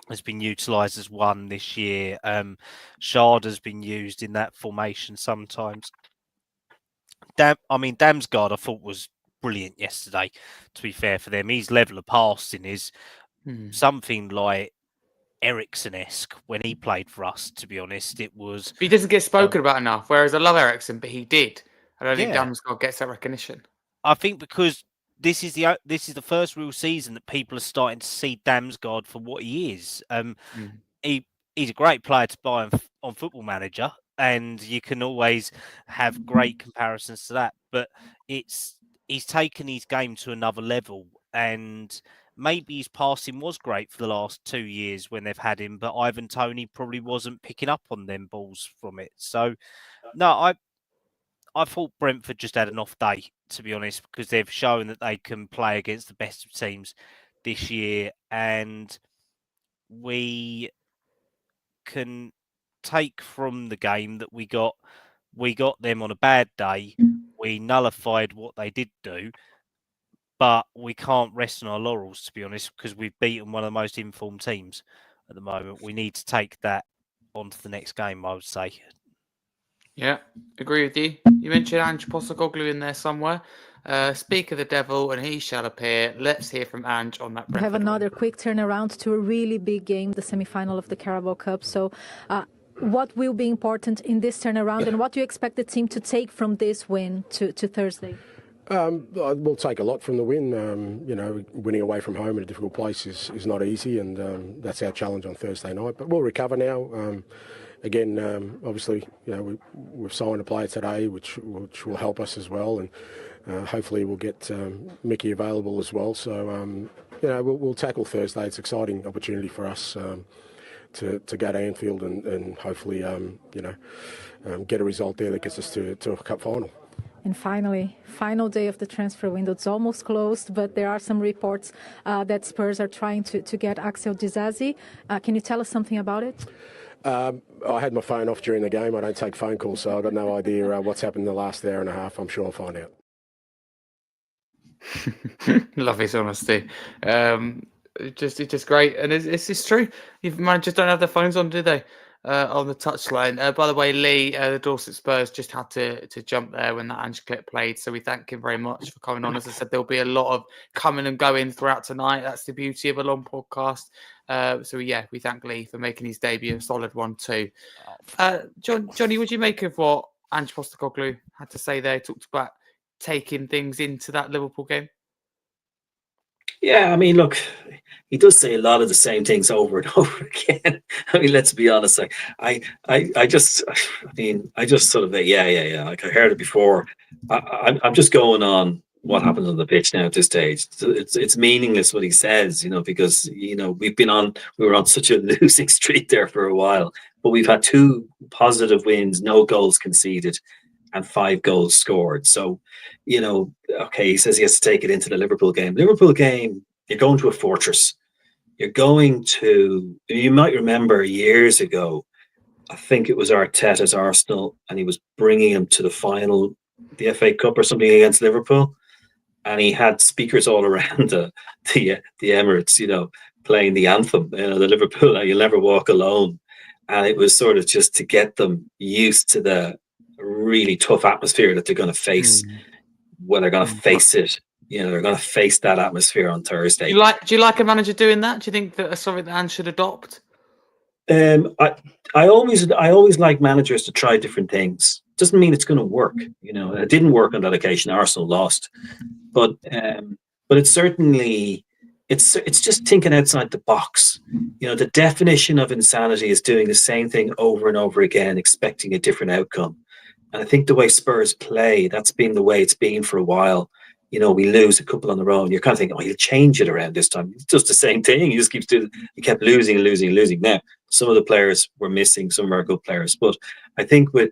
has been utilised as one this year. Shard has been used in that formation sometimes. Damsgaard I thought was brilliant yesterday, to be fair for them. His level of passing is something like Ericsson-esque when he played for us, to be honest. It was. He doesn't get spoken about enough, whereas I love Ericsson, but he did. I don't think Damsgaard gets that recognition. I think because this is the first real season that people are starting to see Damsgaard for what he is. He's a great player to buy on Football Manager, and you can always have great comparisons to that. But he's taken his game to another level, and maybe his passing was great for the last 2 years when they've had him, but Ivan Toney probably wasn't picking up on them balls from it. So, no, I thought Brentford just had an off day, to be honest, because they've shown that they can play against the best of teams this year, and we can take from the game that we got them on a bad day. We nullified what they did do, but we can't rest on our laurels, to be honest, because we've beaten one of the most informed teams at the moment. We need to take that on to the next game, I would say. Yeah, agree with you. You mentioned Ange Postecoglou in there somewhere. Speak of the devil, and he shall appear. Let's hear from Ange on that. We have another quick turnaround to a really big game, the semi-final of the Carabao Cup. So what will be important in this turnaround, and what do you expect the team to take from this win to Thursday? We'll take a lot from the win. Winning away from home in a difficult place is not easy, and that's our challenge on Thursday night. But we'll recover now. Again, obviously, we've signed a player today, which will help us as well, and hopefully we'll get Mickey available as well. So, we'll tackle Thursday. It's an exciting opportunity for us to go to Anfield and hopefully, get a result there that gets us to a cup final. And finally, final day of the transfer window. It's almost closed, but there are some reports that Spurs are trying to get Axel Disasi. Can you tell us something about it? I had my phone off during the game. I don't take phone calls, so I've got no idea what's happened in the last hour and a half. I'm sure I'll find out. Love his honesty. It's just great. And it's true. Managers don't have their phones on, do they? On the touchline. By the way, Lee, the Dorest Spurs just had to jump there when that Ange clip played. So we thank him very much for coming on. As I said, there'll be a lot of coming and going throughout tonight. That's the beauty of a long podcast. We thank Lee for making his debut, a solid one too. Johnny, what do you make of what Ange Postecoglou had to say there? He talked about taking things into that Liverpool game. Yeah, I mean, look, he does say a lot of the same things over and over again. I mean, let's be honest. I just sort of, yeah. Like I heard it before. I'm just going on what happens on the pitch now at this stage. It's meaningless what he says, because we were on such a losing streak there for a while, but we've had 2 positive wins, no goals conceded, and 5 goals scored. So, okay, he says he has to take it into the Liverpool game. Liverpool game, you're going to a fortress. You might remember years ago, I think it was Arteta's Arsenal, and he was bringing him to the final, the FA Cup or something against Liverpool. And he had speakers all around the Emirates, playing the anthem, the Liverpool, You'll Never Walk Alone. And it was sort of just to get them used to the really tough atmosphere that they're going to face when they're going to face it. They're going to face that atmosphere on Thursday. Do you like a manager doing that? Do you think that something that Ange should adopt? I always like managers to try different things. Doesn't mean it's going to work. It didn't work on that occasion. Arsenal lost, but it certainly it's just thinking outside the box. You know, the definition of insanity is doing the same thing over and over again, expecting a different outcome. And I think the way Spurs play, that's been the way it's been for a while. You know, we lose a couple on the road, and you're kind of thinking, oh, he'll change it around this time. It's just the same thing. He just keeps doing. He kept losing and losing and losing. Now, some of the players were missing, some are good players, but I think with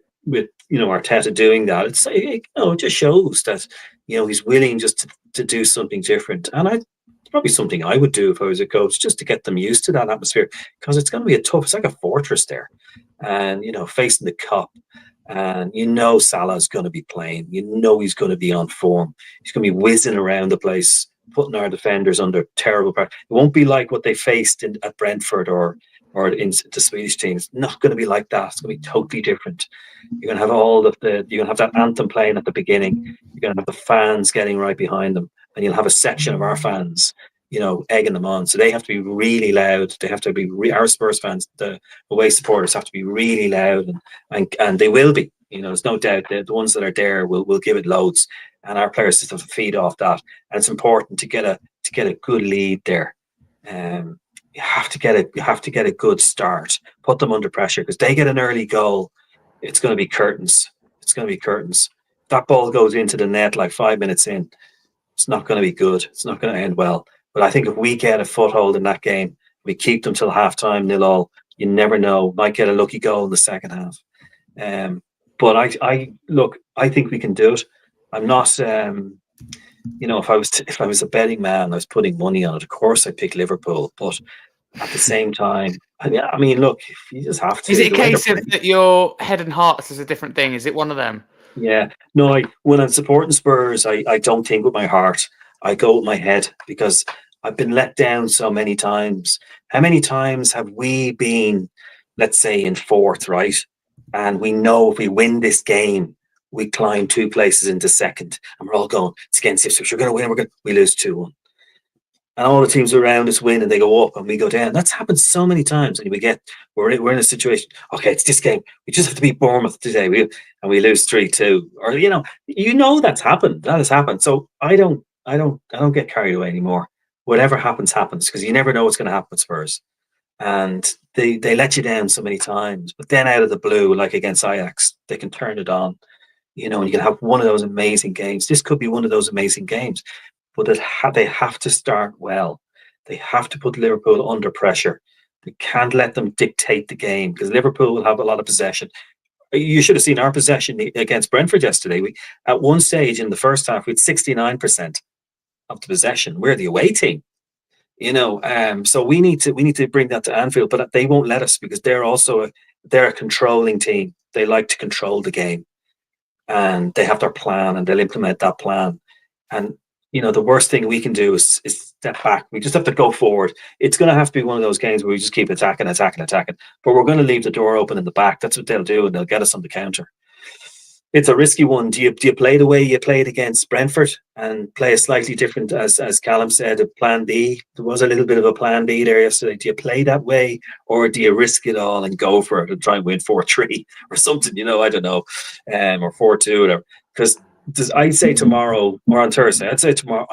Arteta doing that, it just shows that he's willing just to do something different. And it's probably something I would do if I was a coach, just to get them used to that atmosphere, because it's going to be it's like a fortress there, and facing the cup. And Salah's going to be playing. He's going to be on form. He's going to be whizzing around the place, putting our defenders under terrible pressure. It won't be like what they faced at Brentford or in the Swedish team. It's not going to be like that. It's going to be totally different. You're going to have you're going to have that anthem playing at the beginning. You're going to have the fans getting right behind them, and you'll have a section of our fans, egging them on. So they have to be really loud. They have to be our Spurs fans, the away supporters, have to be really loud, and they will be. There's no doubt that the ones that are there will give it loads, and our players just have to feed off that. And it's important to get a good lead there. You have to get a good start. Put them under pressure, because they get an early goal, it's going to be curtains. It's going to be curtains. If that ball goes into the net like 5 minutes in, it's not going to be good. It's not going to end well. But I think if we get a foothold in that game, we keep them till half-time, 0-0, you never know. Might get a lucky goal in the second half. But I think we can do it. I'm not, if I was a betting man, I was putting money on it. Of course, I'd pick Liverpool. But at the same time, I mean, look, you just have to. Is it a case of that your head and hearts is a different thing? Is it one of them? Yeah. No, when I'm supporting Spurs, I don't think with my heart. I go with my head, because I've been let down so many times. How many times have we been, let's say, in fourth, right? And we know if we win this game, we climb 2 places into second, and we're all going, it's against Ipswich, we're going to win, we lose 2-1. And all the teams around us win, and they go up and we go down. That's happened so many times, and we're in a situation, okay, it's this game, we just have to beat Bournemouth today, and we lose 3-2. Or that's happened. That has happened. So I don't get carried away anymore. Whatever happens, because you never know what's going to happen with Spurs. And they let you down so many times. But then out of the blue, like against Ajax, they can turn it on. And you can have one of those amazing games. This could be one of those amazing games. But they have to start well. They have to put Liverpool under pressure. They can't let them dictate the game, because Liverpool will have a lot of possession. You should have seen our possession against Brentford yesterday. At one stage in the first half, we had 69% of the possession. We're the away team, so we need to bring that to Anfield, but they won't let us, because they're a controlling team. They like to control the game, and they have their plan, and they'll implement that plan. And the worst thing we can do is step back. We just have to go forward. It's going to have to be one of those games where we just keep attacking, but we're going to leave the door open in the back. That's what they'll do, and they'll get us on the counter. It's a risky one. Do you play the way you played against Brentford and play a slightly different, as Kallum said, a plan B? There was a little bit of a plan B there yesterday. Do you play that way, or do you risk it all and go for it and try and win 4-3 or something? I don't know, or 4-2, whatever. Because I'd say tomorrow or on Thursday. I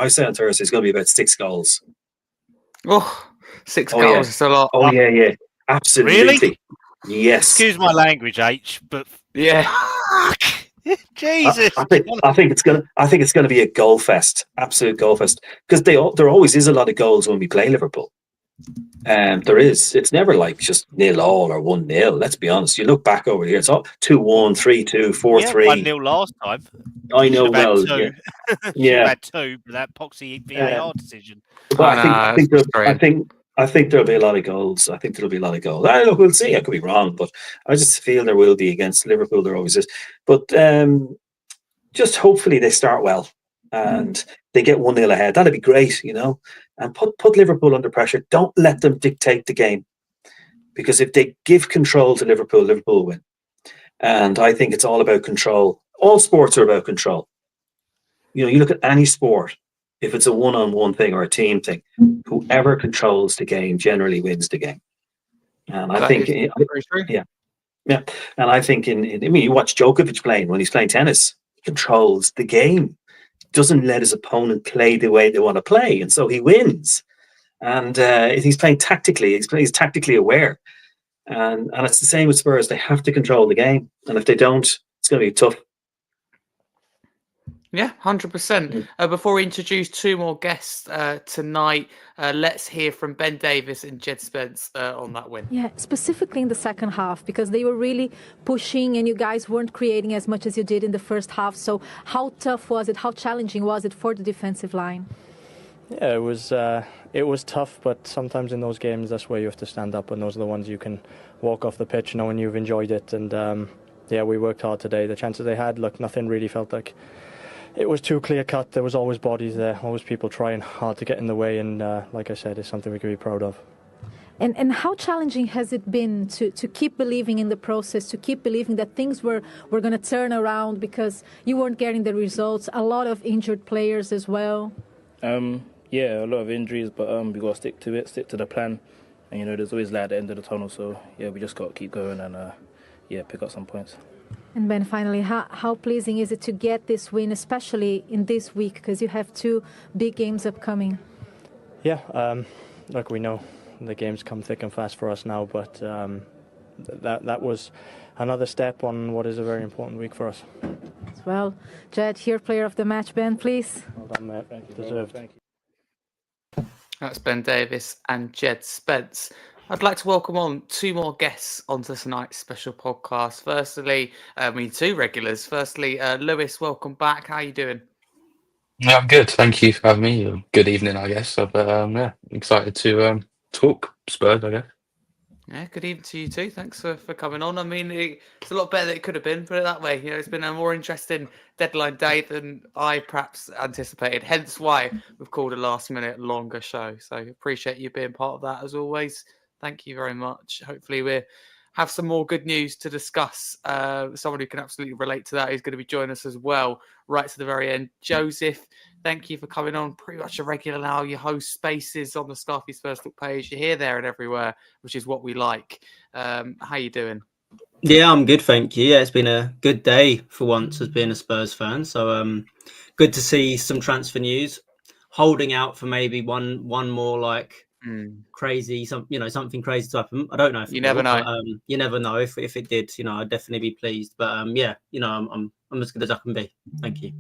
say on Thursday it's going to be about 6 goals. Oh, 6 goals is a lot. Oh yeah, absolutely. Really? Yes. Excuse my language, H, but yeah. Jesus. I think it's gonna be a goal fest, absolute goal fest, because there always is a lot of goals when we play Liverpool. There is. It's never like just 0-0 or 1-0. Let's be honest. You look back over here, it's all 2-1, 3-2, 4-3. 1-0 last time. I know well. Yeah. Had 2, but that poxy VAR decision. But I think there'll be a lot of goals. Look, we'll see. I could be wrong, but I just feel there will be against Liverpool. There always is. But just hopefully they start well and they get 1-0 ahead. That'd be great, and put Liverpool under pressure. Don't let them dictate the game, because if they give control to Liverpool, Liverpool will win. And I think it's all about control. All sports are about control. You look at any sport. If it's a one-on-one thing or a team thing, whoever controls the game generally wins the game. And I think, yeah. And I think you watch Joesph playing when he's playing tennis. He controls the game, doesn't let his opponent play the way they want to play, and so he wins. And he's playing tactically. He's tactically aware. And it's the same with Spurs. They have to control the game. And if they don't, it's going to be tough. Yeah, 100%. Before we introduce two more guests tonight, let's hear from Ben Davies and Joesph on that win. Yeah, specifically in the second half, because they were really pushing and you guys weren't creating as much as you did in the first half. So how tough was it? How challenging was it for the defensive line? Yeah, it was tough, but sometimes in those games, that's where you have to stand up, and those are the ones you can walk off the pitch knowing you've enjoyed it. And yeah, we worked hard today. The chances they had, look, nothing really felt like it was too clear cut. There was always bodies there, always people trying hard to get in the way, and like I said, it's something we can be proud of. And how challenging has it been to keep believing in the process, to keep believing that things were going to turn around, because you weren't getting the results, a lot of injured players as well? Yeah, a lot of injuries, but we got to stick to it, stick to the plan. And, you know, there's always light at the end of the tunnel, so, yeah, we just got to keep going and, yeah, pick up some points. And Ben, finally, how pleasing is it to get this win, especially in this week, because you have two big games upcoming? Yeah, like we know, the games come thick and fast for us now, but that was another step on what is a very important week for us. Well, Jed, here, player of the match, Ben, please. Well done, mate. Thank you. Deserved. Thank you. That's Ben Davies and Joesph. I'd like to welcome on two more guests onto tonight's special podcast. Firstly, two regulars. Firstly, Lewis, welcome back. How are you doing? Yeah, I'm good. Thank you for having me. Good evening, I guess. But yeah, excited to talk Spurs, I guess. Yeah, good evening to you too. Thanks for coming on. I mean, it's a lot better than it could have been, put it that way. You know, it's been a more interesting deadline day than I perhaps anticipated. Hence why we've called a last-minute longer show. So appreciate you being part of that as always. Thank you very much. Hopefully we have some more good news to discuss. Someone who can absolutely relate to that is going to be joining us as well right to the very end. Joesph, thank you for coming on. Pretty much a regular now. You host spaces on the Scarfe's Facebook page. You're here, there and everywhere, which is what we like. How you doing? Yeah, I'm good, thank you. Yeah, it's been a good day for once as being a Spurs fan. So good to see some transfer news. Holding out for maybe one more like crazy, something crazy to happen. I don't know if you never know. But, you never know. If it did, I'd definitely be pleased. But yeah, I'm as good as I can be. Thank you.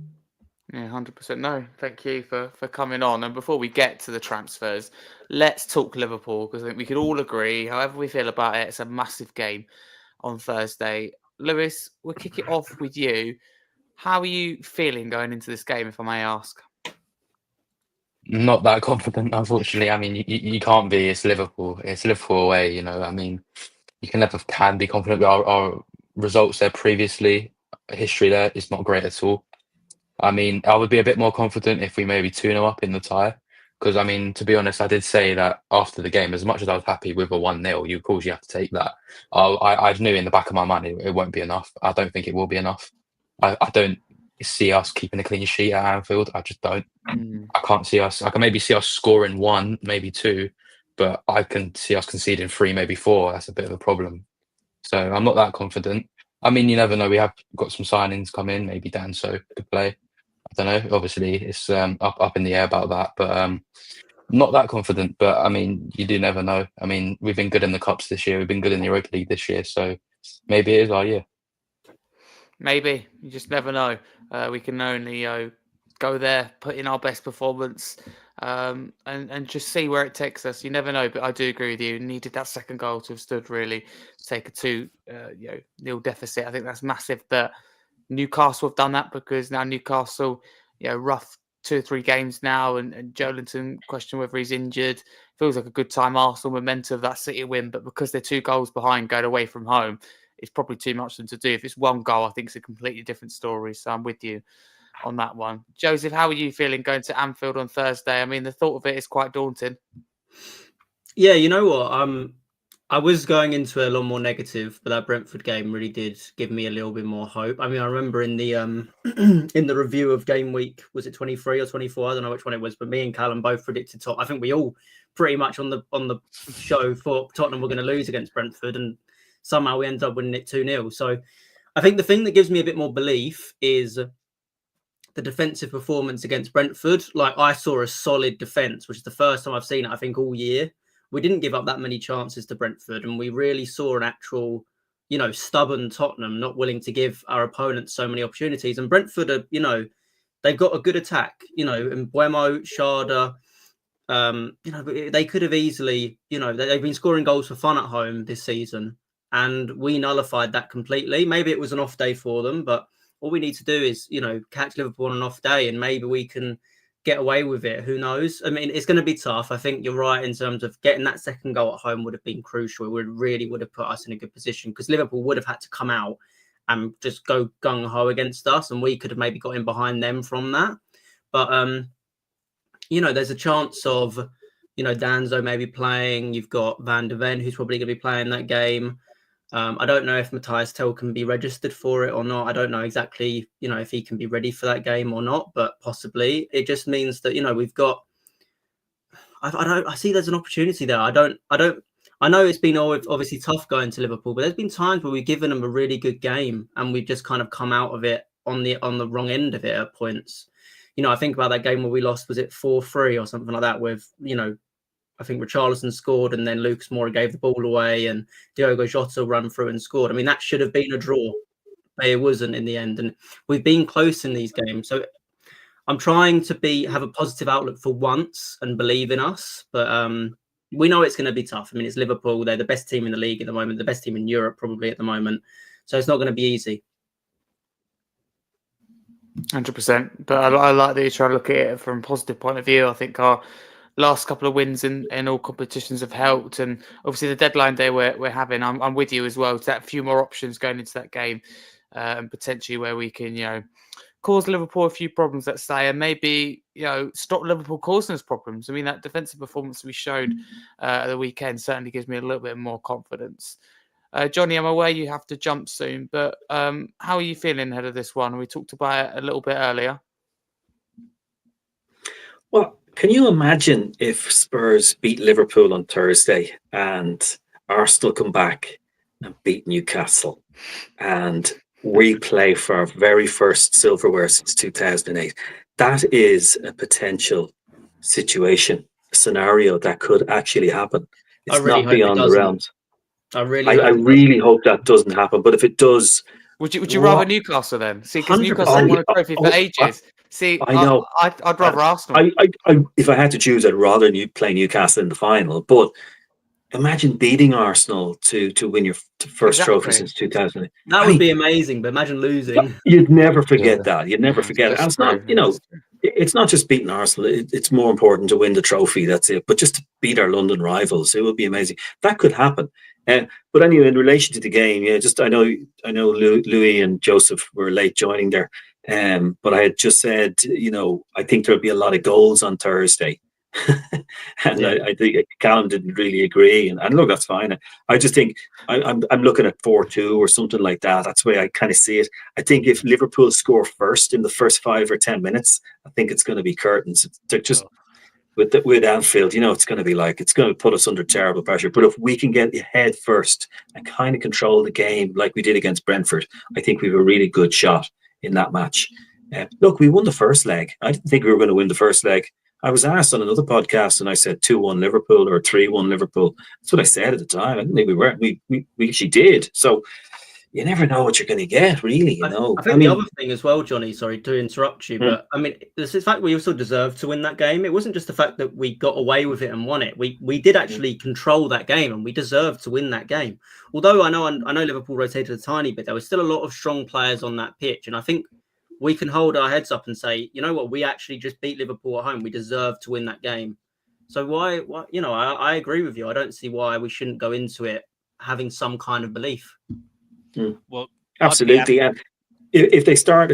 Yeah, 100%. No, thank you for coming on. And before we get to the transfers, let's talk Liverpool, because I think we could all agree, however we feel about it, it's a massive game on Thursday. Lewis, we'll kick it off with you. How are you feeling going into this game, if I may ask? Not that confident, unfortunately. I mean, you can't be. It's Liverpool. It's Liverpool away, I mean, you can never be confident. Our results there previously, history there is not great at all. I mean, I would be a bit more confident if we maybe 2-0 up in the tie. Because, I mean, to be honest, I did say that after the game, as much as I was happy with a 1-0, of course you have to take that. I knew in the back of my mind it won't be enough. I don't think it will be enough. I don't see us keeping a clean sheet at Anfield. I just don't. I can't see us. I can maybe see us scoring 1, maybe 2, but I can see us conceding 3, maybe 4. That's a bit of a problem. So I'm not that confident. I mean, you never know. We have got some signings come in. Maybe Dan So could play. I don't know. Obviously, it's up in the air about that, but not that confident. But I mean, you do never know. I mean, we've been good in the Cups this year. We've been good in the Europa League this year. So maybe it is our year. Maybe. You just never know. We can only go there, put in our best performance, and just see where it takes us. You never know, but I do agree with you. Needed that second goal to have stood really to take a 2-0 deficit. I think that's massive that Newcastle have done that, because now Newcastle, rough 2 or 3 games now, and Joelinton question whether he's injured. Feels like a good time. Arsenal momentum of that City win, but because they're 2 goals behind going away from home, it's probably too much for them to do. If it's 1 goal, I think it's a completely different story. So I'm with you on that one. Joesph, how are you feeling going to Anfield on Thursday? I mean, the thought of it is quite daunting. Yeah, you know what? I was going into a lot more negative, but that Brentford game really did give me a little bit more hope. I mean, I remember in the in the review of game week, was it 23 or 24? I don't know which one it was, but me and Kallum both predicted I think we all pretty much on the show thought Tottenham were going to lose against Brentford, and somehow we ended up winning it 2-0. So I think the thing that gives me a bit more belief is the defensive performance against Brentford, like I saw a solid defence, which is the first time I've seen it, I think, all year. We didn't give up that many chances to Brentford, and we really saw an actual, stubborn Tottenham, not willing to give our opponents so many opportunities. And Brentford are, they've got a good attack, and Buemo, Sharda, they could have easily, they've been scoring goals for fun at home this season, and we nullified that completely. Maybe it was an off day for them, but all we need to do is, catch Liverpool on an off day, and maybe we can get away with it. Who knows? I mean, it's going to be tough. I think you're right in terms of getting that second goal at home would have been crucial. It would have put us in a good position, because Liverpool would have had to come out and just go gung-ho against us, and we could have maybe got in behind them from that. But, there's a chance of, Danzo maybe playing. You've got Van de Ven, who's probably going to be playing that game. I don't know if Matthias Tell can be registered for it or not. I don't know exactly, if he can be ready for that game or not, but possibly. It just means that, we've got, I see there's an opportunity there. I know it's been obviously tough going to Liverpool, but there's been times where we've given them a really good game and we've just kind of come out of it on the wrong end of it at points. I think about that game where we lost, was it 4-3 or something like that, with, I think Richarlison scored and then Lucas Moura gave the ball away and Diogo Jota ran through and scored. I mean, that should have been a draw, but it wasn't in the end. And we've been close in these games. So I'm trying to have a positive outlook for once and believe in us. But we know it's going to be tough. I mean, it's Liverpool. They're the best team in the league at the moment, the best team in Europe probably at the moment. So it's not going to be easy. 100%. But I like that you try to look at it from a positive point of view. I think our last couple of wins in all competitions have helped, and obviously the deadline day we're having, I'm with you as well. To have a few more options going into that game, and potentially where we can, cause Liverpool a few problems, let's say, and maybe stop Liverpool causing us problems. I mean, that defensive performance we showed at the weekend certainly gives me a little bit more confidence. Johnny, I'm aware you have to jump soon, but how are you feeling ahead of this one? We talked about it a little bit earlier. Well, can you imagine if Spurs beat Liverpool on Thursday and Arsenal come back and beat Newcastle, and we play for our very first silverware since 2008? That is a potential situation, a scenario that could actually happen. It's not beyond the realms. I really hope that doesn't happen. But if it does, would you rather Newcastle then? See, because Newcastle won a trophy for ages. See, I know. I'd rather Arsenal. If I had to choose, I'd rather play Newcastle in the final. But imagine beating Arsenal to win your first trophy since 2000. That would be amazing. But imagine losing. You'd never forget that. You'd never forget it. And it's not, it's not just beating Arsenal. It's more important to win the trophy. That's it. But just to beat our London rivals, it would be amazing. That could happen. But anyway, in relation to the game, I know Louis and Joesph were late joining there. But I had just said, I think there'll be a lot of goals on Thursday. And I think Kallum didn't really agree. And look, that's fine. I just think I'm looking at 4-2 or something like that. That's the way I kind of see it. I think if Liverpool score first in the first 5 or 10 minutes, I think it's going to be curtains. They're just with Anfield, it's going to put us under terrible pressure. But if we can get ahead first and kind of control the game like we did against Brentford, I think we have a really good shot in that match. Look, we won the first leg. I didn't think we were going to win the first leg. I was asked on another podcast, and I said 2-1 Liverpool or 3-1 Liverpool. That's what I said at the time. I didn't think we were. We actually did. So you never know what you're going to get, really. I think the other thing as well, Johnny, sorry to interrupt you, but I mean, it's the fact we also deserved to win that game. It wasn't just the fact that we got away with it and won it. We did actually control that game, and we deserved to win that game. Although I know Liverpool rotated a tiny bit, there was still a lot of strong players on that pitch, and I think we can hold our heads up and say, you know what, we actually just beat Liverpool at home. We deserve to win that game. So why I agree with you. I don't see why we shouldn't go into it having some kind of belief. Well, absolutely. And if they start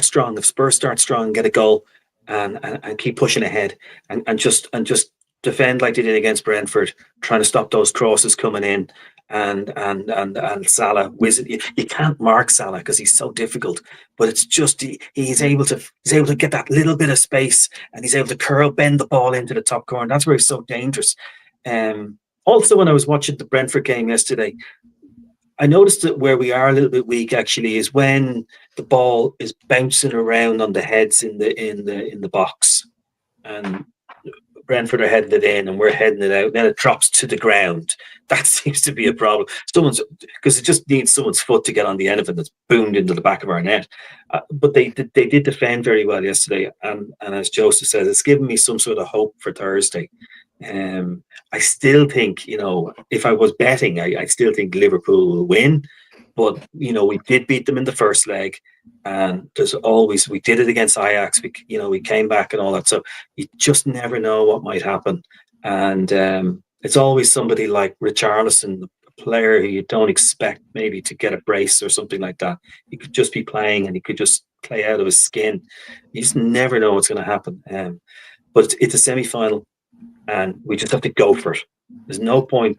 strong, if Spurs start strong, get a goal and keep pushing ahead and just defend like they did against Brentford, trying to stop those crosses coming in, and Salah you can't mark Salah because he's so difficult, but it's just he's able to get that little bit of space, and he's able to bend the ball into the top corner. That's where he's so dangerous. Also, when I was watching the Brentford game yesterday, I noticed that where we are a little bit weak actually is when the ball is bouncing around on the heads in the box, and Brentford are heading it in and we're heading it out. Then it drops to the ground. That seems to be a problem. Because it just needs someone's foot to get on the end of it that's boomed into the back of our net. But they did defend very well yesterday, and as Joesph says, it's given me some sort of hope for Thursday. I still think, if I was betting, I still think Liverpool will win. But we did beat them in the first leg, and we did it against Ajax. We came back and all that. So you just never know what might happen, and it's always somebody like Richarlison, a player who you don't expect maybe to get a brace or something like that. He could just be playing, and he could just play out of his skin. You just never know what's going to happen. But it's a semi-final, and we just have to go for it. There's no point,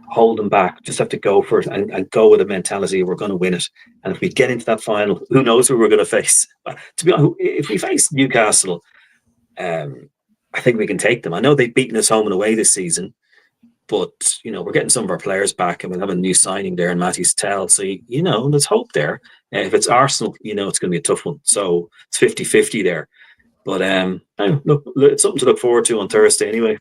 hold them back. Just have to go for it and go with a mentality we're going to win it. And if we get into that final, who knows who we're going to face? To be honest, if we face Newcastle, I think we can take them. I know they've beaten us home and away this season, but we're getting some of our players back, and we'll have a new signing there in Matty's Tell. So there's hope there. If it's Arsenal, it's going to be a tough one. So it's 50-50 there. But look, it's something to look forward to on Thursday anyway.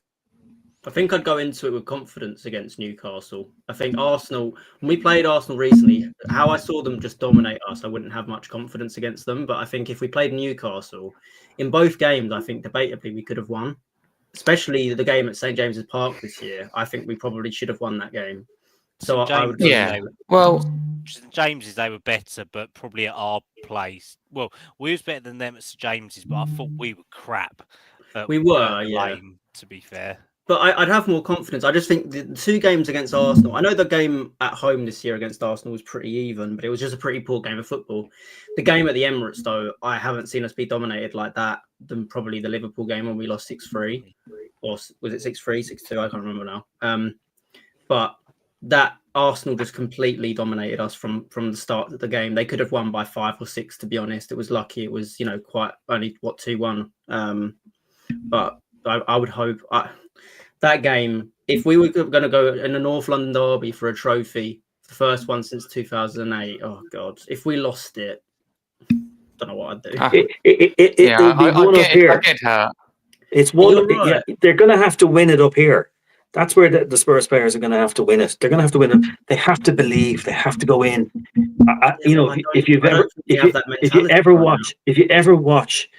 I think I'd go into it with confidence against Newcastle. I think Arsenal, when we played Arsenal recently, how I saw them just dominate us, I wouldn't have much confidence against them. But I think if we played Newcastle, in both games, I think debatably we could have won. Especially the game at St. James's Park this year. I think we probably should have won that game. So I would. St. James's, they were better, but probably at our place. Well, we was better than them at St. James's, but I thought we were crap. We were, yeah. To be fair. But I'd have more confidence. I just think the two games against Arsenal, I know the game at home this year against Arsenal was pretty even, but it was just a pretty poor game of football. The game at the Emirates, though, I haven't seen us be dominated like that than probably the Liverpool game when we lost 6-3. Or was it 6-3, 6-2? I can't remember now. But that Arsenal just completely dominated us from the start of the game. They could have won by 5 or 6, to be honest. It was lucky. It was, quite only, 2-1. But I would hope... that game, if we were going to go in a North London derby for a trophy, the first one since 2008, oh God, if we lost it, don't know what I'd do. I get her. It's one. Right. Yeah, they're going to have to win it up here. That's where the Spurs players are going to have to win it. They're going to have to win it. They have to believe. They have to go in. If you ever watch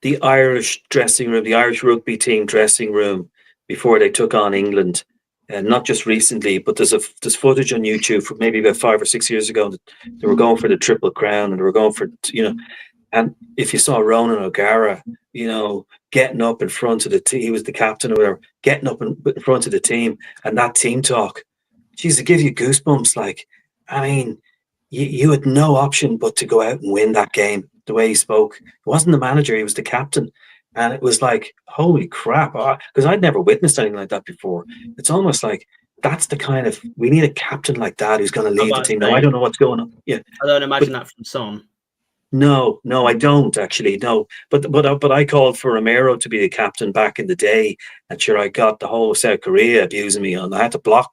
the Irish dressing room, the Irish rugby team dressing room, before they took on England, and not just recently, but there's footage on YouTube from maybe about 5 or 6 years ago that they were going for the Triple Crown, and they were going for, and if you saw Ronan O'Gara, getting up in front of the team, he was the captain or whatever, getting up in front of the team, and that team talk, geez, it gives you goosebumps. You had no option but to go out and win that game. The way he spoke, he wasn't the manager, he was the captain. And it was like, holy crap, because I'd never witnessed anything like that before. It's almost like that's the kind of, we need a captain like that who's going to lead the team. No, I don't know what's going on. Yeah, I don't imagine that from Son. No, I don't actually. No, but I called for Romero to be the captain back in the day, and sure, I got the whole South Korea abusing me on. I had to block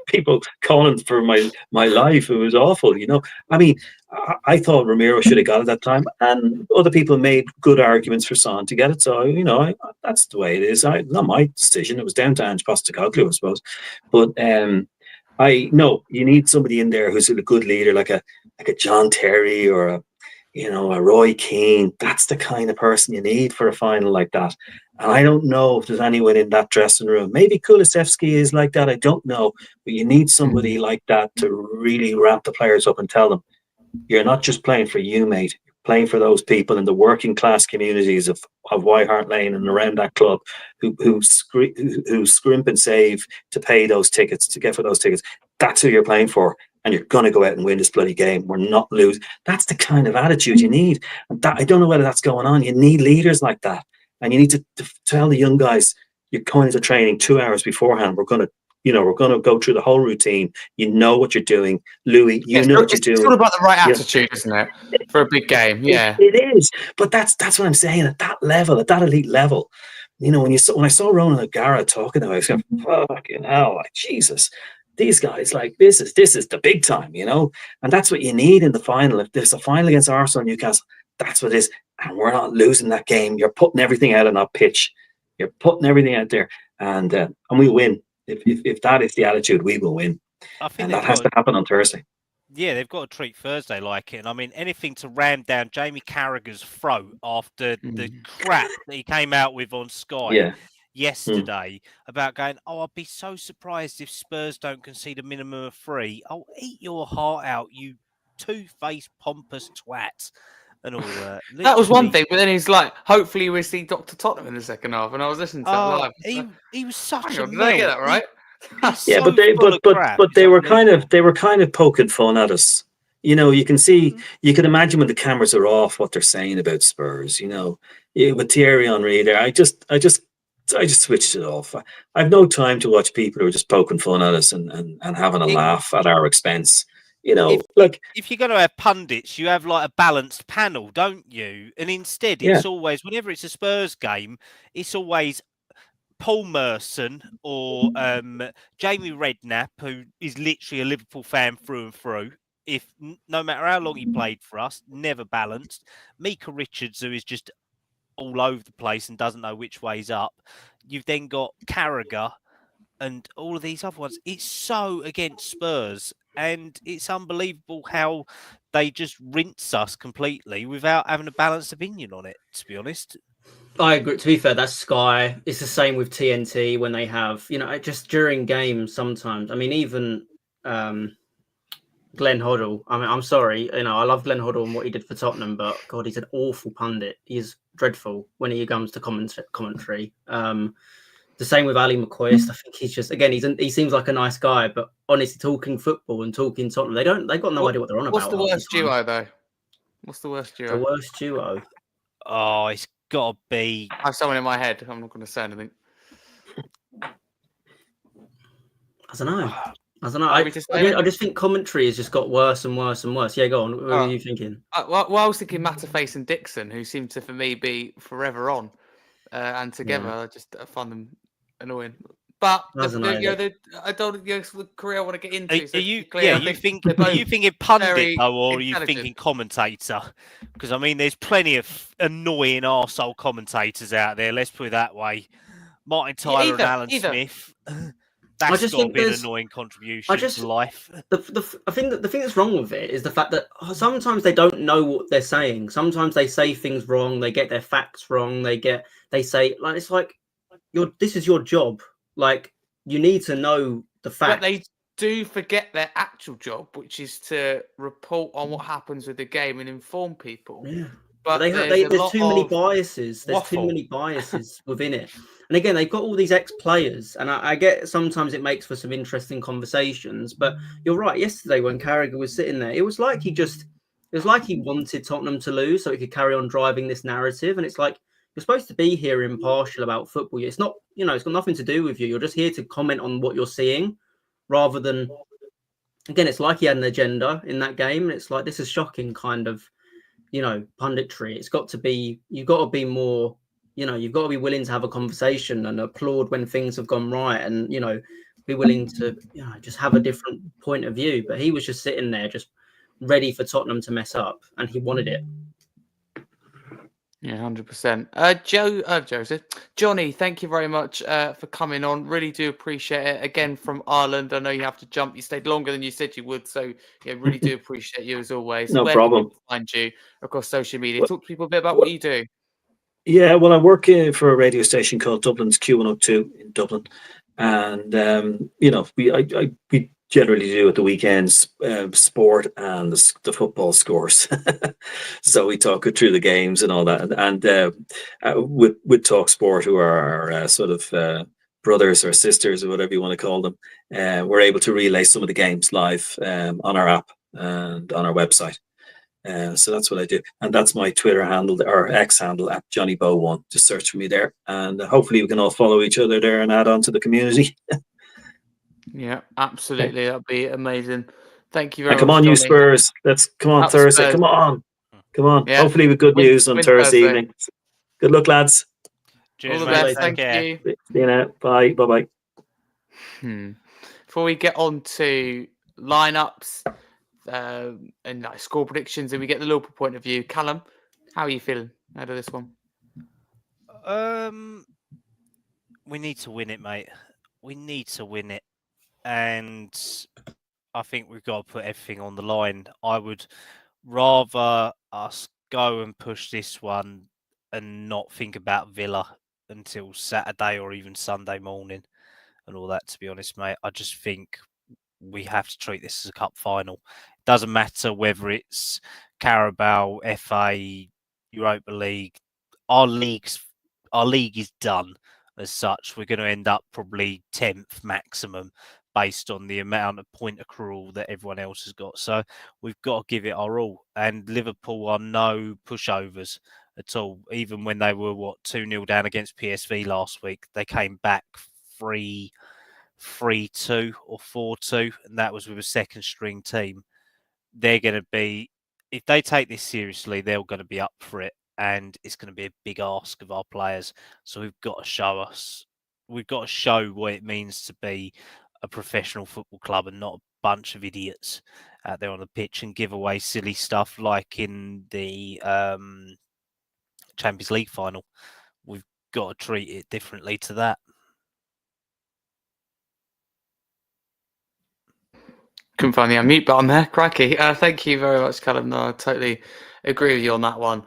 people calling for my life. It was awful, I thought Romero should have got it that time, and other people made good arguments for Son to get it. So that's the way it is. Not my decision. It was down to Ange Postecoglou, I suppose. But you need somebody in there who's a good leader, like a John Terry or a Roy Keane. That's the kind of person you need for a final like that. And I don't know if there's anyone in that dressing room. Maybe Kulusevski is like that. I don't know. But you need somebody like that to really ramp the players up and tell them, you're not just playing for you, mate. You're playing for those people in the working class communities of White Hart Lane and around that club who scrimp and save to pay those tickets, to get for those tickets. That's who you're playing for. And you're going to go out and win this bloody game. We're not losing. That's the kind of attitude you need. And that, I don't know whether that's going on. You need leaders like that. And you need to tell the young guys, you're going into training 2 hours beforehand. We're going to go through the whole routine. You know what you're doing. Louis, know what you're doing. It's all about the right attitude, isn't it? For a big game, yeah. It is. But that's what I'm saying. At that level, at that elite level, when I saw Ronan O'Gara talking about it, I was going, fucking hell, like Jesus. these guys, like this is the big time, you know, and that's what you need in the final. If there's a final against Arsenal, Newcastle, that's what it is, and we're not losing that game. You're putting everything out on that pitch. You're putting everything out there, and we win. If that is the attitude, we will win, I think and that has to happen on Thursday. Yeah, they've got to treat Thursday like it. And I mean, anything to ram down Jamie Carragher's throat after the crap that he came out with on Sky yesterday about going, I'd be so surprised if Spurs don't concede a minimum of 3. Oh, eat your heart out, you two-faced pompous twat. And all that. That was one thing, but then he's like, hopefully we'll see Dr. Tottenham in the second half. And I was listening to it live. He was such a Did I get that right? Yeah, but they were kind of poking fun at us. You know, you can see, you can imagine when the cameras are off what they're saying about Spurs. You know, with Thierry Henry there, I just switched it off. I have no time to watch people who are just poking fun at us and having a laugh at our expense. You know, if you're going to have pundits, you have like a balanced panel, don't you? And instead, it's always, whenever it's a Spurs game, it's always Paul Merson or Jamie Redknapp, who is literally a Liverpool fan through and through. No matter how long he played for us, never balanced. Mika Richards, who is just all over the place and doesn't know which way's up. You've then got Carragher and all of these other ones. It's so against Spurs, and it's unbelievable how they just rinse us completely without having a balanced opinion on it, to be honest. I agree. To be fair, that's Sky. It's the same with TNT when they have, you know, just during games sometimes. I mean, even Glenn Hoddle. I mean, I'm sorry, you know, I love Glenn Hoddle and what he did for Tottenham, but God, he's an awful pundit. He's dreadful when he comes to commentary. The same with Ali McCoist. I think he's just, again, he seems like a nice guy, but honestly, talking football and talking Tottenham, they've got no idea what they're on about. What's the worst duo though? What's the worst duo? The worst duo. Oh, it's got to be. I have someone in my head. I'm not going to say anything. I don't know. I just think commentary has just got worse and worse and worse. Yeah, go on. What are you thinking? Well, I was thinking Mataface and Dixon, who seem to, for me, be forever on. And together, I just find them annoying. But I don't the career I want to get into. Are you thinking pundit though, or are you thinking commentator? Because I mean, there's plenty of annoying arsehole commentators out there. Let's put it that way. Martin Tyler and Alan Smith. That's got to be an annoying contribution to life. I think that the thing that's wrong with it is the fact that sometimes they don't know what they're saying. Sometimes they say things wrong. They get their facts wrong. They say, like, it's like, this is your job. Like, you need to know the facts. But they do forget their actual job, which is to report on what happens with the game and inform people. Yeah. But there's too many biases. There's too many biases within it. And again, they've got all these ex-players, and I get sometimes it makes for some interesting conversations. But you're right. Yesterday, when Carragher was sitting there, it was like he wanted Tottenham to lose so he could carry on driving this narrative. And it's like, you're supposed to be here impartial about football. It's not, you know, it's got nothing to do with you. You're just here to comment on what you're seeing, rather than. Again, it's like he had an agenda in that game. It's like, this is shocking kind of, you know, punditry. It's got to be, you've got to be more, you know, you've got to be willing to have a conversation and applaud when things have gone right, and, you know, be willing to, you know, just have a different point of view. But he was just sitting there, just ready for Tottenham to mess up, and he wanted it. Yeah, 100%. Joseph, Johnny, thank you very much for coming on. Really do appreciate it. Again, from Ireland, I know you have to jump. You stayed longer than you said you would, so yeah, really do appreciate you as always. No Where problem. Can people find you across social media? Talk to people a bit about what you do. Yeah, well, I work for a radio station called Dublin's Q102 in Dublin, and you know, we generally do at the weekends sport and the football scores. So we talk it through the games and all that, and with Talk Sport, who are our sort of brothers or sisters or whatever you want to call them, we're able to relay some of the games live on our app and on our website. So that's what I do, and that's my Twitter handle or X handle at JohnnyBow1. Just search for me there, and hopefully we can all follow each other there and add on to the community. Yeah, absolutely. That'd be amazing. Thank you very much. Come on, you Spurs. Let's come on Thursday. Come on. Yeah. Hopefully with good news on Thursday evening. Good luck, lads. Cheers, all the best. Thank you. See you now. Bye. Bye. If before we get on to lineups and like score predictions, and we get the Liverpool point of view, Kallum, how are you feeling out of this one? We need to win it, mate. We need to win it, and I think we've got to put everything on the line. I would rather us go and push this one and not think about Villa until Saturday or even Sunday morning and all that, to be honest, mate. I just think we have to treat this as a cup final. It doesn't matter whether it's Carabao, FA, Europa League. Our league is done as such. We're going to end up probably 10th maximum based on the amount of point accrual that everyone else has got. So we've got to give it our all. And Liverpool are no pushovers at all. Even when they were, 2-0 down against PSV last week, they came back 3-2 or 4-2, and that was with a second string team. They're going to be, if they take this seriously, they're going to be up for it. And it's going to be a big ask of our players. So we've got to show what it means to be a professional football club and not a bunch of idiots out there on the pitch and give away silly stuff like in the Champions League final. We've got to treat it differently to that. Couldn't find the unmute button there. Crikey. Thank you very much, Kallum. No, I totally agree with you on that one.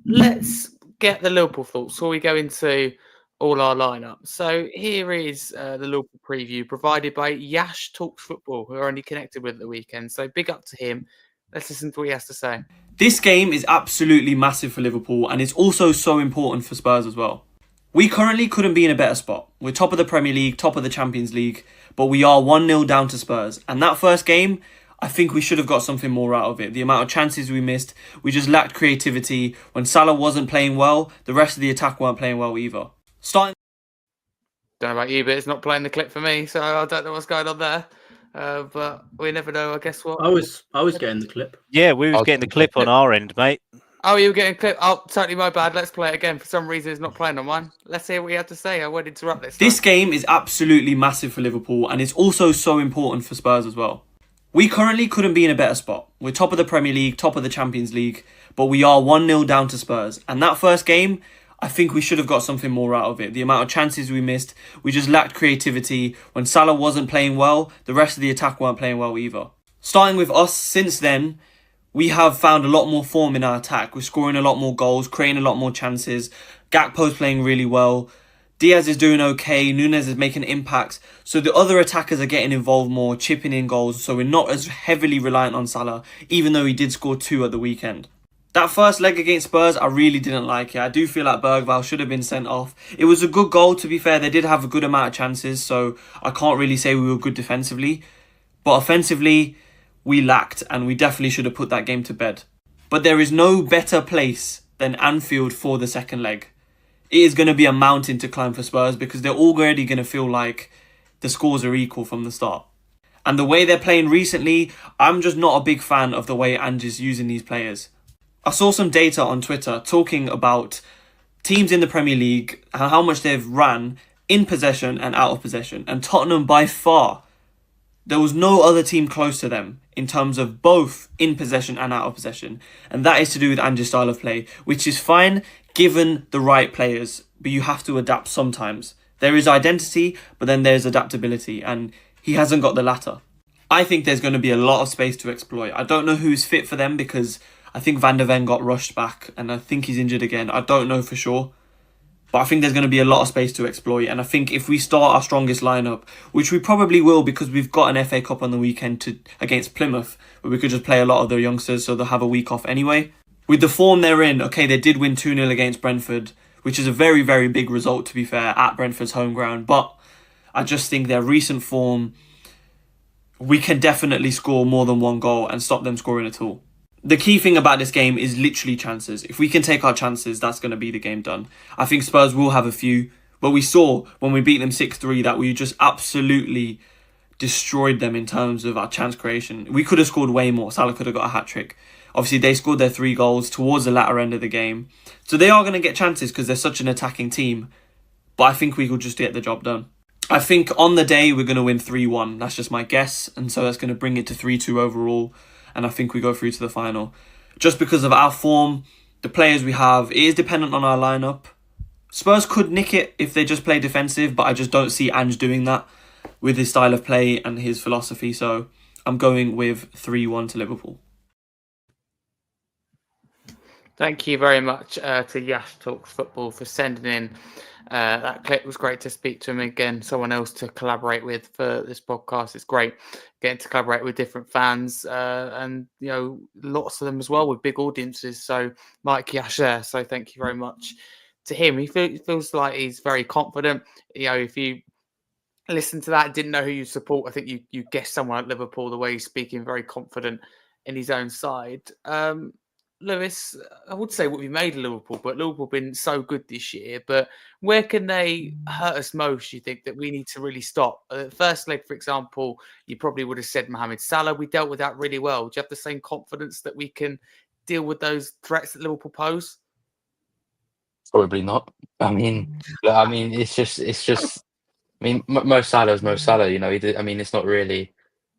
Let's get the Liverpool thoughts before we go into all our lineup. So here is the Liverpool preview provided by Yash Talks Football, who are only connected with at the weekend. So big up to him. Let's listen to what he has to say. This game is absolutely massive for Liverpool, and it's also so important for Spurs as well. We currently couldn't be in a better spot. We're top of the Premier League, top of the Champions League, but we are 1-0 down to Spurs. And that first game, I think we should have got something more out of it. The amount of chances we missed, we just lacked creativity. When Salah wasn't playing well, the rest of the attack weren't playing well either. Don't know about you, but it's not playing the clip for me, so I don't know what's going on there. But we never know, I guess what. I was getting the clip. Yeah, we was getting the clip on our end, mate. Oh, you were getting a clip. Oh, totally my bad. Let's play it again. For some reason, it's not playing on mine. Let's hear what you had to say. I won't interrupt this. This game is absolutely massive for Liverpool, and it's also so important for Spurs as well. We currently couldn't be in a better spot. We're top of the Premier League, top of the Champions League, but we are 1-0 down to Spurs. And that first game, I think we should have got something more out of it. The amount of chances we missed, we just lacked creativity. When Salah wasn't playing well, the rest of the attack weren't playing well either. Starting with us, since then, we have found a lot more form in our attack. We're scoring a lot more goals, creating a lot more chances. Gakpo's playing really well. Diaz is doing okay. Núñez is making impacts. So the other attackers are getting involved more, chipping in goals. So we're not as heavily reliant on Salah, even though he did score 2 at the weekend. That first leg against Spurs, I really didn't like it. I do feel like Bergvall should have been sent off. It was a good goal, to be fair. They did have a good amount of chances, so I can't really say we were good defensively. But offensively, we lacked, and we definitely should have put that game to bed. But there is no better place than Anfield for the second leg. It is going to be a mountain to climb for Spurs because they're already going to feel like the scores are equal from the start. And the way they're playing recently, I'm just not a big fan of the way Ange is using these players. I saw some data on Twitter talking about teams in the Premier League and how much they've ran in possession and out of possession. And Tottenham, by far, there was no other team close to them in terms of both in possession and out of possession. And that is to do with Ange's style of play, which is fine given the right players, but you have to adapt sometimes. There is identity, but then there's adaptability, and he hasn't got the latter. I think there's going to be a lot of space to exploit. I don't know who's fit for them because I think Van der Ven got rushed back and I think he's injured again. I don't know for sure. But I think there's going to be a lot of space to exploit. And I think if we start our strongest lineup, which we probably will because we've got an FA Cup on the weekend against Plymouth, where we could just play a lot of the youngsters so they'll have a week off anyway. With the form they're in, okay, they did win 2-0 against Brentford, which is a very, very big result, to be fair, at Brentford's home ground. But I just think their recent form, we can definitely score more than one goal and stop them scoring at all. The key thing about this game is literally chances. If we can take our chances, that's going to be the game done. I think Spurs will have a few, but we saw when we beat them 6-3 that we just absolutely destroyed them in terms of our chance creation. We could have scored way more. Salah could have got a hat-trick. Obviously, they scored their 3 goals towards the latter end of the game. So they are going to get chances because they're such an attacking team. But I think we could just get the job done. I think on the day we're going to win 3-1. That's just my guess. And so that's going to bring it to 3-2 overall. And I think we go through to the final. Just because of our form, the players we have, it is dependent on our lineup. Spurs could nick it if they just play defensive, but I just don't see Ange doing that with his style of play and his philosophy. So I'm going with 3-1 to Liverpool. Thank you very much to Yash Talks Football for sending in that clip. It was great to speak to him again. Someone else to collaborate with for this podcast. It's great getting to collaborate with different fans and, you know, lots of them as well with big audiences. So Mike Yash there. So thank you very much to him. He feels like he's very confident. You know, if you listen to that, didn't know who you support, I think you guessed someone at Liverpool, the way he's speaking, very confident in his own side. Lewis, I would say what we made of Liverpool, but Liverpool have been so good this year. But where can they hurt us most, you think, that we need to really stop? First leg, for example, you probably would have said Mohamed Salah. We dealt with that really well. Do you have the same confidence that we can deal with those threats that Liverpool pose? Probably not. I mean, it's just. I mean, Mo Salah is Mo Salah. You know, he did. I mean, it's not really.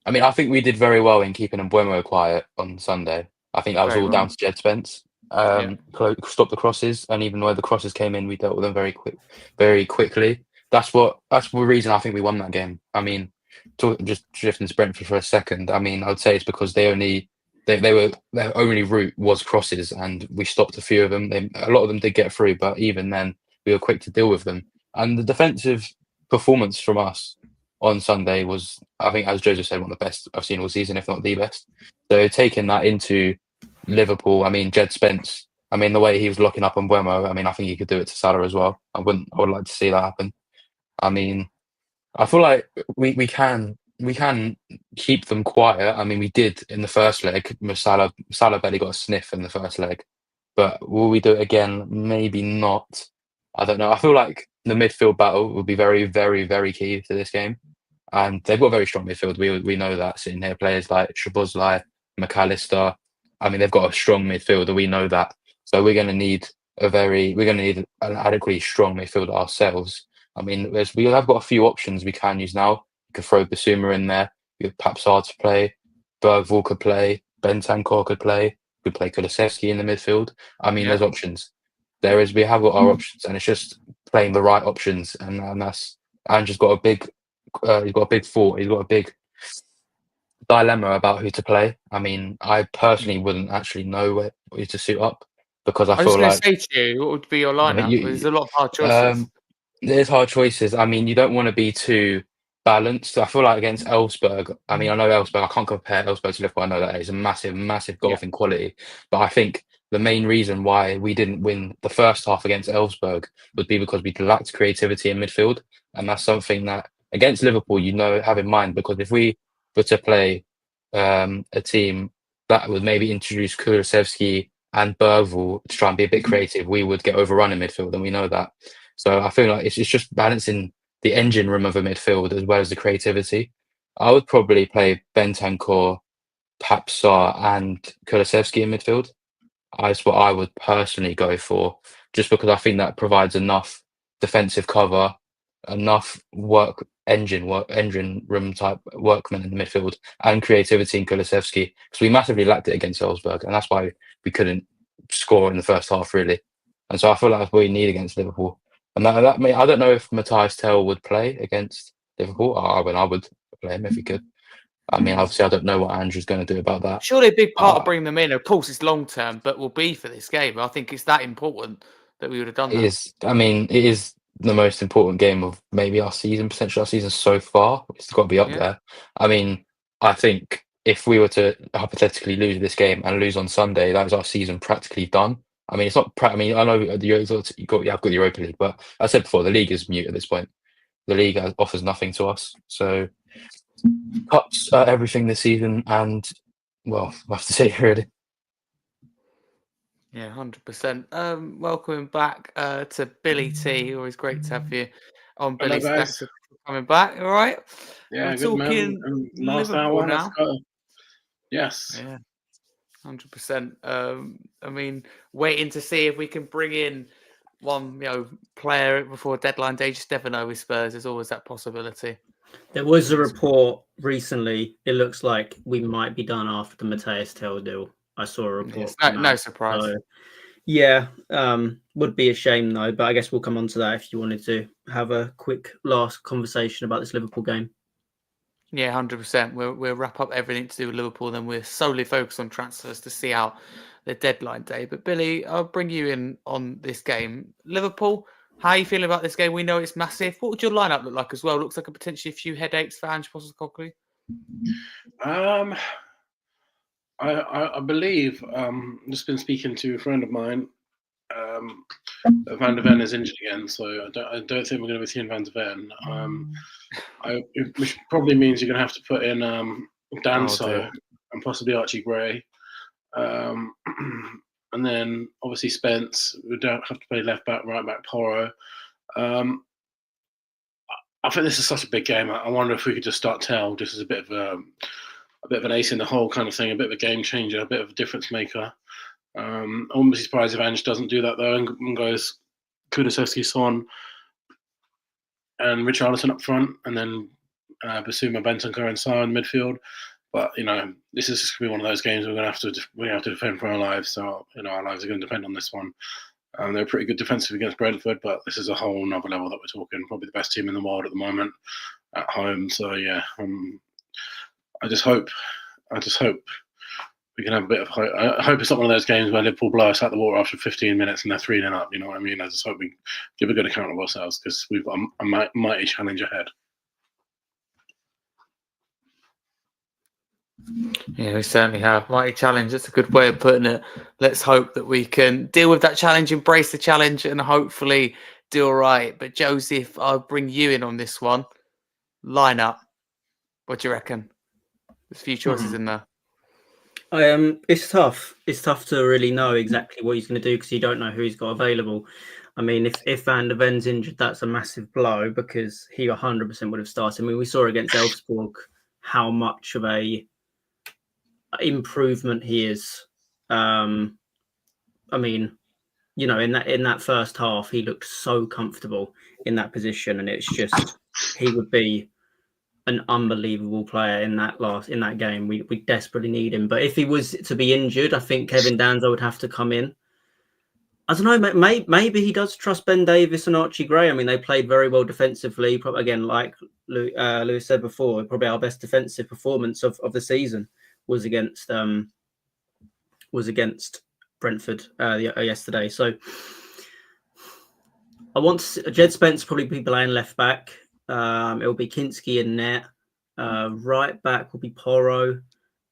I mean, I think we did very well in keeping Mbeumo quiet on Sunday. I think that was Very all well. down to Jed Spence. Stop the crosses, and even when the crosses came in, we dealt with them very quickly. That's the reason I think we won that game. I mean, just shifting to Brentford for a second. I mean, I would say it's because their only route was crosses, and we stopped a few of them. A lot of them did get through, but even then, we were quick to deal with them. And the defensive performance from us on Sunday was, I think, as Joesph said, one of the best I've seen all season, if not the best. So taking that into Liverpool, I mean, Jed Spence, I mean, the way he was locking up on Mbeumo, I mean, I think he could do it to Salah as well. I would like to see that happen. I mean, I feel like we can keep them quiet. I mean, we did in the first leg. Salah barely got a sniff in the first leg. But will we do it again? Maybe not. I don't know. I feel like the midfield battle will be very, very, very key to this game. And they've got a very strong midfield. We know that sitting here. Players like Szoboszlai, McAllister. I mean, they've got a strong midfielder. We know that. So we're going to need an adequately strong midfielder ourselves. I mean, we have got a few options we can use now. You could throw Basuma in there. You have Papsar to play. Bergvall could play. Bentancur could play. We play Kulusevski in the midfield. I mean, there's options. We have got our options, and it's just playing the right options. And that's Andrew's got a big. He's got a big thought. He's got a big dilemma about who to play. I mean, I personally wouldn't actually know who to suit up because I feel like. I was going to say to you, what would be your lineup? There's a lot of hard choices. There's hard choices. I mean, you don't want to be too balanced. I feel like against Elfsberg, I mean, I know Elfsberg, I can't compare Elfsberg to Liverpool. I know that it's a massive, massive golf in quality. But I think the main reason why we didn't win the first half against Elfsberg would be because we lacked creativity in midfield. And that's something that against Liverpool, have in mind, because if we were to play a team that would maybe introduce Kulusevski and Bergvall to try and be a bit creative, we would get overrun in midfield, and we know that. So I feel like it's just balancing the engine room of a midfield as well as the creativity. I would probably play Bentancur, Papsar and Kulusevski in midfield. That's what I would personally go for, just because I think that provides enough defensive cover, enough engine room type workmen in the midfield, and creativity in Kulusevski, because we massively lacked it against Salzburg, and that's why we couldn't score in the first half really. And so I feel like that's what we need against Liverpool. And I don't know if Matthias Tell would play against Liverpool. I would play him if he could. I mean, obviously, I don't know what Andrew's going to do about that. Surely a big part of bringing them in, of course, it's long term, but will be for this game. I think it's that important that we would have done that. I mean, it is the most important game of maybe our season, potentially our season so far. It's got to be up there. I mean, I think if we were to hypothetically lose this game and lose on Sunday, that was our season practically done. I mean, it's not. I mean, I know you've got the Europa League, but I said before, the league is mute at this point. The league offers nothing to us. So cups are everything this season, and well, we'll have to see really. Yeah, 100%. Welcoming back to Billie T. Always great to have you on, Billie. Thanks for coming back. All right. Yeah, we're good talking man. Last Liverpool hour now. Yes. Yeah. 100%. I mean, waiting to see if we can bring in one player before deadline day. You just never know with Spurs. There's always that possibility. There was a report recently. It looks like we might be done after the Matthias Tell deal. I saw a report. Yes, no surprise. So, yeah, would be a shame though. But I guess we'll come on to that if you wanted to have a quick last conversation about this Liverpool game. Yeah, 100%. We'll wrap up everything to do with Liverpool. Then we're solely focused on transfers to see out the deadline day. But Billy, I'll bring you in on this game. Liverpool, how are you feeling about this game? We know it's massive. What would your lineup look like as well? Looks like potentially a few headaches for Ange Postecoglou. I believe, just been speaking to a friend of mine, Van der Ven is injured again, so I don't think we're going to be seeing Van der Ven. Which probably means you're going to have to put in Danso and possibly Archie Gray. And then obviously Spence, we don't have to play left back, right back, Porro. I think this is such a big game. I wonder if we could just start Tell just as a bit of an ace in the hole kind of thing, a bit of a game changer, a bit of a difference maker. I wouldn't be surprised if Ange doesn't do that though and goes Kulusevski, Son, and Richarlison up front, and then Basuma, Bentancur, and Sarr in midfield. But this is just going to be one of those games we're going to have to defend for our lives. So our lives are going to depend on this one. They're pretty good defensive against Brentford, but this is a whole nother level that we're talking. Probably the best team in the world at the moment at home. So yeah, I just hope we can have a bit of hope. I hope it's not one of those games where Liverpool blow us out the water after 15 minutes and they're 3-0 up. You know what I mean? I just hope we give a good account of ourselves because we've got a mighty challenge ahead. Yeah, we certainly have. Mighty challenge. That's a good way of putting it. Let's hope that we can deal with that challenge, embrace the challenge, and hopefully do all right. But Joesph, I'll bring you in on this one. Lineup. What do you reckon? There's a few choices in there. It's tough. It's tough to really know exactly what he's going to do because you don't know who he's got available. I mean, if Van der Ven's injured, that's a massive blow because he 100% would have started. I mean, we saw against Elfsborg how much of a improvement he is. I mean, in that first half, he looked so comfortable in that position, and it's just he would be an unbelievable player in that game. We desperately need him. But if he was to be injured, I think Kevin Danso would have to come in. I don't know. Maybe he does trust Ben Davies and Archie Gray. I mean, they played very well defensively. Probably, again, like Lewis said before, probably our best defensive performance of the season was against Brentford yesterday. So I want Jed Spence probably be playing left back. It'll be Kinski in net. Right back will be Porro,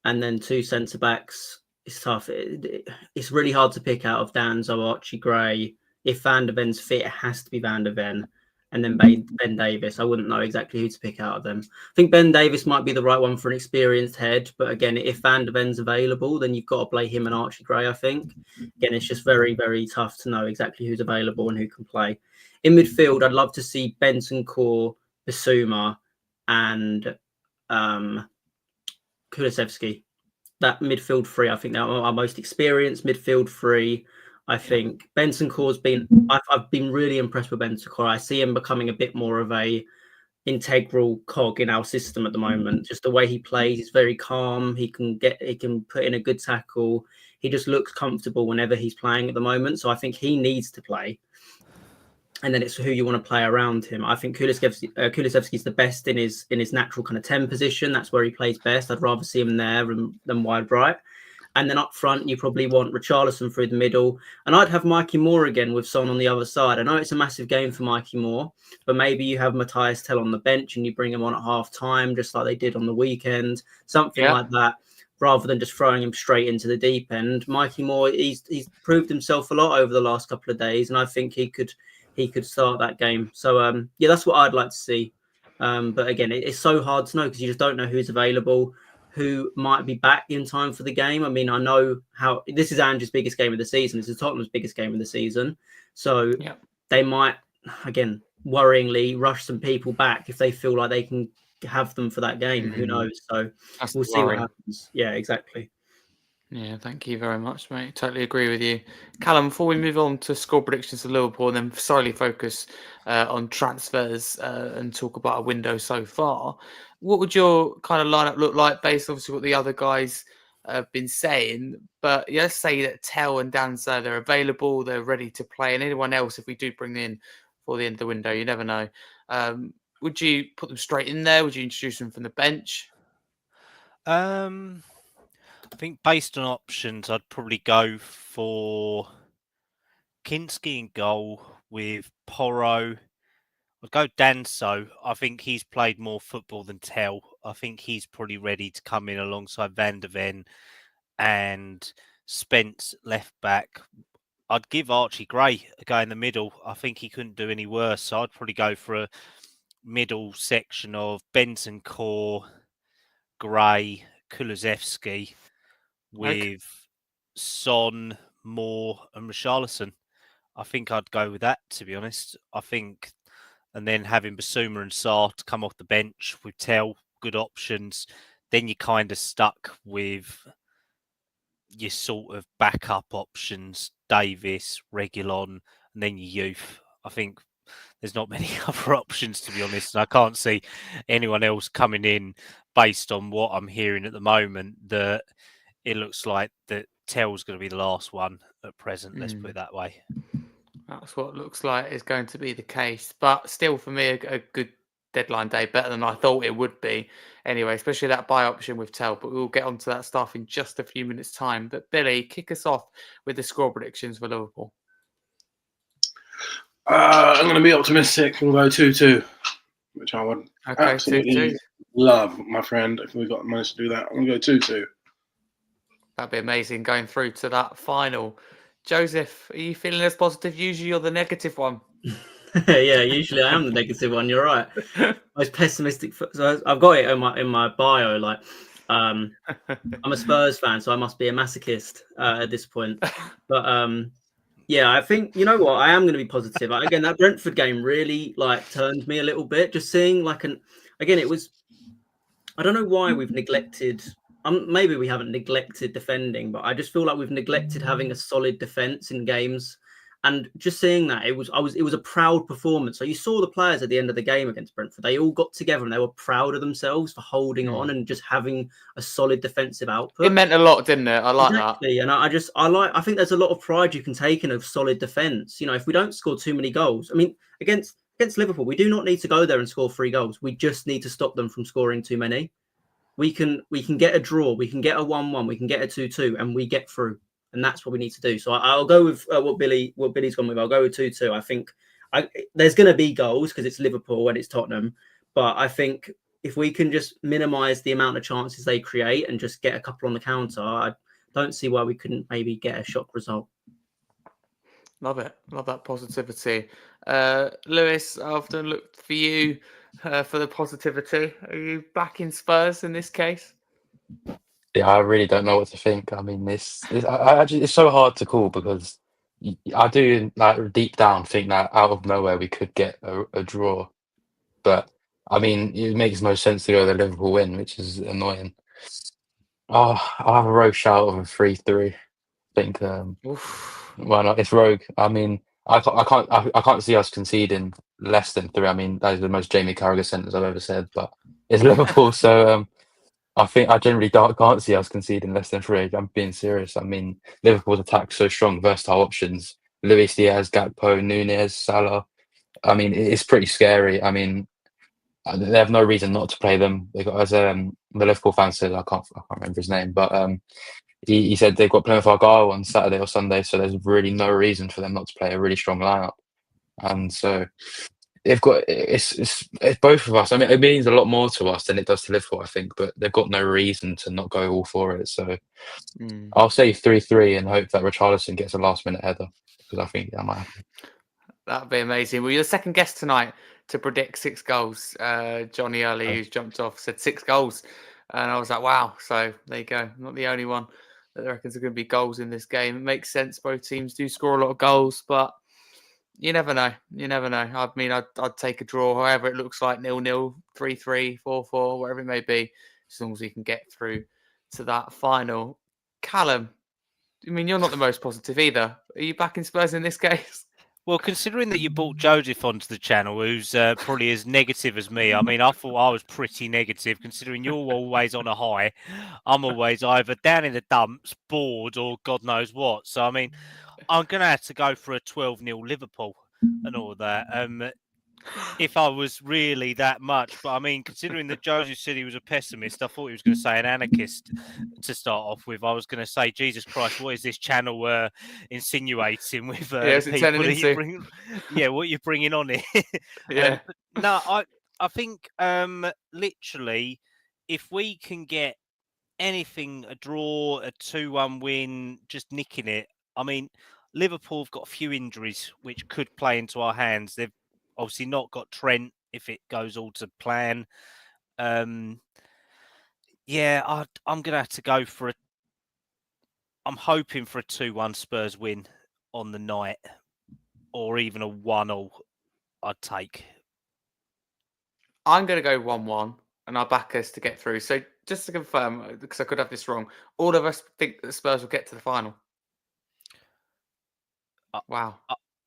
and then two centre backs. It's tough. It's really hard to pick out of Danso, Archie Gray. If Van der Ven's fit, it has to be Van der Ven, and then Ben Davies. I wouldn't know exactly who to pick out of them. I think Ben Davies might be the right one for an experienced head, but again, if Van der Ven's available, then you've got to play him and Archie Gray. I think again, it's just very, very tough to know exactly who's available and who can play. In midfield, I'd love to see Bentancur, Basuma, and Kulusevski. That midfield three, I think they're our most experienced midfield three. I think Bentancur's been. I've been really impressed with Bentancur. I see him becoming a bit more of a integral cog in our system at the moment. Just the way he plays, he's very calm. He can put in a good tackle. He just looks comfortable whenever he's playing at the moment. So I think he needs to play. And then it's who you want to play around him. I think Kulusevski's the best in his natural kind of 10 position. That's where he plays best. I'd rather see him there than wide right. And then up front, you probably want Richarlison through the middle. And I'd have Mikey Moore again with Son on the other side. I know it's a massive game for Mikey Moore, but maybe you have Matthias Tell on the bench and you bring him on at half time, just like they did on the weekend, something like that, rather than just throwing him straight into the deep end. Mikey Moore, he's proved himself a lot over the last couple of days, and I think he could start that game. So, that's what I'd like to see. But again, it's so hard to know because you just don't know who's available, who might be back in time for the game. I mean, I know how this is Ange's biggest game of the season. This is Tottenham's biggest game of the season. So they might, again, worryingly rush some people back if they feel like they can have them for that game. Who knows? So we'll see what happens. Yeah, exactly. Yeah, thank you very much, mate. Totally agree with you. Kallum, before we move on to score predictions for Liverpool and then solely focus on transfers and talk about a window so far, what would your kind of lineup look like based obviously what the other guys have been saying? But let's say that Tell and Danza, they're available, they're ready to play, and anyone else, if we do bring them in for the end of the window, you never know. Would you put them straight in there? Would you introduce them from the bench? I think based on options, I'd probably go for Kinski in goal with Porro. I'd go Danso. I think he's played more football than Tell. I think he's probably ready to come in alongside Van der Ven and Spence left back. I'd give Archie Gray a go in the middle. I think he couldn't do any worse. So I'd probably go for a middle section of Benson Core, Gray, Kulusevski with Son, Moore and Richarlison. I think I'd go with that, to be honest. I think, and then having Basuma and Sarr to come off the bench with Tell, good options. Then you're kind of stuck with your sort of backup options, Davis, Reguilon, and then your youth. I think there's not many other options, to be honest. And I can't see anyone else coming in based on what I'm hearing at the moment that it looks like that Tell's going to be the last one at present. Let's put it that way. That's what it looks like is going to be the case. But still, for me, a good deadline day, better than I thought it would be. Anyway, especially that buy option with Tell. But we'll get onto that stuff in just a few minutes' time. But Billy, kick us off with the score predictions for Liverpool. I'm going to be optimistic and go 2-2, which I would absolutely 2-2. love, my friend. If we managed to do that, I'm going to go 2-2. That'd be amazing going through to that final. Joesph, are you feeling as positive? Usually you're the negative one. Yeah, usually I am the negative one. You're right. Most pessimistic. So I've got it in my bio. Like, I'm a Spurs fan, so I must be a masochist at this point. But yeah, I think you know what. I am going to be positive. Again, that Brentford game really turned me a little bit. Just seeing it was. I don't know why we've neglected. Maybe we haven't neglected defending, but I just feel like we've neglected having a solid defense in games. And just seeing that, it was a proud performance. So you saw the players at the end of the game against Brentford. They all got together and they were proud of themselves for holding on and just having a solid defensive output. It meant a lot, didn't it? I like exactly. that. And I think there's a lot of pride you can take in a solid defense. You know, if we don't score too many goals, I mean, against Liverpool, we do not need to go there and score 3 goals. We just need to stop them from scoring too many. We can get a draw, we can get a 1-1, we can get a 2-2, and we get through. And that's what we need to do. So I'll go with what Billy's gone with. I'll go with 2-2. I think there's going to be goals because it's Liverpool and it's Tottenham. But I think if we can just minimise the amount of chances they create and just get a couple on the counter, I don't see why we couldn't maybe get a shock result. Love it. Love that positivity. Lewis, I often look for you for the positivity. Are you back in Spurs in this case? Yeah, I really don't know what to think. I mean, it's so hard to call because I do deep down think that out of nowhere we could get a draw, but I mean it makes no sense to go the Liverpool win, which is annoying. Oh, I'll have a rogue shout of a 3-3. I think why not? It's rogue. I mean, I can't see us conceding less than 3. I mean, that is the most Jamie Carragher sentence I've ever said, but it's Liverpool, so. I think I generally can't see us conceding less than 3. I'm being serious. I mean, Liverpool's attack so strong, versatile options. Luis Diaz, Gakpo, Nunez, Salah. I mean, it's pretty scary. I mean, they have no reason not to play them. They got, as the Liverpool fan said, I can't remember his name, but he said they've got Plymouth Argyle on Saturday or Sunday, so there's really no reason for them not to play a really strong lineup. And so they've got it's both of us. I mean, it means a lot more to us than it does to Liverpool, I think. But they've got no reason to not go all for it. So I'll say 3-3 and hope that Richarlison gets a last-minute header because I think that might happen. That'd be amazing. Well, you're the second guest tonight to predict 6 goals. Johnny Early, who's jumped off, said 6 goals, and I was like, wow. So there you go. I'm not the only one that reckons there are going to be goals in this game. It makes sense. Both teams do score a lot of goals, but. You never know. You never know. I mean, I'd take a draw, however it looks like, 0-0, 3-3, 4-4, whatever it may be, as long as we can get through to that final. Kallum, I mean, you're not the most positive either. Are you backing Spurs in this case? Well, considering that you brought Joesph onto the channel, who's probably as negative as me, I mean, I thought I was pretty negative, considering you're always on a high. I'm always either down in the dumps, bored, or God knows what. So, I mean, I'm going to have to go for a 12-0 Liverpool and all that. If I was really that much. But I mean, considering that Joesph said he was a pessimist, I thought he was going to say an anarchist to start off with. I was going to say, Jesus Christ, what is this channel insinuating with it's people that you into? bring? Yeah, what you're bringing on here. Yeah. No, I think literally, if we can get anything, a draw, a 2-1 win, just nicking it. I mean, Liverpool have got a few injuries which could play into our hands. They've obviously not got Trent if it goes all to plan. I'm going to have to go for I'm hoping for a 2-1 Spurs win on the night, or even a 1-0 I'd take. I'm going to go 1-1, and I'll back us to get through. So just to confirm, because I could have this wrong, all of us think that the Spurs will get to the final. Wow.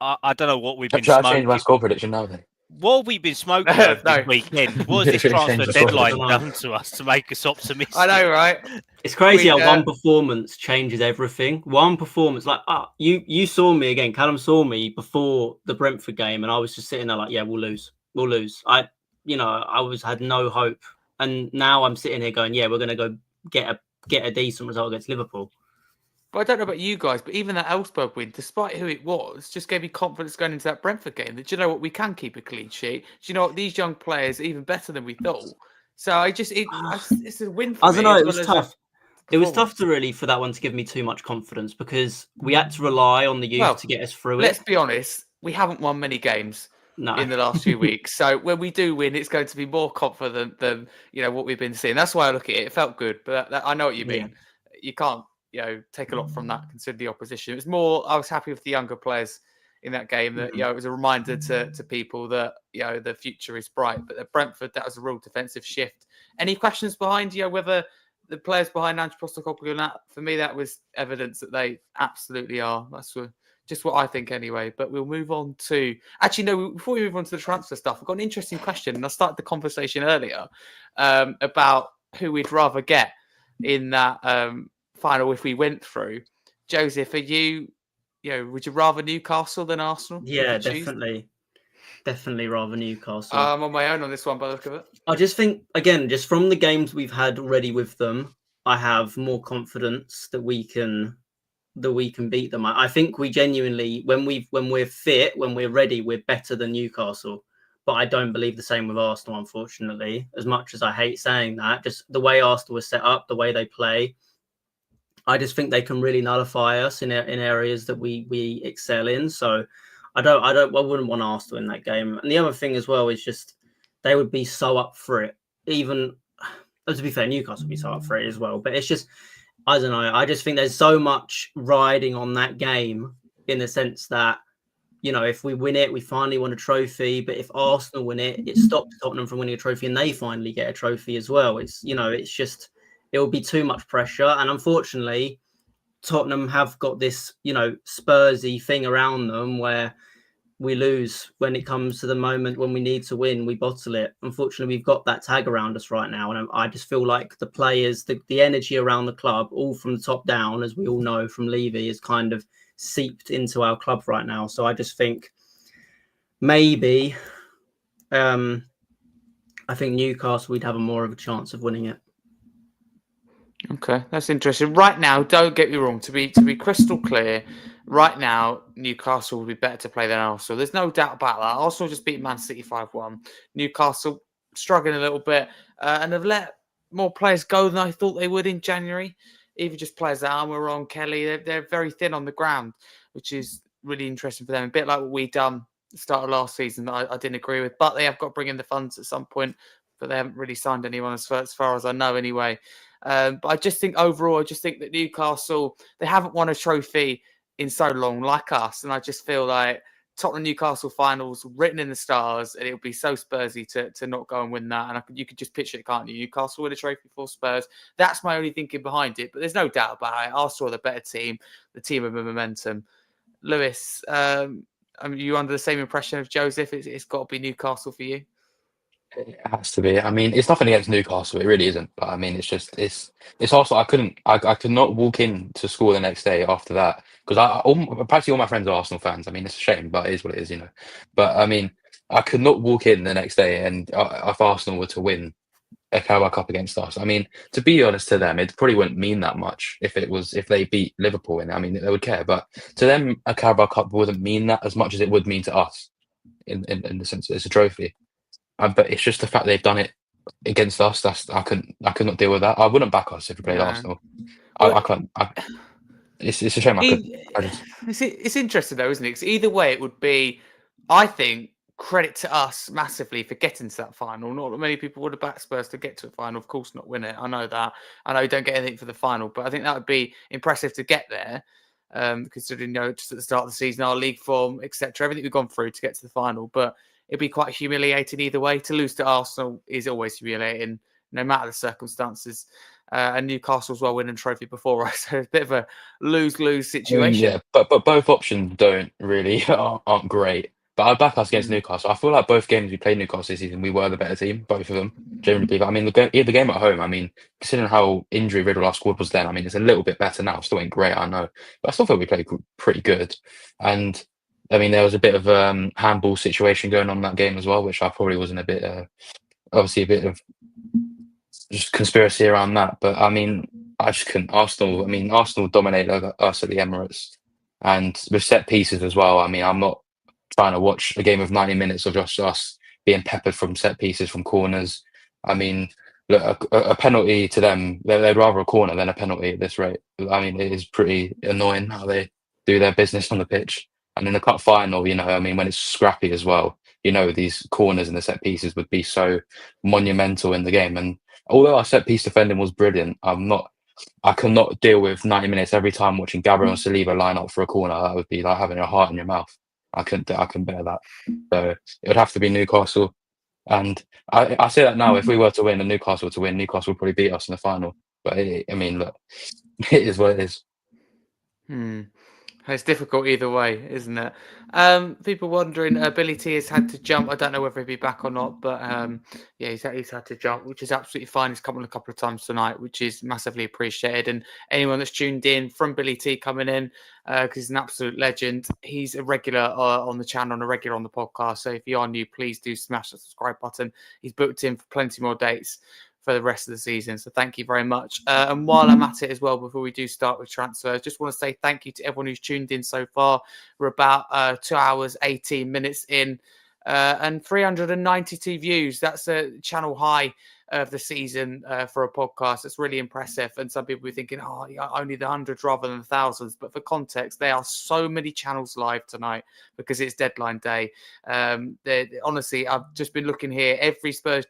I don't know what we've been Should I smoking. change my score prediction now then? What have we been smoking over this weekend? What has this Should I transfer change the score deadline prediction? done to us to make us optimistic? I know, right? It's crazy how one performance changes everything. One performance, like you saw me again. Kallum saw me before the Brentford game, and I was just sitting there like, yeah, we'll lose. I had no hope, and now I'm sitting here going, yeah, we're gonna go get a decent result against Liverpool. But I don't know about you guys, but even that Elfsberg win, despite who it was, just gave me confidence going into that Brentford game. That, do you know what, we can keep a clean sheet. Do you know what, these young players are even better than we thought. So it's a win for me. I don't know. It was tough. It was tough for that one to give me too much confidence, because we had to rely on the youth to get us through it. Let's be honest, we haven't won many games in the last few weeks. So when we do win, it's going to be more confident than what we've been seeing. That's why I look at it. It felt good, but I know what you mean. Yeah. You can't take a lot from that considering the opposition. It was more, I was happy with the younger players in that game that, it was a reminder to people that, the future is bright. But at Brentford, that was a real defensive shift. Any questions behind, whether the players behind Ange Postecoglou and that, for me, that was evidence that they absolutely are. That's just what I think anyway. But we'll move on to, actually, no, before we move on to the transfer stuff, I've got an interesting question. And I started the conversation earlier about who we'd rather get in that final if we went through. Joesph, are you, would you rather Newcastle than Arsenal? Yeah, definitely rather Newcastle. I'm on my own on this one by the look of it. I just think, again, just from the games we've had already with them, I have more confidence that we can beat them. I think we genuinely, when we're fit, when we're ready, we're better than Newcastle. But I don't believe the same with Arsenal, unfortunately. As much as I hate saying that, just the way Arsenal was set up, the way they play, I just think they can really nullify us in areas that we excel in. So I wouldn't want Arsenal in that game. And the other thing as well is just they would be so up for it. Even, to be fair, Newcastle would be so up for it as well. But it's just, I don't know. I just think there's so much riding on that game in the sense that, if we win it, we finally won a trophy. But if Arsenal win it, it stops Tottenham from winning a trophy and they finally get a trophy as well. It's just, it will be too much pressure. And unfortunately, Tottenham have got this, Spursy thing around them where we lose when it comes to the moment when we need to win, we bottle it. Unfortunately, we've got that tag around us right now. And I just feel like the players, the energy around the club, all from the top down, as we all know from Levy, is kind of seeped into our club right now. So I just think maybe, I think Newcastle, we'd have more of a chance of winning it. Okay, that's interesting. Right now, don't get me wrong, to be crystal clear, right now, Newcastle would be better to play than Arsenal. There's no doubt about that. Arsenal just beat Man City 5-1. Newcastle struggling a little bit and have let more players go than I thought they would in January. Even just players that Armour on Kelly, they're very thin on the ground, which is really interesting for them. A bit like what we done at the start of last season that I didn't agree with. But they have got to bring in the funds at some point, but they haven't really signed anyone as far as I know anyway. But I just think overall, that Newcastle, they haven't won a trophy in so long like us. And I just feel like Tottenham Newcastle finals written in the stars, and it would be so Spursy to not go and win that. And you could just picture it, can't you? Newcastle win a trophy for Spurs. That's my only thinking behind it. But there's no doubt about it. Arsenal are the better team, the team of momentum. Lewis, are you under the same impression of Joesph? It's got to be Newcastle for you. It has to be. I mean, it's nothing against Newcastle. It really isn't. But I mean, it's also I could not walk in to school the next day after that because practically all my friends are Arsenal fans. I mean, it's a shame, but it is what it is, you know. But I mean, I could not walk in the next day and if Arsenal were to win a Carabao Cup against us. I mean, to be honest, to them, it probably wouldn't mean that much if they beat Liverpool. And I mean, they would care. But to them, a Carabao Cup wouldn't mean that as much as it would mean to us in the sense that it's a trophy. But it's just the fact they've done it against us. I could not deal with that. I wouldn't back us if we played Arsenal. I can't. It's a shame. It's interesting though, isn't it? Because either way, it would be, I think, credit to us massively for getting to that final. Not many people would have backed Spurs to get to a final. Of course, not win it. I know that. I know you don't get anything for the final, but I think that would be impressive to get there. Considering, just at the start of the season, our league form, etc., everything we've gone through to get to the final, but it'd be quite humiliating either way. To lose to Arsenal is always humiliating, no matter the circumstances. And Newcastle's well winning trophy before us, so it's a bit of a lose-lose situation. Yeah, but both options aren't great. But I'd back us against Newcastle. I feel like both games we played Newcastle this season, we were the better team, both of them. Generally believe. I mean, the game at home. I mean, considering how injury riddled our squad was then, I mean, it's a little bit better now. Still ain't great, I know, but I still feel we played pretty good. And I mean, there was a bit of handball situation going on in that game as well, which I probably wasn't a bit, obviously a bit of just conspiracy around that. But I mean, I just couldn't. Arsenal dominated us at the Emirates, and with set pieces as well. I mean, I'm not trying to watch a game of 90 minutes of just us being peppered from set pieces, from corners. I mean, look, a penalty to them, they'd rather a corner than a penalty at this rate. I mean, it is pretty annoying how they do their business on the pitch. And in the cup final, I mean, when it's scrappy as well, these corners and the set pieces would be so monumental in the game. And although our set piece defending was brilliant, I could not deal with 90 minutes every time watching Gabriel and Saliba line up for a corner. That would be like having a heart in your mouth. I couldn't bear that. So it would have to be Newcastle. And I say that now, if we were to win and Newcastle were to win, Newcastle would probably beat us in the final. But I mean, look, it is what it is. It's difficult either way, isn't it? People wondering, Billie T has had to jump. I don't know whether he'll be back or not, but yeah, he's had to jump, which is absolutely fine. He's come on a couple of times tonight, which is massively appreciated. And anyone that's tuned in from Billie T coming in, because he's an absolute legend. He's a regular on the channel and a regular on the podcast. So if you are new, please do smash the subscribe button. He's booked in for plenty more dates for the rest of the season. So thank you very much. And while I'm at it as well, before we do start with transfers, just want to say thank you to everyone who's tuned in so far. We're about 2 hours, 18 minutes in and 392 views. That's a channel high of the season for a podcast. It's really impressive. And some people are thinking, only the hundreds rather than the thousands. But for context, there are so many channels live tonight because it's deadline day. Honestly, I've just been looking here. Every Spurs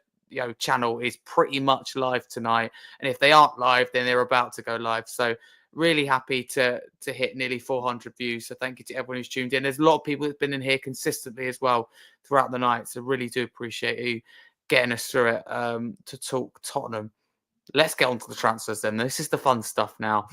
channel is pretty much live tonight, and if they aren't live, then they're about to go live. So really happy to hit nearly 400 views. So thank you to everyone who's tuned in. There's a lot of people that's been in here consistently as well throughout the night, so really do appreciate you getting us through it to talk Tottenham. Let's get on to the transfers then. This is the fun stuff now.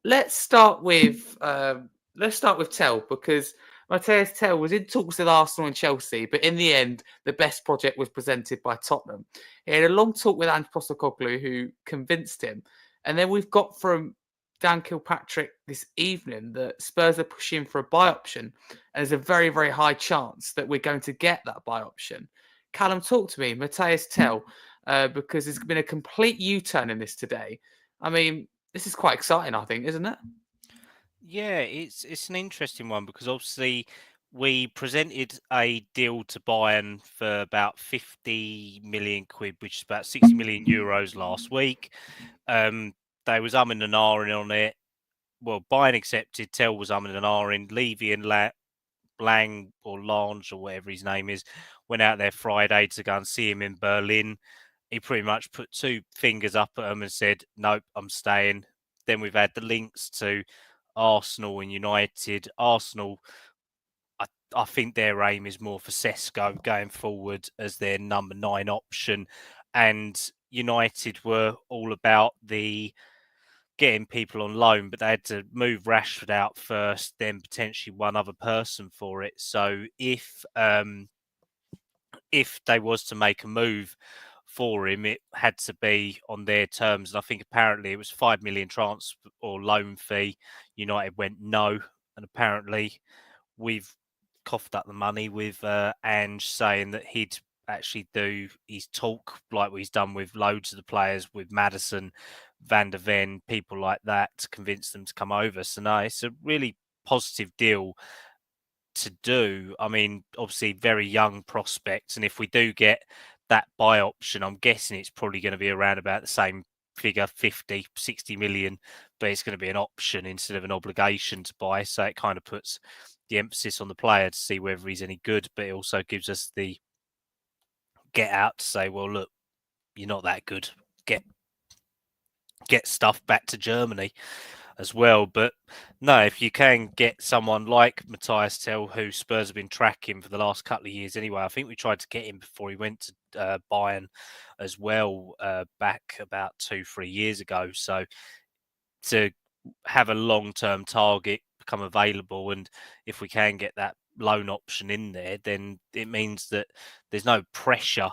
Let's start with Tell, because Matthias Tell was in talks with Arsenal and Chelsea, but in the end, the best project was presented by Tottenham. He had a long talk with Ange Postecoglou, who convinced him. And then we've got from Dan Kilpatrick this evening that Spurs are pushing for a buy option. And there's a very, very high chance that we're going to get that buy option. Kallum, talk to me, Matthias Tell, because there's been a complete U-turn in this today. I mean, this is quite exciting, I think, isn't it? Yeah, it's an interesting one because obviously we presented a deal to Bayern for about 50 million quid, which is about 60 million euros last week. They was umming and ahhing on it. Well, Bayern accepted, Tell was umming and ahhing. Levy and Lang or Lange or whatever his name is went out there Friday to go and see him in Berlin. He pretty much put two fingers up at him and said, nope, I'm staying. Then we've had the links to Arsenal and United. Arsenal, I I think their aim is more for Sesko going forward as their number 9 option. And United were all about the getting people on loan, but they had to move Rashford out first, then potentially one other person for it. So if they was to make a move for him, it had to be on their terms. And I think apparently it was 5 million transfer or loan fee. United went no, and apparently we've coughed up the money with Ange saying that he'd actually do his talk like he's done with loads of the players, with Maddison, Van der Ven, people like that, to convince them to come over. So no, it's a really positive deal to do. I mean, obviously very young prospects, and if we do get that buy option, I'm guessing it's probably going to be around about the same figure, 50, 60 million, but it's going to be an option instead of an obligation to buy. So it kind of puts the emphasis on the player to see whether he's any good, but it also gives us the get out to say, well, look, you're not that good. Get stuff back to Germany as well. But no, if you can get someone like Matthias Tell, who Spurs have been tracking for the last couple of years anyway, I think we tried to get him before he went to Bayern as well, back about 2-3 years ago. So to have a long-term target become available, and if we can get that loan option in there, then it means that there's no pressure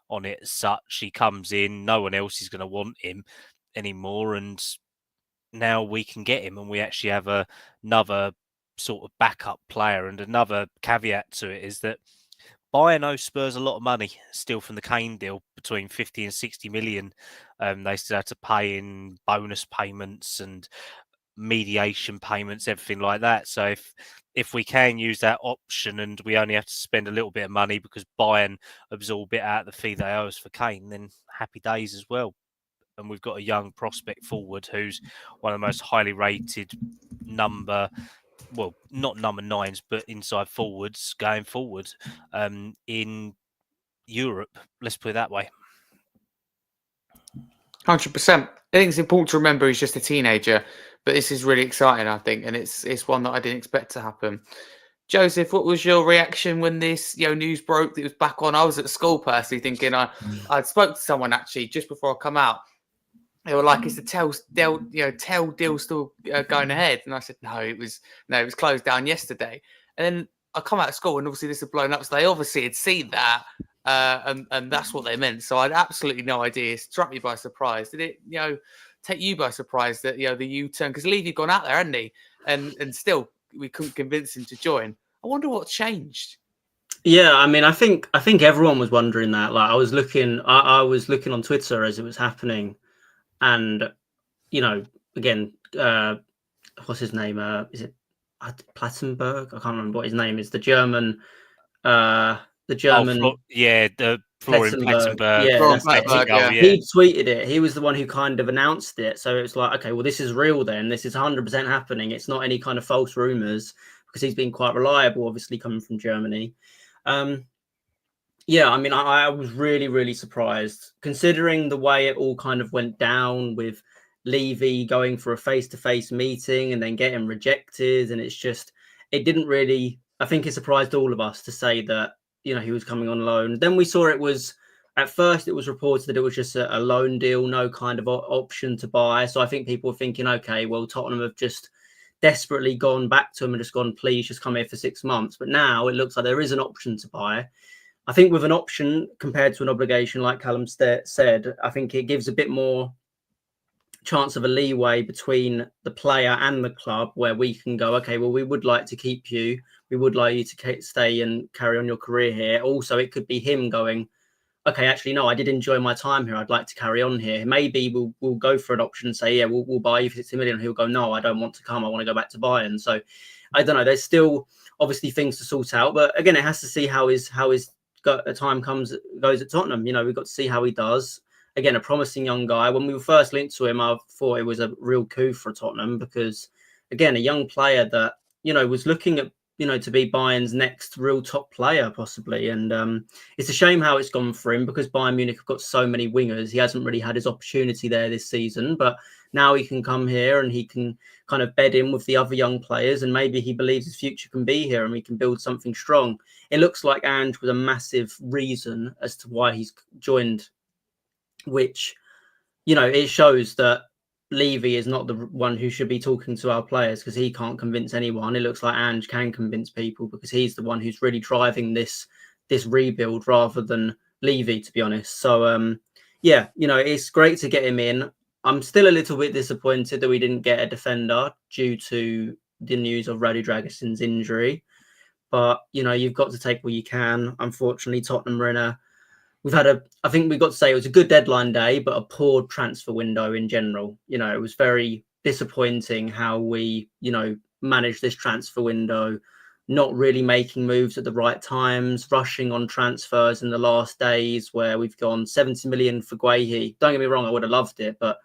on it as such. He comes in, no one else is going to want him anymore, and now we can get him, and we actually have another sort of backup player. And another caveat to it is that Bayern owe Spurs a lot of money still from the Kane deal, between 50 and 60 million. They still have to pay in bonus payments and mediation payments, everything like that. So if we can use that option and we only have to spend a little bit of money because Bayern absorb it out of the fee they owe us for Kane, then happy days as well. And we've got a young prospect forward who's one of the most highly rated not number 9s, but inside forwards going forward in Europe. Let's put it that way. 100%. I think it's important to remember he's just a teenager, but this is really exciting, I think, and it's one that I didn't expect to happen. Joesph, what was your reaction when this news broke that it was back on? I was at school personally thinking I spoke to someone actually just before I come out. They were like, "Is the Tell deal still going ahead?" And I said, "No, it was closed down yesterday." And then I come out of school, and obviously this had blown up. So they obviously had seen that, and that's what they meant. So I had absolutely no idea. It struck me by surprise. Did it, take you by surprise that the U-turn? Because Levy had gone out there, hadn't he? And still we couldn't convince him to join. I wonder what changed. Yeah, I mean, I think everyone was wondering that. Like, I was looking on Twitter as it was happening. And, again, what's his name? Is it Plattenberg? I can't remember what his name is. The German. The Florian Plattenberg. Yeah, he tweeted it. He was the one who kind of announced it. So it's like, okay, well, this is real then. This is 100% happening. It's not any kind of false rumors, because he's been quite reliable, obviously, coming from Germany. Yeah, I mean, I was really, really surprised, considering the way it all kind of went down with Levy going for a face-to-face meeting and then getting rejected. And it didn't really, I think it surprised all of us to say that, he was coming on loan. Then we saw at first it was reported that it was just a loan deal, no kind of option to buy. So I think people were thinking, okay, well, Tottenham have just desperately gone back to him and just gone, please just come here for 6 months. But now it looks like there is an option to buy. I think with an option compared to an obligation, like Kallum said, I think it gives a bit more chance of a leeway between the player and the club, where we can go, okay, well, we would like to keep you. We would like you to stay and carry on your career here. Also, it could be him going, okay, actually, no, I did enjoy my time here. I'd like to carry on here. Maybe we'll go for an option and say, yeah, we'll buy you for 60 million. He'll go, no, I don't want to come. I want to go back to Bayern. So I don't know. There's still obviously things to sort out. But again, it has to see how his time goes at Tottenham. We've got to see how he does. Again, a promising young guy. When we were first linked to him, I thought it was a real coup for Tottenham, because, again, a young player that, was looking at to be Bayern's next real top player, possibly. And it's a shame how it's gone for him, because Bayern Munich have got so many wingers. He hasn't really had his opportunity there this season, but now he can come here and he can kind of bed in with the other young players, and maybe he believes his future can be here and we can build something strong. It looks like Ange was a massive reason as to why he's joined, which, it shows that Levy is not the one who should be talking to our players, because he can't convince anyone. It looks like Ange can convince people, because he's the one who's really driving this rebuild rather than Levy, to be honest. So, it's great to get him in. I'm still a little bit disappointed that we didn't get a defender due to the news of Radu Dragusin's injury. But, you've got to take what you can. Unfortunately, Tottenham are in I think we've got to say it was a good deadline day, but a poor transfer window in general. It was very disappointing how we, managed this transfer window, not really making moves at the right times, rushing on transfers in the last days, where we've gone 70 million for Guehi. Don't get me wrong, I would have loved it, but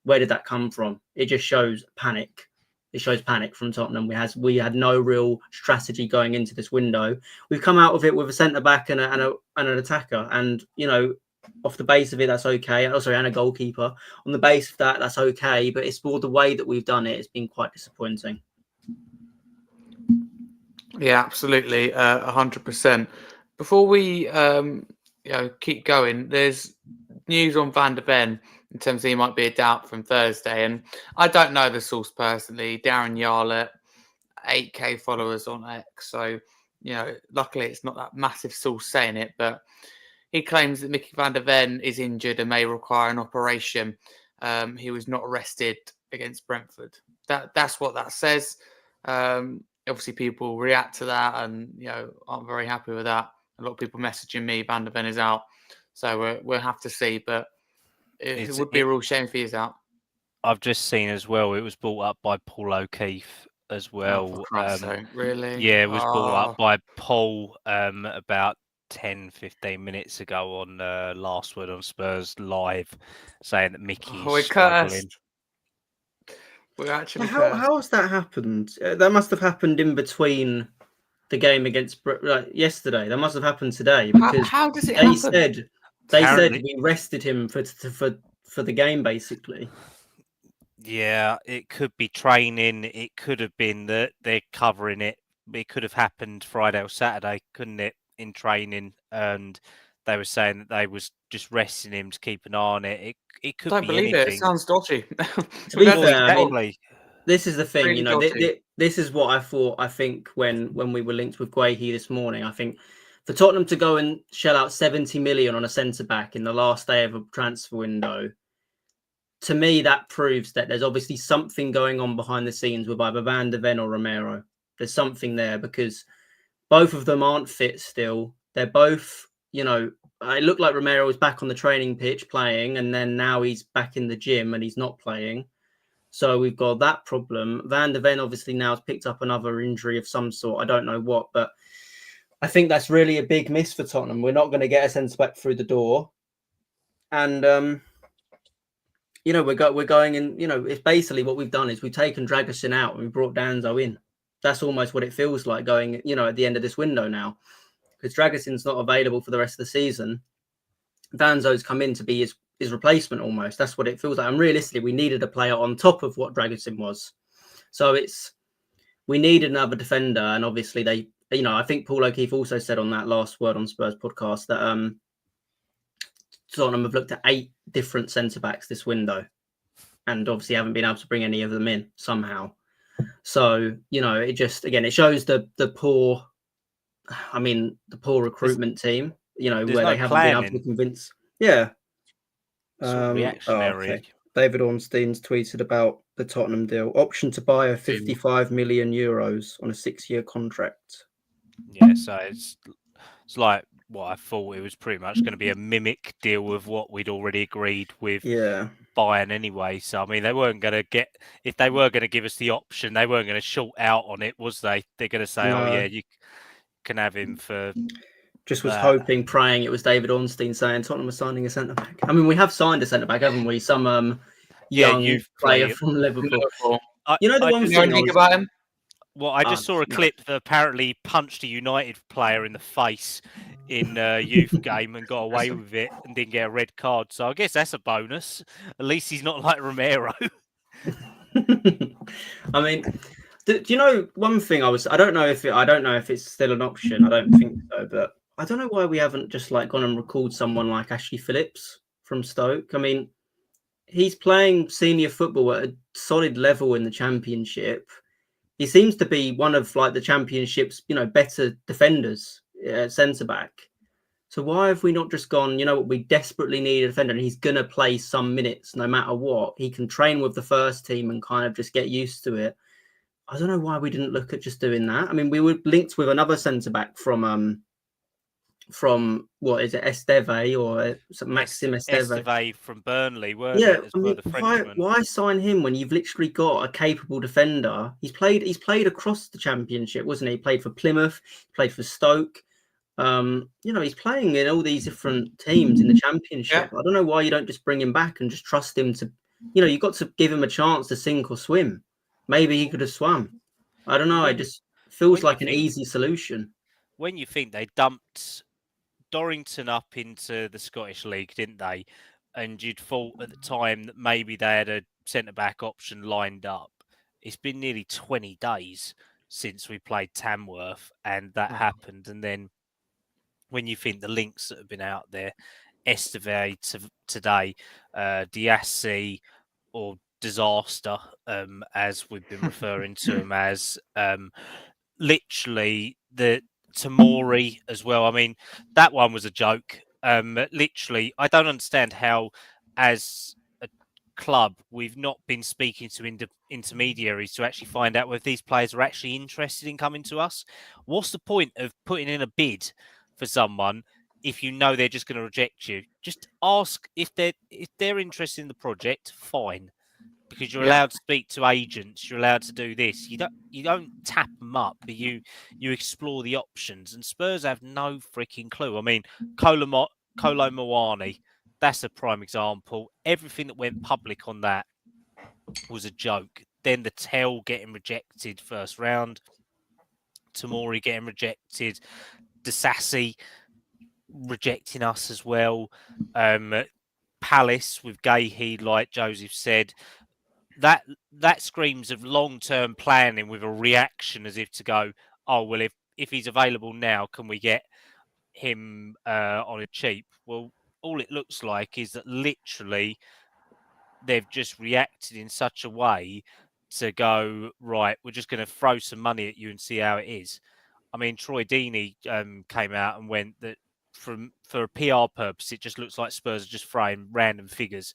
where did that come from? It just shows panic. It shows panic from Tottenham. We had no real strategy going into this window. We've come out of it with a centre back and an attacker, and off the base of it, that's okay. Oh, sorry, and a goalkeeper. On the base of that, that's okay. But it's more the way that we've done it. It's been quite disappointing. Yeah, absolutely, 100%. Before we keep going, there's news on Van de Ven in terms of he might be a doubt from Thursday. And I don't know the source personally. Darren Yarlett, 8K followers on X. So, luckily it's not that massive source saying it, but he claims that Mickey Van de Ven is injured and may require an operation. He was not arrested against Brentford. That's what that says. Obviously people react to that and, aren't very happy with that. A lot of people messaging me, Van de Ven is out. So we'll have to see, but it would be a real shame if he is out. I've just seen as well, it was brought up by Paul O'Keefe as well. For Christ's sake, really? Yeah, it was brought up by Paul about 10-15 minutes ago on Last Word on Spurs Live, saying that Mickey's struggling. We're actually how has that happened? That must have happened in between the game against yesterday. That must have happened today, because how does it happen? They said we rested him for the game, basically. Yeah, it could be training. It could have been that they're covering it. It could have happened Friday or Saturday, couldn't it, in training? And they were saying that they was just resting him to keep an eye on it. It could be anything. It. It sounds dodgy. To be fair, this is the thing. Really this is what I thought. I think when we were linked with Guehi this morning, I think for Tottenham to go and shell out 70 million on a centre back in the last day of a transfer window, to me that proves that there's obviously something going on behind the scenes with either Van de Ven or Romero. There's something there, because both of them aren't fit still. They're both, it looked like Romero was back on the training pitch playing, and then now he's back in the gym and he's not playing. So we've got that problem. Van de Ven obviously now has picked up another injury of some sort. I don't know what, but I think that's really a big miss for Tottenham. We're not going to get a centre back through the door. And, we're going in, it's basically what we've done is we've taken Dragusin out and we brought Danzo in. That's almost what it feels like going, at the end of this window now. Because Dragusin's not available for the rest of the season. Danzo's come in to be his replacement almost. That's what it feels like. And realistically, we needed a player on top of what Dragusin was. So we needed another defender. And obviously I think Paul O'Keefe also said on that Last Word on Spurs podcast that Tottenham have looked at 8 different centre-backs this window. And obviously haven't been able to bring any of them in somehow. So, it just, again, it shows the poor recruitment team, where they haven't been able to convince. Yeah. Reactionary. Okay. David Ornstein's tweeted about the Tottenham deal. Option to buy a 55 million euros on a 6-year contract. Yeah, so it's like what I thought. It was pretty much going to be a mimic deal of what we'd already agreed with Bayern anyway. So, I mean, they weren't going to if they were going to give us the option, they weren't going to short out on it, was they? They're going to say, No. oh, yeah, you can have him for... Just was hoping, praying it was David Ornstein saying Tottenham was signing a centre-back. I mean, we have signed a centre-back, haven't we? Some young player from Liverpool. You know the one thing about him? Well, I just saw a clip that apparently punched a United player in the face in a youth game and got away with it and didn't get a red card. So I guess that's a bonus. At least he's not like Romero. I mean, do you know one thing? I don't know if it's still an option. I don't think so, but I don't know why we haven't just like gone and recalled someone like Ashley Phillips from Stoke. I mean, he's playing senior football at a solid level in the Championship. He seems to be one of like the Championship's, better defenders, centre back. So why have we not just gone? You know what? We desperately need a defender, and he's gonna play some minutes no matter what. He can train with the first team and kind of just get used to it. I don't know why we didn't look at just doing that. I mean, we were linked with another centre back from what is it, Esteve or Maxim Esteve from Burnley, weren't it? As well, the Frenchman. Why sign him when you've literally got a capable defender? He's played across the Championship, wasn't he? He played for Plymouth, he played for Stoke. He's playing in all these different teams in the Championship. I don't know why you don't just bring him back and just trust him to, you've got to give him a chance to sink or swim. Maybe he could have swum. I don't know. It just feels like an easy solution. When you think they dumped Dorrington up into the Scottish League, didn't they? And you'd thought at the time that maybe they had a centre-back option lined up. It's been nearly 20 days since we played Tamworth and that happened. And then when you think the links that have been out there, Esteve today, Diassi or Disaster, as we've been referring to him as, literally the Tamori as well. I mean, that one was a joke. Literally, I don't understand how, as a club, we've not been speaking to intermediaries to actually find out whether these players are actually interested in coming to us. What's the point of putting in a bid for someone if you know they're just going to reject you? Just ask if they're interested in the project. Fine. Because you're allowed to speak to agents, you're allowed to do this. You don't tap them up, but you explore the options. And Spurs have no freaking clue. I mean, Kolo Moani, that's a prime example. Everything that went public on that was a joke. Then the Tell getting rejected first round, Tamori getting rejected, Disassi rejecting us as well. Palace with Gahey, like Joesph said. That screams of long-term planning with a reaction as if to go, oh, well, if he's available now, can we get him on a cheap? Well, all it looks like is that literally they've just reacted in such a way to go, right, we're just going to throw some money at you and see how it is. I mean, Troy Deeney came out and went that for a PR purpose, it just looks like Spurs are just throwing random figures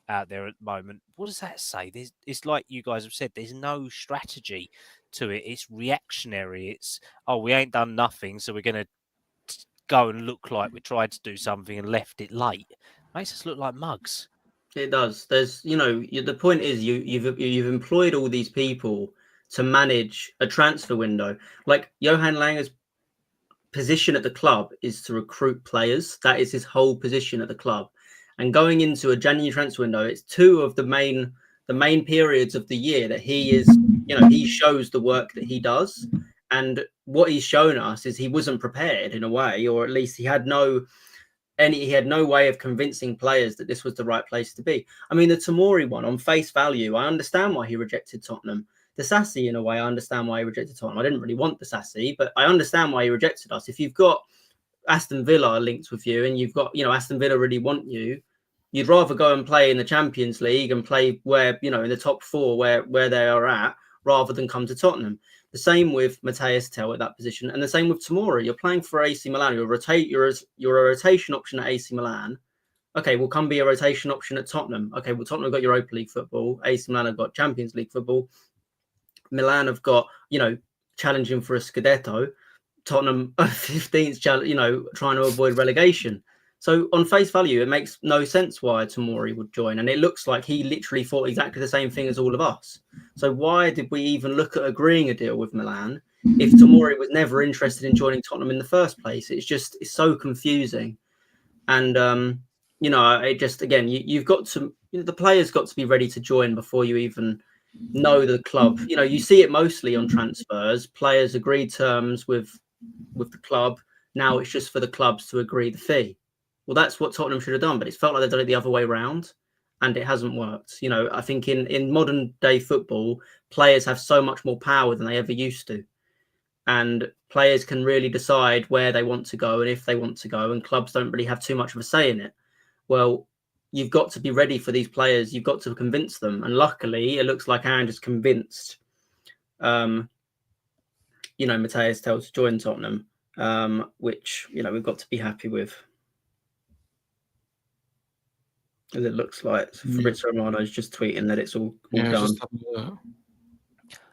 out there at the moment. What does that say? It's like you guys have said, there's no strategy to it. It's reactionary. It's, oh, we ain't done nothing, so we're going to go and look like we tried to do something and left it late. Makes us look like mugs. It does. There's, the point is you've employed all these people to manage a transfer window. Like Johan Langer's position at the club is to recruit players. That is his whole position at the club. And going into a January transfer window, it's two of the main periods of the year that he is, he shows the work that he does. And what he's shown us is he wasn't prepared in a way, or at least he had no way of convincing players that this was the right place to be. I mean, the Tamori one, on face value, I understand why he rejected Tottenham. The Sassy, in a way, I understand why he rejected Tottenham. I didn't really want the Sassy, but I understand why he rejected us. If you've got Aston Villa linked with you and you've got, Aston Villa really want you, you'd rather go and play in the Champions League and play where, in the top four where they are at, rather than come to Tottenham. The same with Matthias Tell at that position, and the same with Tamori. You're playing for AC Milan. You're a rotation option at AC Milan. Okay, well, come be a rotation option at Tottenham. Okay, well, Tottenham have got Europa League football. AC Milan have got Champions League football. Milan have got, challenging for a Scudetto. Tottenham 15th, trying to avoid relegation. So on face value, it makes no sense why Tamori would join. And it looks like he literally thought exactly the same thing as all of us. So why did we even look at agreeing a deal with Milan if Tamori was never interested in joining Tottenham in the first place? It's so confusing. And, it just, again, you've got to, the players got to be ready to join before you even, know the club. You know, you see it mostly on transfers. Players agree terms with the club. Now it's just for the clubs to agree the fee. Well, that's what Tottenham should have done, but it's felt like they've done it the other way around, and it hasn't worked. You know, I think in modern day football, players have so much more power than they ever used to. And players can really decide where they want to go and if they want to go, and clubs don't really have too much of a say in it. Well, you've got to be ready for these players. You've got to convince them. And luckily, it looks like Aaron is convinced, Mateus Tel to join Tottenham, which, we've got to be happy with. As it looks like Fabrizio Romano is just tweeting that it's all done.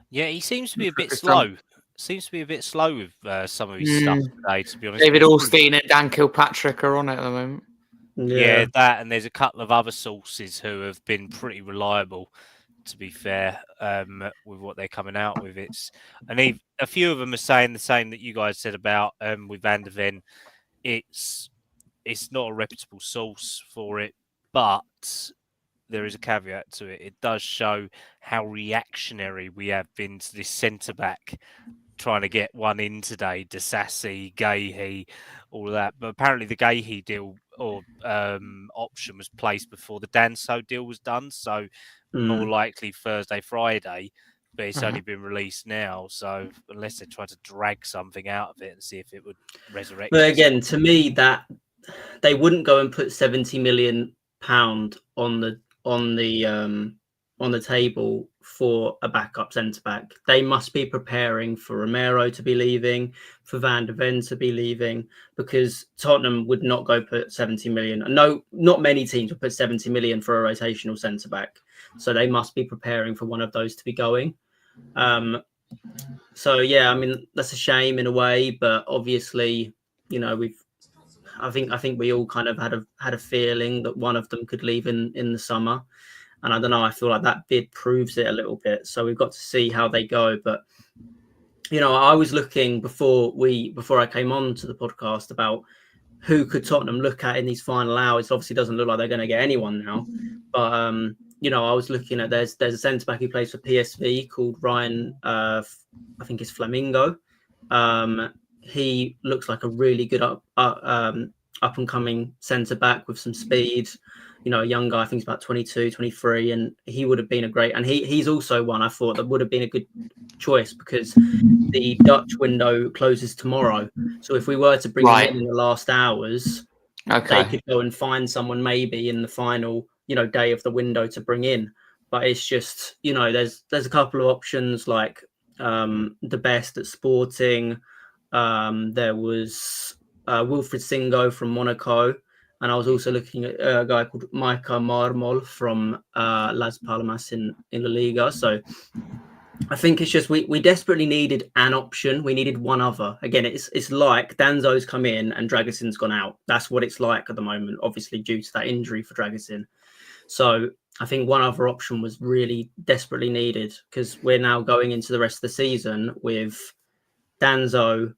Yeah, he seems to be a bit slow. Seems to be a bit slow with some of his stuff today, to be honest. David Ornstein and Dan Kilpatrick are on it at the moment. Yeah, that, and there's a couple of other sources who have been pretty reliable, to be fair, with what they're coming out with. And a few of them are saying the same that you guys said about with Van der Ven. It's not a reputable source for it, but there is a caveat to it. It does show how reactionary we have been to this centre-back trying to get one in today, Disassi, Gahey, all of that. But apparently the Gahey deal or option was placed before the Danso deal was done. So more likely Thursday, Friday, but it's only been released now. So unless they try to drag something out of it and see if it would resurrect. But again, to me, that they wouldn't go and put £70 million on the table for a backup centre back. They must be preparing for Romero to be leaving, for Van der Ven to be leaving, because Tottenham would not go put 70 million. No, not many teams would put 70 million for a rotational centre back. So they must be preparing for one of those to be going. So yeah, I mean, that's a shame in a way, but obviously, I think we all kind of had a feeling that one of them could leave in the summer. And I don't know, I feel like that bid proves it a little bit. So we've got to see how they go. But, I was looking before I came on to the podcast about who could Tottenham look at in these final hours. Obviously, doesn't look like they're going to get anyone now. But, I was looking at, there's a centre-back who plays for PSV called Ryan, I think it's Flamingo. He looks like a really good up-and-coming centre-back with some speed. A young guy, I think he's about 22, 23, and he would have been a great, and he's also one I thought that would have been a good choice because the Dutch window closes tomorrow. So if we were to bring him in the last hours, they could go and find someone maybe in the final, day of the window to bring in. But it's just, there's a couple of options like the best at Sporting. There was Wilfried Singo from Monaco. And I was also looking at a guy called Micah Marmol from Las Palmas in La Liga. So I think it's just we desperately needed an option. We needed one other. Again, it's like Danzo's come in and Dragusin's gone out. That's what it's like at the moment, obviously due to that injury for Dragusin. So I think one other option was really desperately needed because we're now going into the rest of the season with Danzo,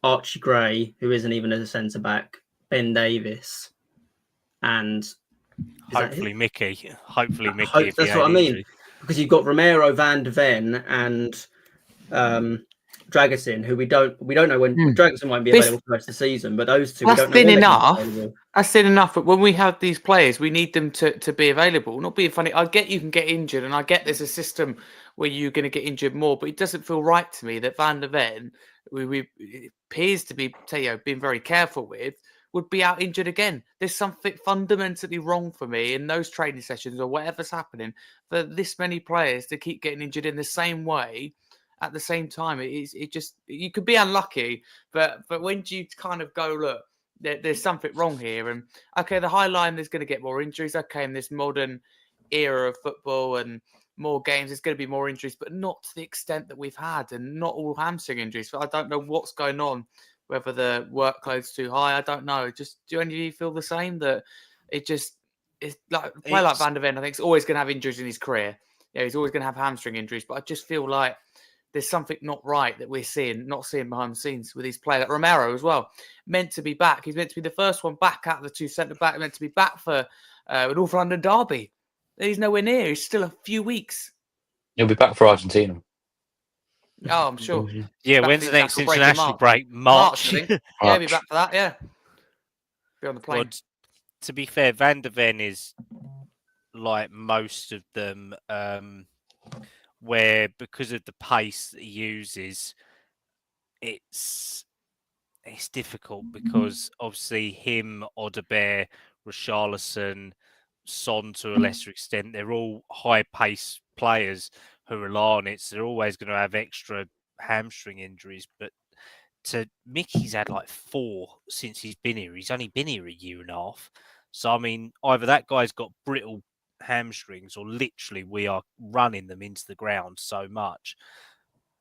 Archie Gray, who isn't even a centre-back, Ben Davis, and hopefully Mickey. That's what I mean, because you've got Romero, Van der Ven, and Dragusin, who we don't know when Dragusin won't be available for the rest of the season, but those two. That's thin enough. That's thin enough. But when we have these players, we need them to be available. Not being funny. I get you can get injured, and I get there's a system where you're going to get injured more, but it doesn't feel right to me that Van der Ven, we appears to be being very careful with, would be out injured again. There's something fundamentally wrong for me in those training sessions or whatever's happening for this many players to keep getting injured in the same way at the same time. It just, you could be unlucky, but when you kind of go, look, there's something wrong here. And okay, the high line, there's going to get more injuries. Okay, in this modern era of football and more games, there's going to be more injuries, but not to the extent that we've had, and not all hamstring injuries. So I don't know what's going on. Whether the workload's too high, I don't know. Just do any of you feel the same that it's like a player like Van der Ven? I think it's always going to have injuries in his career. Yeah, he's always going to have hamstring injuries. But I just feel like there's something not right that we're not seeing behind the scenes with these players. Like Romero as well, meant to be back. He's meant to be the first one back out of the two centre back. Meant to be back for an North London derby. He's nowhere near. He's still a few weeks He'll be back for Argentina. Oh, I'm sure. Yeah, Back when's for the next break in international break? March. I think. Yeah, be back for that. Yeah. Be on the plane. Well, to be fair, Van de Ven is like most of them, where because of the pace that he uses, it's difficult because obviously him, Odebear, Richarlison, Son to a lesser extent, they're all high pace players who rely on it. So they're always going to have extra hamstring injuries. But Mickey's had like 4 since he's been here. He's only been here a year and a half. So, I mean, either that guy's got brittle hamstrings or literally we are running them into the ground so much.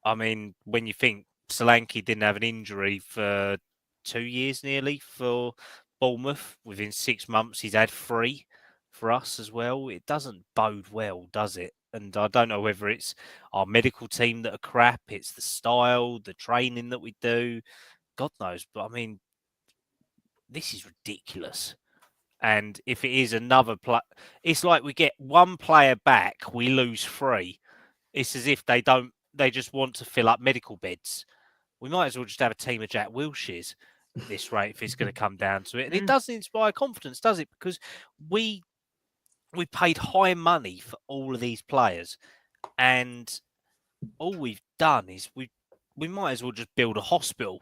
I mean, when you think Solanke didn't have an injury for 2 years nearly for Bournemouth, within 6 months he's had 3 for us as well. It doesn't bode well, does it? And I don't know whether it's our medical team that are crap, it's the style, the training that we do, God knows. But I mean, this is ridiculous. And if it is another player, it's like we get 1 player back, we lose 3. It's as if they just want to fill up medical beds. We might as well just have a team of Jack Wilsheres at this rate if it's going to come down to it. And it doesn't inspire confidence, does it? Because we paid high money for all of these players, and all we've done is we might as well just build a hospital.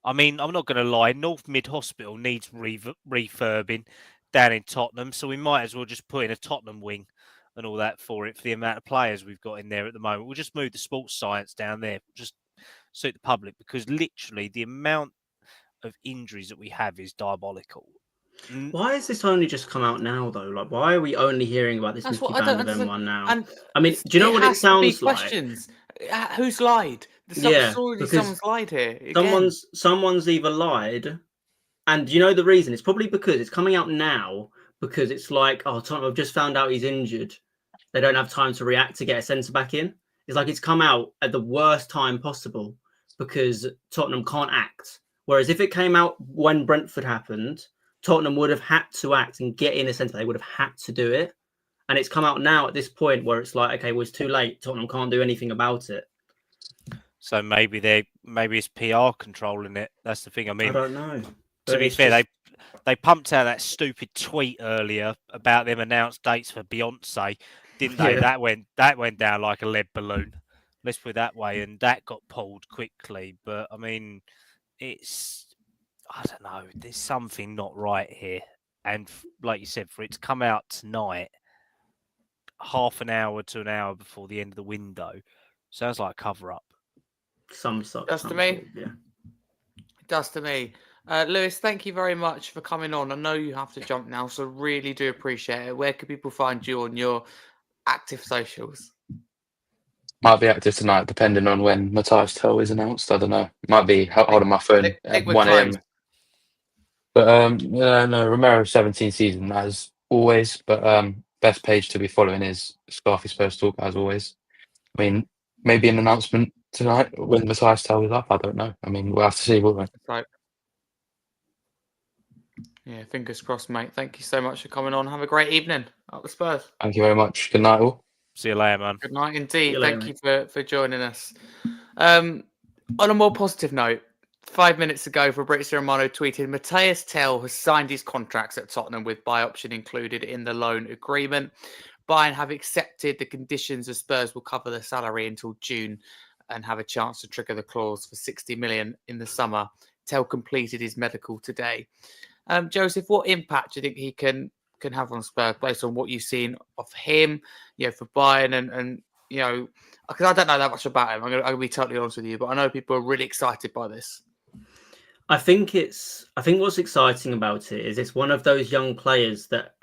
I mean, I'm not going to lie, North Mid Hospital needs refurbing down in Tottenham, so we might as well just put in a Tottenham wing and all that for the amount of players we've got in there at the moment. We'll just move the sports science down there, just suit the public, because literally the amount of injuries that we have is diabolical. Why has this only just come out now, though? Like, why are we only hearing about this Mickey Van de Ven one now? And I mean, do you know what it sounds like? Questions. Who's lied? Someone's lied here. Again. Someone's either lied, and do you know the reason? It's probably because it's coming out now because it's like, oh, Tottenham have just found out he's injured. They don't have time to react to get a centre back in. It's like it's come out at the worst time possible because Tottenham can't act. Whereas if it came out when Brentford happened, Tottenham would have had to act and get in a centre. They would have had to do it. And it's come out now at this point where it's like, okay, well, it's too late. Tottenham can't do anything about it. So maybe it's PR controlling it. That's the thing. I mean, I don't know. To be fair, they pumped out that stupid tweet earlier about them announced dates for Beyonce, didn't they? Yeah. That went down like a lead balloon. Let's put it that way, and that got pulled quickly. But I mean, I don't know. There's something not right here, and like you said, for it to come out tonight, half an hour to an hour before the end of the window, sounds like a cover up. Does to me. Yeah. It does to me. Lewis, thank you very much for coming on. I know you have to jump now, so really do appreciate it. Where can people find you on your active socials? Might be active tonight, depending on when Matthias Tell is announced. I don't know. Might be holding my phone at 1 a.m. But no, Romero 17 season as always. But best page to be following is Scarfe Spurs Talk as always. I mean, maybe an announcement tonight when Matthias Tell is up. I don't know. I mean, we'll have to see, won't we? Right. Yeah, fingers crossed, mate. Thank you so much for coming on. Have a great evening at the Spurs. Thank you very much. Good night, all. See you later, man. Good night indeed. Later, Thank you for joining us. On a more positive note, 5 minutes ago, Fabrizio Romano tweeted, Matthias Tell has signed his contracts at Tottenham with buy option included in the loan agreement. Bayern have accepted the conditions of Spurs will cover the salary until June and have a chance to trigger the clause for 60 million in the summer. Tell completed his medical today. Joesph, what impact do you think he can have on Spurs based on what you've seen of him, for Bayern and because I don't know that much about him. I'm gonna be totally honest with you, but I know people are really excited by this. I think what's exciting about it is it's one of those young players that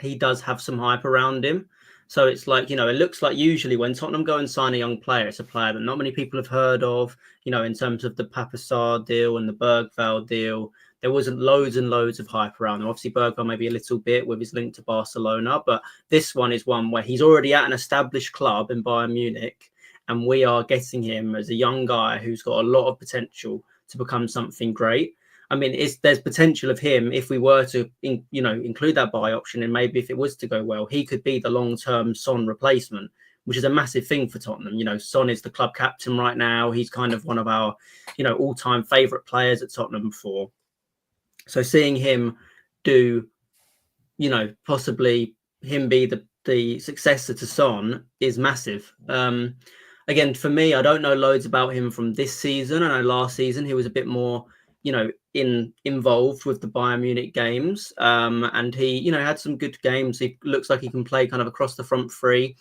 he does have some hype around him. So it's like, it looks like usually when Tottenham go and sign a young player, it's a player that not many people have heard of, in terms of the Papassar deal and the Bergvall deal. There wasn't loads and loads of hype around him. Obviously, Bergvall maybe a little bit with his link to Barcelona, but this one is one where he's already at an established club in Bayern Munich, and we are getting him as a young guy who's got a lot of potential to become something great. I mean, there's potential of him if we were to, include that buy option, and maybe if it was to go well, he could be the long-term Son replacement, which is a massive thing for Tottenham. You know, Son is the club captain right now. He's kind of one of our, you know, all-time favourite players at Tottenham before. So seeing him do, you know, possibly him be the successor to Son is massive. Again, for me, I don't know loads about him from this season. I know last season he was a bit more, you know, involved with the Bayern Munich games, and he, you know, had some good games. He looks like he can play kind of across the front three,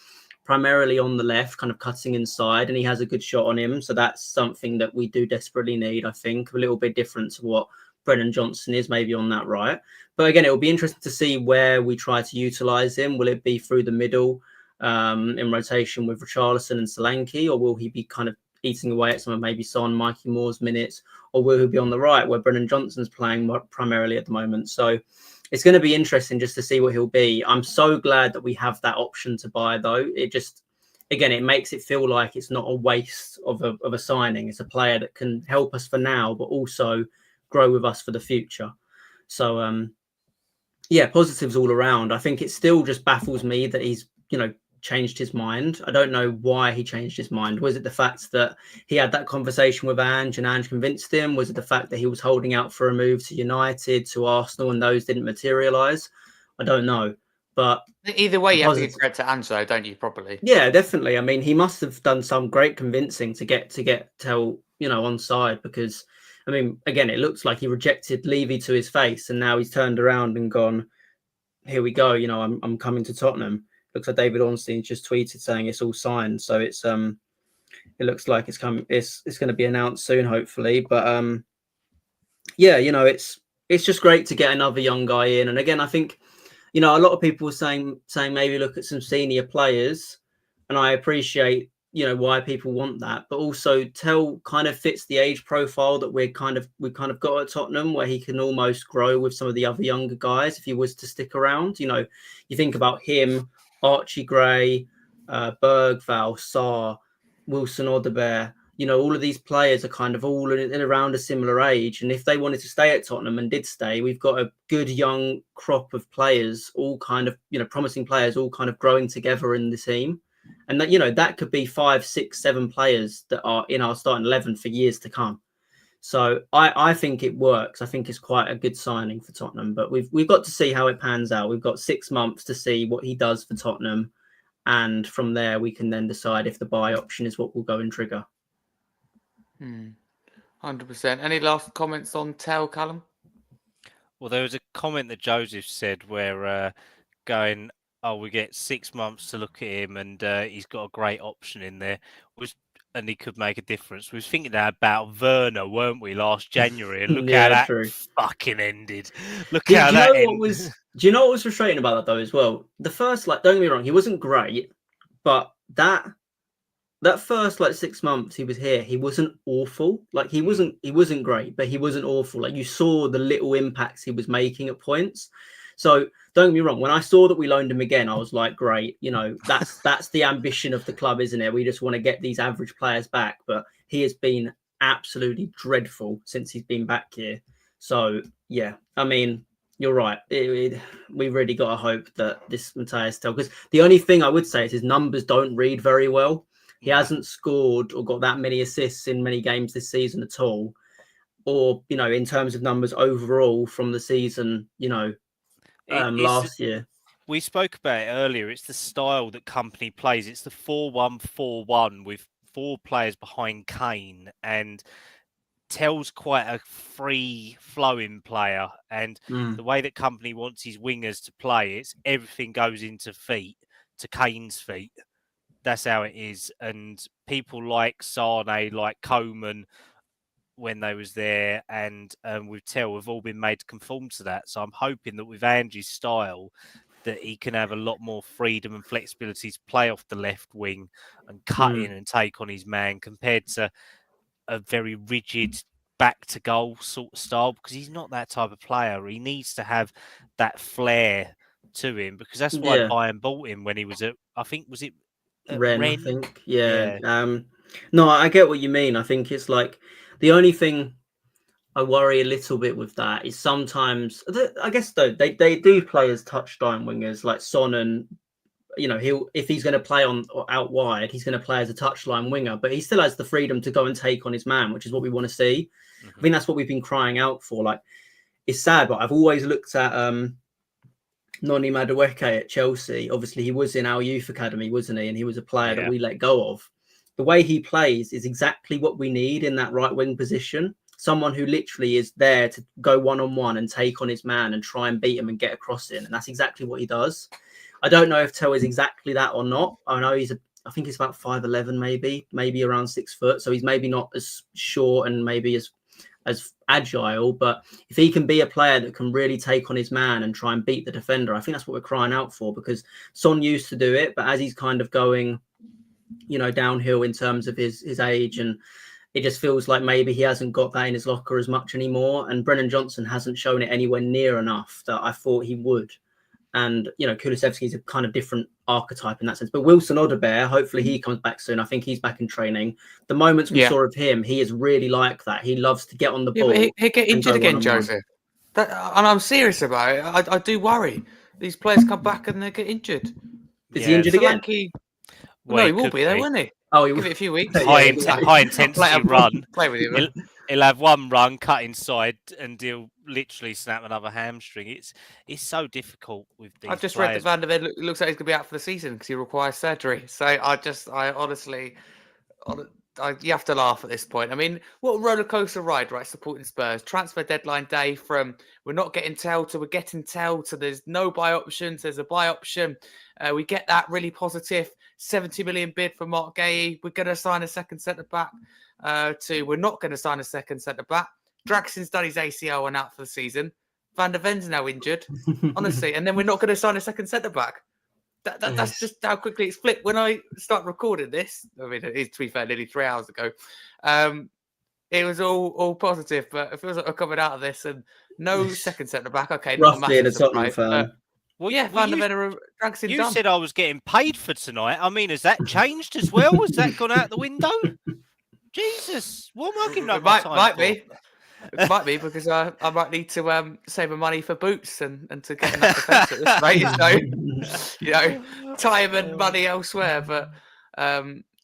primarily on the left, kind of cutting inside, and he has a good shot on him. So that's something that we do desperately need, I think, a little bit different to what Brennan Johnson is maybe on that right. But again, it will be interesting to see where we try to utilise him. Will it be through the middle in rotation with Richarlison and Solanke, or will he be kind of eating away at some of maybe Son, Mikey Moore's minutes, or will he be on the right where Brennan Johnson's playing primarily at the moment? So it's going to be interesting just to see what he'll be. I'm so glad that we have that option to buy, though. It just, again, it makes it feel like it's not a waste of a signing. It's a player that can help us for now, but also grow with us for the future. So, yeah, positives all around. I think it still just baffles me that he's, you know, changed his mind. I don't know why he changed his mind. Was it the fact that he had that conversation with Ange and Ange convinced him? Was it the fact that he was holding out for a move to United, to Arsenal, and those didn't materialise? I don't know. But either way, you have to give credit to Ange, though, don't you? Probably. Yeah, definitely. I mean, he must have done some great convincing to get Tel, you know, on side, because, I mean, again, it looks like he rejected Levy to his face, and now he's turned around and gone, here we go, you know, I'm coming to Tottenham. Looks like David Ornstein just tweeted saying it's all signed, so it's it looks like it's coming. It's going to be announced soon, hopefully. But yeah, you know, it's just great to get another young guy in. And again, I think, you know, a lot of people were saying maybe look at some senior players, and I appreciate, you know, why people want that, but also Tel kind of fits the age profile that we've kind of got at Tottenham, where he can almost grow with some of the other younger guys if he was to stick around. You know, you think about him, Archie Gray, Bergval, Sarr, Wilson Odobert, you know, all of these players are kind of all in around a similar age. And if they wanted to stay at Tottenham and did stay, we've got a good young crop of players, all kind of, you know, promising players, all kind of growing together in the team. And that, you know, that could be 5, 6, 7 players that are in our starting 11 for years to come. So I think it works. I think it's quite a good signing for Tottenham, but we've got to see how it pans out. We've got 6 months to see what he does for Tottenham, and from there we can then decide if the buy option is what will go and trigger. 100%. Any last comments on Tel, Kallum? Well, there was a comment that Joesph said where going, oh, we get 6 months to look at him, and he's got a great option in there. And he could make a difference. We was thinking that about Werner, weren't we, last January? And look how that fucking ended. Look how that ended. Do you know what was frustrating about that, though, as well? The first, like, don't get me wrong, he wasn't great, but that first, like, 6 months he was here, he wasn't awful. Like, he wasn't great, but he wasn't awful. Like, you saw the little impacts he was making at points. So don't get me wrong, when I saw that we loaned him again, I was like, great, you know, that's the ambition of the club, isn't it? We just want to get these average players back. But he has been absolutely dreadful since he's been back here. So, yeah, I mean, you're right. We really got to hope that this Matthias Tel, because the only thing I would say is his numbers don't read very well. He hasn't scored or got that many assists in many games this season at all. Or, you know, in terms of numbers overall from the season, you know, last year. We spoke about it earlier. It's the style that Company plays. It's the 4-1-4-1 with 4 players behind Kane, and Tel's quite a free-flowing player. And the way that Company wants his wingers to play, it's everything goes into feet, to Kane's feet. That's how it is. And people like Sane, like Coman, when they was there, and with Tel, have all been made to conform to that. So I'm hoping that with Angie's style, that he can have a lot more freedom and flexibility to play off the left wing and cut in and take on his man, compared to a very rigid back to goal sort of style, because he's not that type of player. He needs to have that flair to him, because that's why Bayern bought him when he was at, I think, was it Rennes? I think. Yeah. No, I get what you mean. I think it's like, the only thing I worry a little bit with that is sometimes, I guess, though, they do play as touchdown wingers like Son and, if he's going to play on or out wide, he's going to play as a touchline winger, but he still has the freedom to go and take on his man, which is what we want to see. I think that's what we've been crying out for. Like, it's sad, but I've always looked at Noni Madueke at Chelsea. Obviously, he was in our youth academy, wasn't he? And he was a player that we let go of. The way he plays is exactly what we need in that right wing position. Someone who literally is there to go one-on-one and take on his man and try and beat him and get a cross in. And that's exactly what he does. I don't know if Tell is exactly that or not. I know I think he's about 5'11", maybe around 6 foot. So he's maybe not as short and maybe as agile, but if he can be a player that can really take on his man and try and beat the defender, I think that's what we're crying out for, because Son used to do it, but as he's kind of going, downhill in terms of his age, and it just feels like maybe he hasn't got that in his locker as much anymore. And Brennan Johnson hasn't shown it anywhere near enough that I thought he would. And, Kulusevski is a kind of different archetype in that sense. But Wilson Odobert, hopefully he comes back soon. I think he's back in training. The moments we saw of him, he is really like that. He loves to get on the ball. But he'll get injured again, Joesph. And I'm serious about it. I do worry. These players come back and they get injured. Is he injured again? No, he will be there, won't he? Oh, give it a few weeks. High intensity run. Play with him. He'll have one run, cut inside, and he'll literally snap another hamstring. It's so difficult with these. I've just players. read that Van der Ven looks like he's going to be out for the season because he requires surgery. So I honestly, you have to laugh at this point. I mean, what a roller coaster ride, right? Supporting Spurs. Transfer deadline day from we're not getting Tell to we're getting Tell to there's no buy options. There's a buy option. We get that really positive 70 million bid for Mark Gay. We're going to sign a second centre back. To we're not going to sign a second centre back. Draxon's done his ACL and out for the season. Van der Ven's now injured, honestly, and then we're not going to sign a second centre back. That's just how quickly it's flipped. When I start recording this, I mean, it is, to be fair, nearly 3 hours ago. It was all positive, but it feels like we're coming out of this and no second centre back. Okay, not roughly a in a massive Tottenham surprise. fan. Van der Ven are Draxon You done. said I was getting paid for tonight. I mean, has that changed as well? Has that gone out the window? Jesus, what am I giving up my time might for? be. It might be because I might need to save my money for boots and to get in that defence at this rate. So, time and money elsewhere. But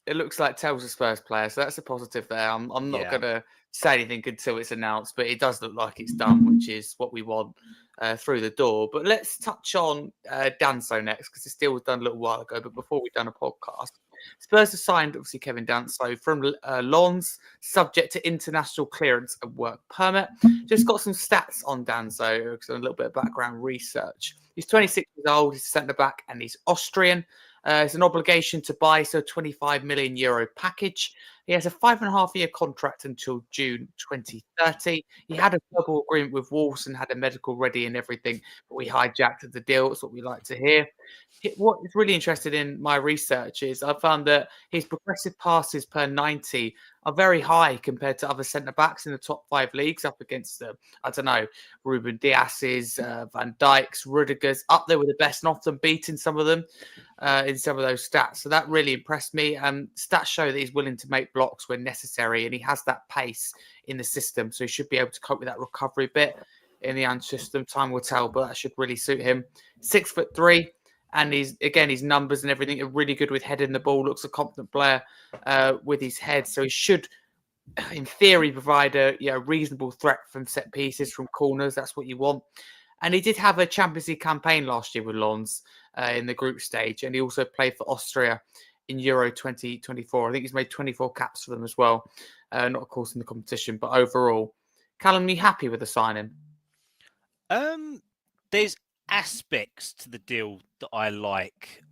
it looks like Tell's a Spurs player, so that's a positive there. I'm not going to say anything until it's announced, but it does look like it's done, which is what we want through the door. But let's touch on Danso next, because this deal was done a little while ago, but before we've done a podcast. Spurs have signed, obviously, Kevin Danso from Lens, subject to international clearance and work permit. Just got some stats on Danso, because a little bit of background research. He's 26 years old, he's centre back, and he's Austrian. It's an obligation to buy, so a €25 million package. He has a 5.5-year contract until June 2030. He had a verbal agreement with Wolves and had a medical ready and everything, but we hijacked the deal. That's what we like to hear. What is really interested in my research is I found that his progressive passes per 90 are very high compared to other centre-backs in the top 5 leagues, up against Ruben Dias's, Van Dijk's, Rudiger's, up there with the best and often beating some of them in some of those stats. So that really impressed me. Stats show that he's willing to make blocks when necessary, and he has that pace in the system, so he should be able to cope with that recovery bit in the Ange system. Time will tell, but that should really suit him. 6'3", and his numbers and everything are really good with heading the ball. Looks a confident player with his head, so he should, in theory, provide a reasonable threat from set pieces, from corners. That's what you want. And he did have a Champions League campaign last year with Lens in the group stage, and he also played for Austria in Euro 2024. I think he's made 24 caps for them as well. Not, of course, in the competition, but overall. Kallum, are you happy with the signing? There's aspects to the deal that I like.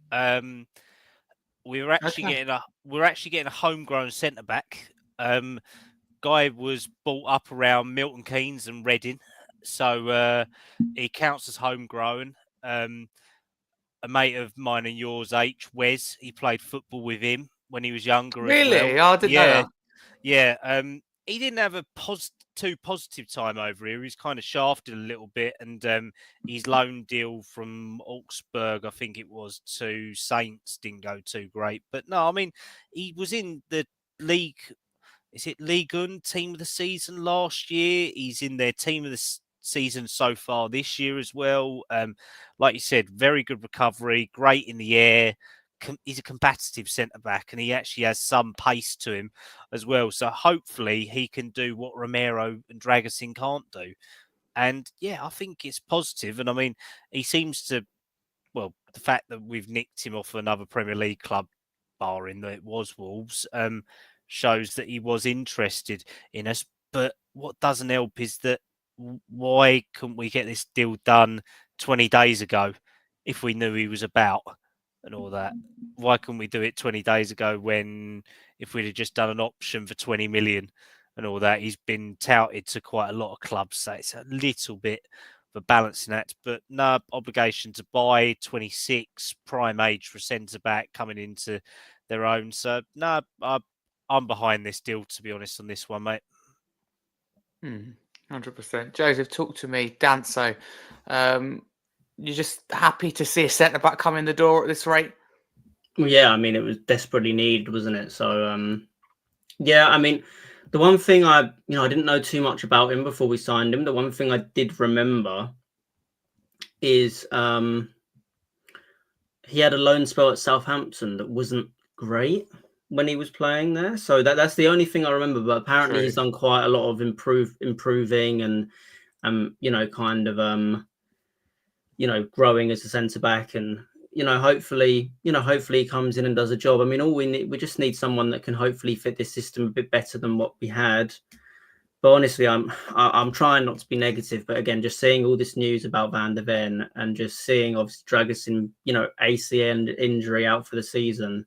We're actually getting a homegrown centre back. Guy was brought up around Milton Keynes and Reading, so he counts as homegrown. A mate of mine and yours, Wes, he played football with him when he was younger. Really? As well. I didn't know that. Yeah. He didn't have a too positive time over here. He was kind of shafted a little bit, and his loan deal from Augsburg, I think it was, to Saints didn't go too great. But no, I mean, he was in the league. Is it Ligue 1 team of the season last year? He's in their team of the season so far this year as well. Like you said, very good recovery, great in the air. He's a competitive centre-back, and he actually has some pace to him as well. So hopefully he can do what Romero and Dragusin can't do. And yeah, I think it's positive. And I mean, he seems to, well, the fact that we've nicked him off another Premier League club, barring that it was Wolves, shows that he was interested in us. But what doesn't help is that why couldn't we get this deal done 20 days ago if we knew he was about and all that? Why couldn't we do it 20 days ago when, if we'd have just done an option for 20 million and all that? He's been touted to quite a lot of clubs, so it's a little bit of a balancing act, but no obligation to buy. 26, prime age for centre-back coming into their own. So no, I'm behind this deal, to be honest, on this one, mate. 100%. Joesph, talk to me. Danso, you're just happy to see a centre-back come in the door at this rate? Well, yeah, I mean, it was desperately needed, wasn't it? So, yeah, I mean, the one thing I didn't know too much about him before we signed him. The one thing I did remember is he had a loan spell at Southampton that wasn't great when he was playing there. So that's the only thing I remember. But apparently he's done quite a lot of improving and kind of growing as a centre back, and hopefully he comes in and does a job. I mean, we just need someone that can hopefully fit this system a bit better than what we had. But honestly, I'm trying not to be negative, but again, just seeing all this news about Van der Ven and just seeing obviously Dragusin, ACL injury out for the season.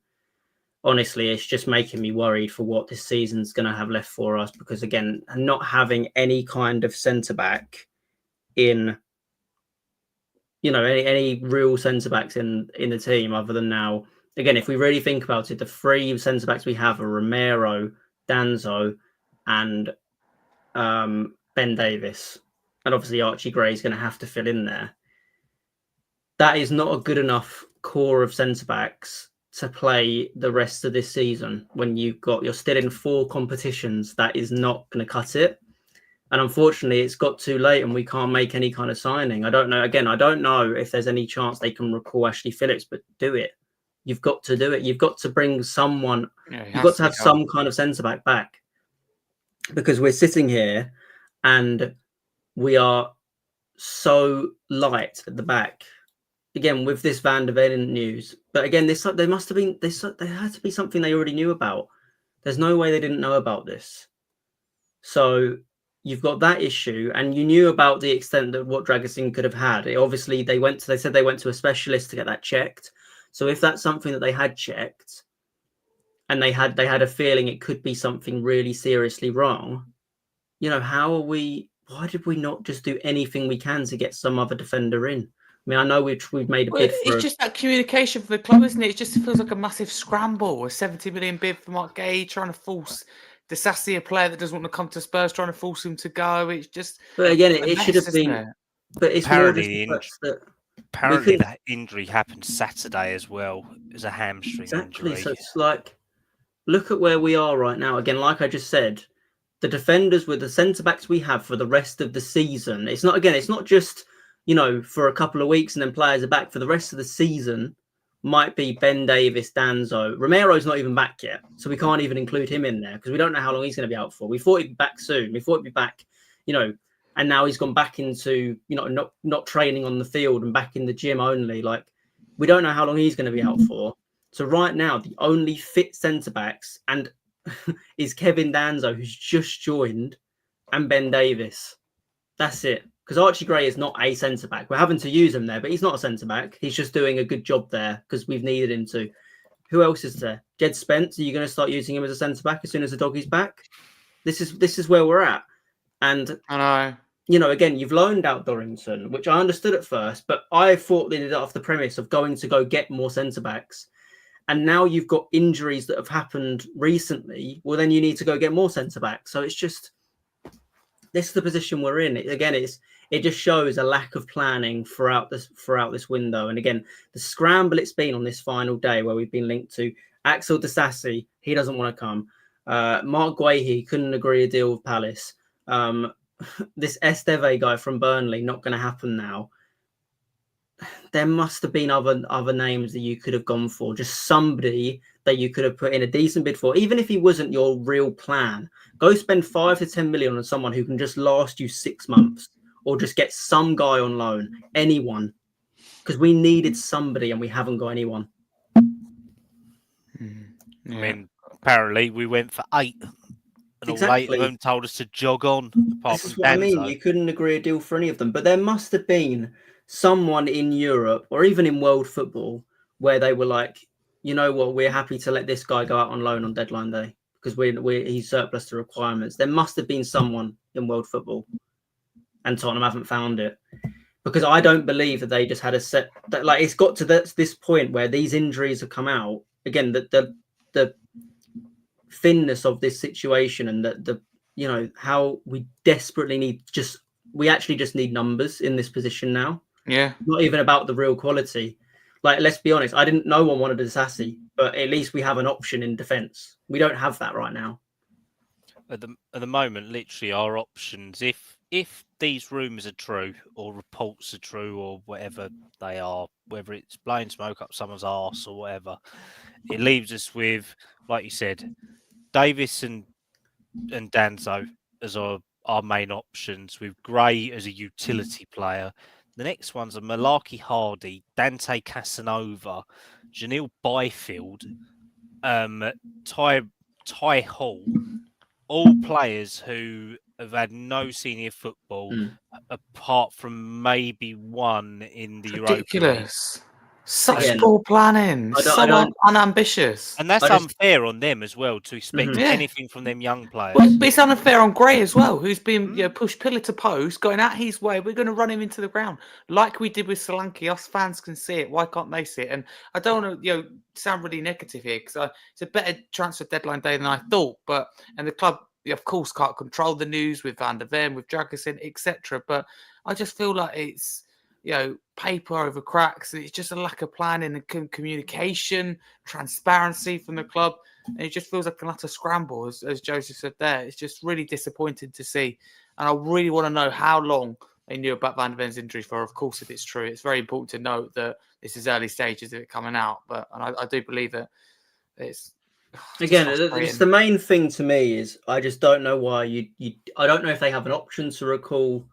Honestly, it's just making me worried for what this season's going to have left for us, because again, not having any kind of centre back in, any real centre backs in the team other than now. Again, if we really think about it, the three centre backs we have are Romero, Danso, and Ben Davies, and obviously Archie Gray is going to have to fill in there. That is not a good enough core of centre backs to play the rest of this season. When you're still in 4 competitions, that is not going to cut it. And unfortunately, it's got too late, and we can't make any kind of signing. I don't know. Again, I don't know if there's any chance they can recall Ashley Phillips, but do it. You've got to do it. You've got to bring someone. You've got to have some kind of centre back, because we're sitting here and we are so light at the back. Again, with this Van der Ven news, but again, there had to be something they already knew about. There's no way they didn't know about this. So you've got that issue, and you knew about the extent that what Dragusin could have had. They said they went to a specialist to get that checked. So if that's something that they had checked, and they had a feeling it could be something really seriously wrong, why did we not just do anything we can to get some other defender in? I mean, I know we've made a bid for... It's just that communication for the club, isn't it? It just feels like a massive scramble. A 70 million bid for Mark Gay, trying to force Disasi, a player that doesn't want to come to Spurs, trying to force him to go. It's just... But again, it should have been... But it's apparently more just that... Apparently that injury happened Saturday as well. It was a hamstring injury. So it's like, look at where we are right now. Again, like I just said, the defenders with the centre-backs we have for the rest of the season. It's not just... for a couple of weeks and then players are back for the rest of the season, might be Ben Davies, Danso. Romero's not even back yet, so we can't even include him in there because we don't know how long he's going to be out for. We thought he'd be back soon. We thought he'd be back, and now he's gone back into, not training on the field and back in the gym only. Like, we don't know how long he's going to be out for. So right now, the only fit centre-backs and is Kevin Danso, who's just joined, and Ben Davies. That's it. Because Archie Gray is not a centre-back. We're having to use him there, but he's not a centre-back. He's just doing a good job there because we've needed him to. Who else is there? Jed Spence, are you going to start using him as a centre-back as soon as the doggy's back? This is where we're at. And, I know. Again, you've loaned out Dorrington, which I understood at first, but I thought they did it off the premise of going to go get more centre-backs. And now you've got injuries that have happened recently. Well, then you need to go get more centre-backs. So it's just... This is the position we're in. It just shows a lack of planning throughout this window. And again, the scramble it's been on this final day where we've been linked to Axel Disasi, he doesn't want to come. Mark Guehi couldn't agree a deal with Palace. this Esteve guy from Burnley not going to happen now. There must have been other names that you could have gone for. Just somebody that you could have put in a decent bid for, even if he wasn't your real plan. Go spend 5 to 10 million on someone who can just last you 6 months, or just get some guy on loan, anyone, because we needed somebody and we haven't got anyone. I mean, apparently we went for 8. And all 8 of them told us to jog on. Apart This is from what Danzo. I mean. You couldn't agree a deal for any of them. But there must have been someone in Europe or even in world football where they were like, you know what, we're happy to let this guy go out on loan on deadline day because he's surplus to requirements. There must have been someone in world football, and Tottenham haven't found it. Because I don't believe that they just had a set that, like, it's got to this point where these injuries have come out again. The thinness of this situation, and the you know how we desperately need we actually just need numbers in this position now. Yeah, not even about the real quality. Like, let's be honest, no one wanted a Sassy, but at least we have an option in defence. We don't have that right now. At the moment, literally our options, if these rumours are true or reports are true or whatever they are, whether it's blowing smoke up someone's arse or whatever, it leaves us with, like you said, Davis and Danzo as our main options, with Gray as a utility player. The next ones are Malarkey Hardy, Dante Casanova, Janil Byfield, Ty Hall, all players who have had no senior football apart from maybe one in the ridiculous. Europa League. Such poor planning, so unambitious. And that's unfair on them as well to expect anything from them young players. Well, it's unfair on Gray as well, who's been pushed pillar to post, going out his way. We're going to run him into the ground like we did with Solanke. Us fans can see it. Why can't they see it? And I don't want to sound really negative here, because it's a better transfer deadline day than I thought. And the club, of course, can't control the news with Van der Ven, with Dragusin, etc. But I just feel like it's paper over cracks, and it's just a lack of planning and communication, transparency from the club, and it just feels like an utter scramble, as Joesph said there. It's just really disappointing to see, and I really want to know how long they knew about Van der Ven's injury for. Of course, if it's true, it's very important to note that this is early stages of it coming out, but I do believe that it's again, it's the main thing to me is I just don't know why I don't know if they have an option to recall.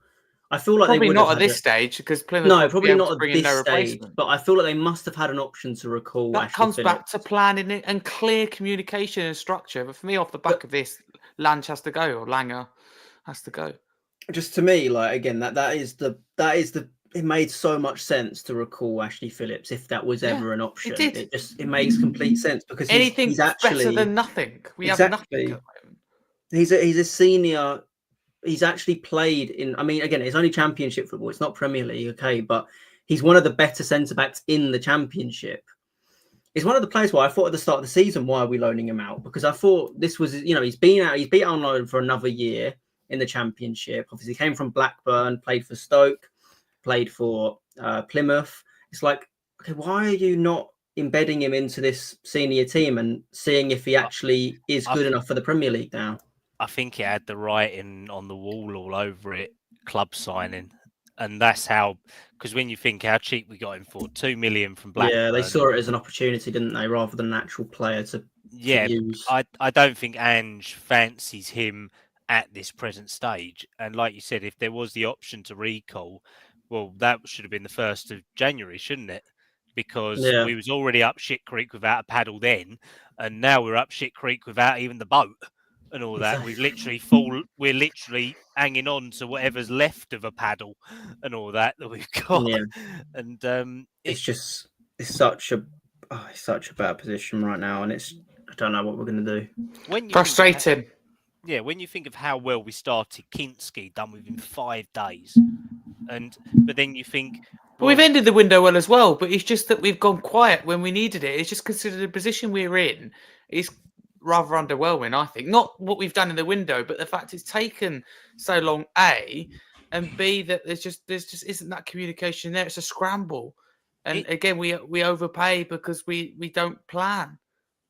I feel like probably they would not at this stage, because Plymouth probably not at this stage. Replacement. But I feel like they must have had an option to recall. That comes back to planning and clear communication and structure. But for me, off the back of this, Lange has to go, or Langer has to go. Just to me, like, again, that is the it made so much sense to recall Ashley Phillips if that was ever an option. It makes complete sense, because he's actually better than nothing. We have nothing. He's a senior. He's actually played in, I mean, again, it's only Championship football. It's not Premier League, okay? But he's one of the better centre-backs in the Championship. He's one of the players where I thought at the start of the season, why are we loaning him out? Because I thought this was, he's been out on loan for another year in the Championship. Obviously, he came from Blackburn, played for Stoke, played for Plymouth. It's like, okay, why are you not embedding him into this senior team and seeing if he actually is good enough for the Premier League now? I think it had the writing on the wall all over it, club signing. And that's how, because when you think how cheap we got him for, 2 million from Blackburn. Yeah, they saw it as an opportunity, didn't they, rather than an actual player to use. I don't think Ange fancies him at this present stage. And like you said, if there was the option to recall, well, that should have been the 1st of January, shouldn't it? Because we was already up shit creek without a paddle then, and now we're up shit creek without even the boat. And all that, we're literally hanging on to whatever's left of a paddle, and all that we've got. Yeah. And it's such a bad position right now, and I don't know what we're going to do. Frustrating. When you think of how well we started, Kinski done within 5 days, but then you think. Well, we've ended the window well as well, but it's just that we've gone quiet when we needed it. It's just considered the position we're in is rather underwhelming, I think. Not what we've done in the window, but the fact it's taken so long, A, and B, that there's just isn't that communication there. It's a scramble. And again, we overpay because we don't plan.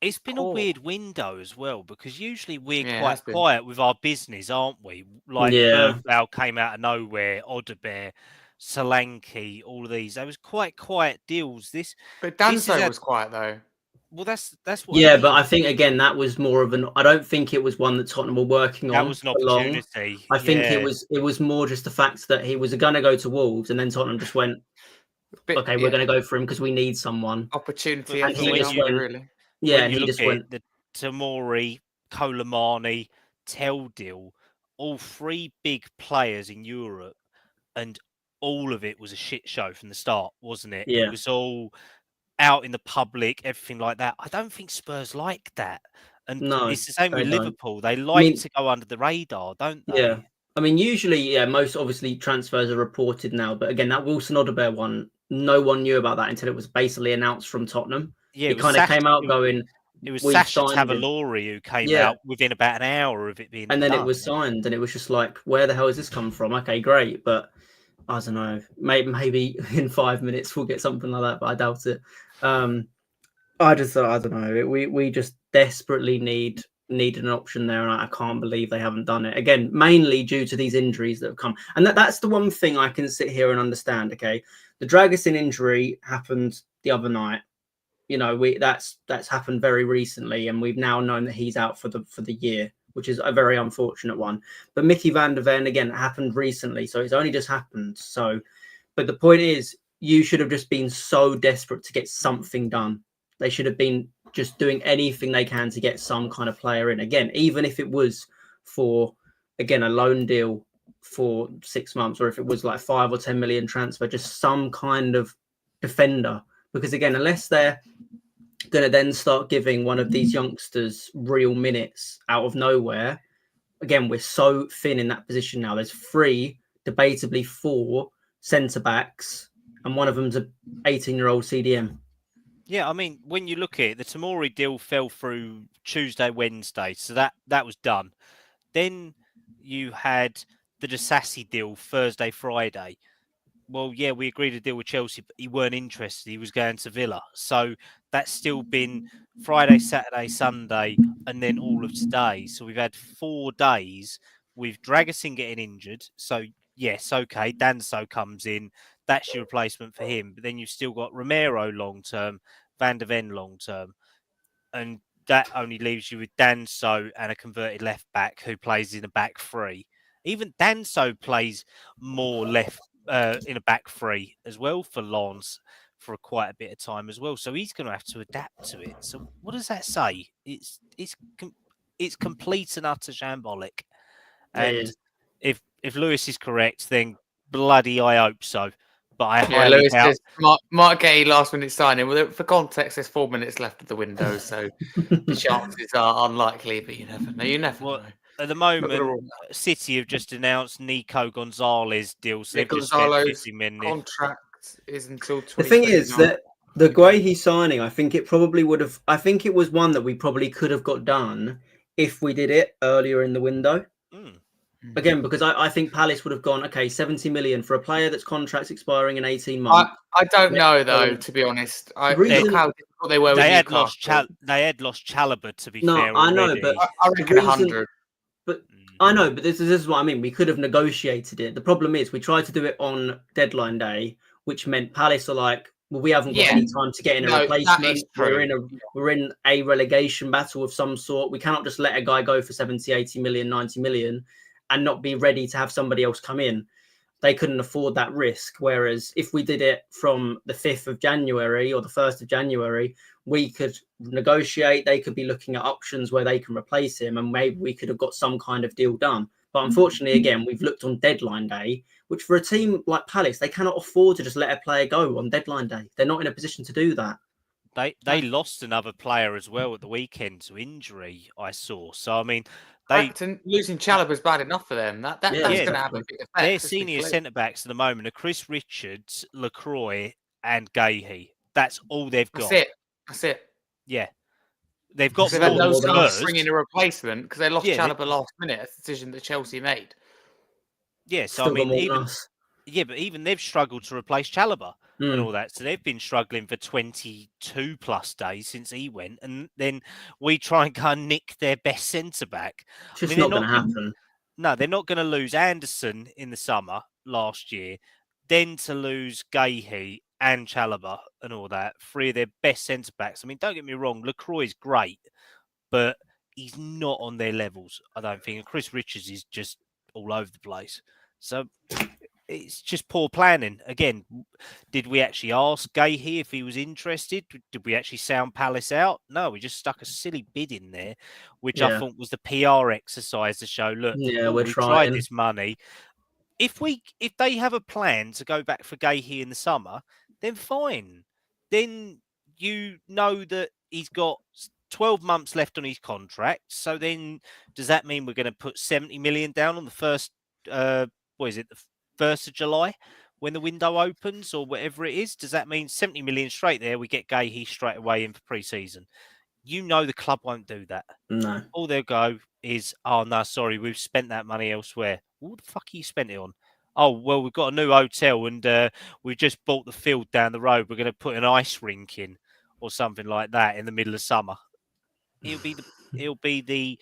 It's been a weird window as well, because usually we're Yeah, quite quiet with our business, aren't we? Like Yeah. Bergvall came out of nowhere, Odebear, Solanke, all of these. They was quite quiet deals. But this is Danso was quiet though. Well, that's what. Yeah, I mean. but I think again that was more of an. I don't think it was one that Tottenham were working on. That was an for long. opportunity. I think yeah. it was more just the fact that he was going to go to Wolves, and then Tottenham just went, okay, we're going to go for him because we need someone. Opportunity, and he just went, really. Yeah, when and you he look just at went. the Tomori, Colomani, Tell deal, all three big players in Europe, and all of it was a shit show from the start, wasn't it? Yeah. It was all out in the public, everything like that. I don't think Spurs like that. And No, it's the same with they don't. Liverpool. They like to go under the radar, don't they? Yeah. I mean, usually, most obviously transfers are reported now. But again, that Wilson Odebear one, no one knew about that until it was basically announced from Tottenham. Yeah, it kind of came out going. It was "We've Sasha signed him." Tavalori who came out within about an hour of it being and then done. it was signed, and it was just like, where the hell has this come from? Okay, great, but I don't know. Maybe in 5 minutes we'll get something like that, but I doubt it. I don't know. We just desperately needed an option there, and I can't believe they haven't done it. Again, mainly due to these injuries that have come, and that's the one thing I can sit here and understand. Okay, the Dragusin injury happened the other night. You know, that's happened very recently, and we've now known that he's out for the year, which is a very unfortunate one. But Mickey van der Ven, again, happened recently, so it's only just happened. So, but the point is, you should have just been so desperate to get something done. They should have been just doing anything they can to get some kind of player in. Again, even if it was for, again, a loan deal for 6 months, or if it was like 5 or 10 million transfer, just some kind of defender. Because again, unless they're going to then start giving one of these youngsters real minutes out of nowhere, again, we're so thin in that position now. There's 3, debatably 4 centre-backs, and one of them's an 18-year-old CDM. Yeah, I mean, when you look at it, the Tomori deal fell through Tuesday, Wednesday, so that was done. Then you had the Disasi deal Thursday, Friday. Well, yeah, we agreed to deal with Chelsea, but he weren't interested. He was going to Villa. So that's still been Friday, Saturday, Sunday, and then all of today. So we've had 4 days with Dragusin getting injured. So, yes, okay, Danso comes in. That's your replacement for him. But then you've still got Romero long-term, Van der Ven long-term. And that only leaves you with Danso and a converted left-back who plays in a back 3. Even Danso plays more left in a back 3 as well for Lens for quite a bit of time as well. So he's going to have to adapt to it. So what does that say? It's complete and utter shambolic. And if Lewis is correct, then bloody I hope so. But I highly Lewis doubt. Might get a last minute signing. Well, for context, there's 4 minutes left of the window, so the chances are unlikely. But you never know. You never know. At the moment, City have just announced Nico Gonzalez deal, so they've just spent 50 million. Contract is until 2029. The thing is that the way he's signing, I think it probably would have. I think it was one that we probably could have got done if we did it earlier in the window. Again, because I think Palace would have gone, okay, 70 million for a player that's contract's expiring in 18 months. I don't know though, to be honest. Look how difficult they were. They had lost Chalobah, to be fair. No, I know, but I reckon 100. But I know, but this is what I mean. We could have negotiated it. The problem is we tried to do it on deadline day, which meant Palace are like, well, we haven't got any time to get in a replacement. We're in a relegation battle of some sort. We cannot just let a guy go for 70, 80 million, 90 million and not be ready to have somebody else come in. They couldn't afford that risk. Whereas if we did it from the 5th of January or the 1st of January, we could negotiate. They could be looking at options where they can replace him, and maybe we could have got some kind of deal done. But unfortunately, again, we've looked on deadline day, which for a team like Palace, they cannot afford to just let a player go on deadline day. They're not in a position to do that. They lost another player as well at the weekend to injury, I saw. So, I mean, losing Chalobah is bad enough for them. That's going to have a big effect. Their senior centre-backs at the moment are Chris Richards, Lacroix and Gahey. That's all they've got. That's it. Yeah. They've got those guys bring in a replacement because they lost Chalobah last minute. That's a decision that Chelsea made. Yeah, so I mean, but even they've struggled to replace Chalobah. and all that. So they've been struggling for 22 plus days since he went, and then we try and go and nick their best centre back. It's just not going to happen. No, they're not going to lose Anderson in the summer last year, then to lose Gahey and Chalobah and all that, 3 of their best centre backs. I mean, don't get me wrong, Lacroix's great, but he's not on their levels, I don't think. And Chris Richards is just all over the place. So it's just poor planning. Again, did we actually ask Gahey if he was interested? Did we actually sound Palace out? No, we just stuck a silly bid in there, which I thought was the PR exercise to show, look, we tried this money. If they have a plan to go back for Gahey in the summer, then fine. Then you know that he's got 12 months left on his contract. So then does that mean we're going to put 70 million down on the first, the 1st of July when the window opens or whatever it is? Does that mean 70 million straight there? We get Gahey straight away in for pre-season. You know the club won't do that. No. All they'll go is, oh, no, sorry, we've spent that money elsewhere. What the fuck are you spent it on? Oh, well, we've got a new hotel and we've just bought the field down the road. We're going to put an ice rink in or something like that in the middle of summer. It'll be the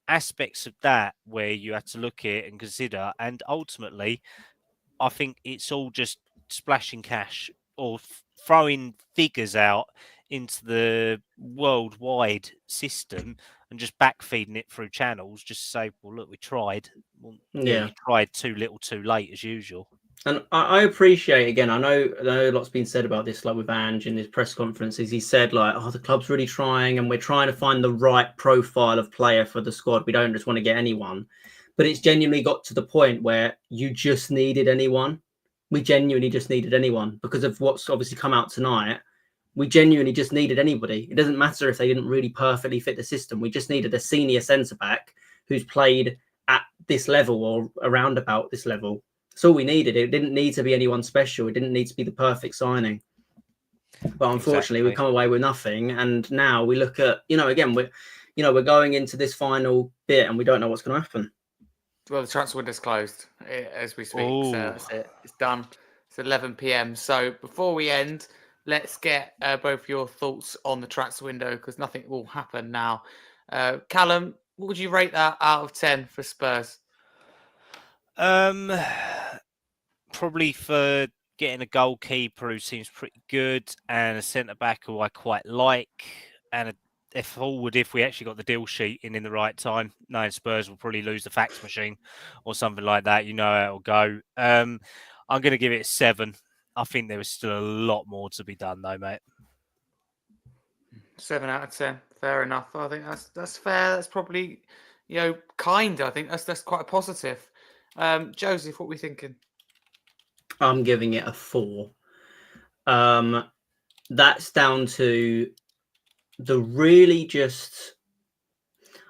aspects of that where you have to look at it and consider. And ultimately, I think it's all just splashing cash or throwing figures out into the worldwide system and just backfeeding it through channels. Just to say, well, look, we tried. Well, you tried too little, too late, as usual. And I appreciate, again, I know a lot's been said about this, like with Ange in his press conferences. He said, like, oh, the club's really trying and we're trying to find the right profile of player for the squad. We don't just want to get anyone. But it's genuinely got to the point where you just needed anyone. We genuinely just needed anyone because of what's obviously come out tonight. We genuinely just needed anybody. It doesn't matter if they didn't really perfectly fit the system. We just needed a senior centre-back who's played at this level or around about this level. That's all we needed. It didn't need to be anyone special. It didn't need to be the perfect signing. But unfortunately, we come away with nothing. And now we look at, again, we're going into this final bit and we don't know what's going to happen. Well, the transfer window's closed as we speak. So that's it. It's done. It's 11 p.m. So before we end, let's get both your thoughts on the transfer window because nothing will happen now. Kallum, what would you rate that out of 10 for Spurs? Probably for getting a goalkeeper who seems pretty good and a centre-back who I quite like and a forward if we actually got the deal sheet in the right time. Knowing Spurs will probably lose the fax machine or something like that. You know how it'll go. I'm going to give it a 7. I think there is still a lot more to be done though, mate. 7 out of 10. Fair enough. I think that's fair. That's probably, kind. I think that's quite a positive. Joesph, what are we thinking? I'm giving it a 4. That's down to the really just...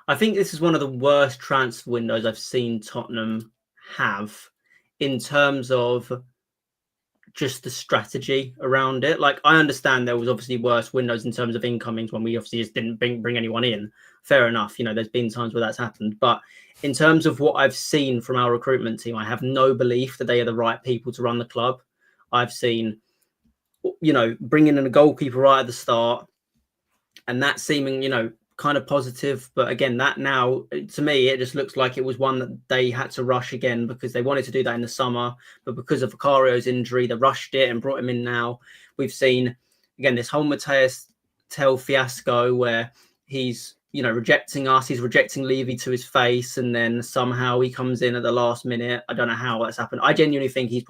I think this is one of the worst transfer windows I've seen Tottenham have in terms of just the strategy around it. Like, I understand there was obviously worse windows in terms of incomings when we obviously just didn't bring anyone in. Fair enough. There's been times where that's happened. But in terms of what I've seen from our recruitment team, I have no belief that they are the right people to run the club. I've seen, bringing in a goalkeeper right at the start and that seeming, kind of positive. But again, that now, to me, it just looks like it was one that they had to rush again because they wanted to do that in the summer. But because of Vicario's injury, they rushed it and brought him in now. We've seen, again, this whole Mateus Tel fiasco where he's, rejecting us. He's rejecting Levy to his face. And then somehow he comes in at the last minute. I don't know how that's happened. I genuinely think he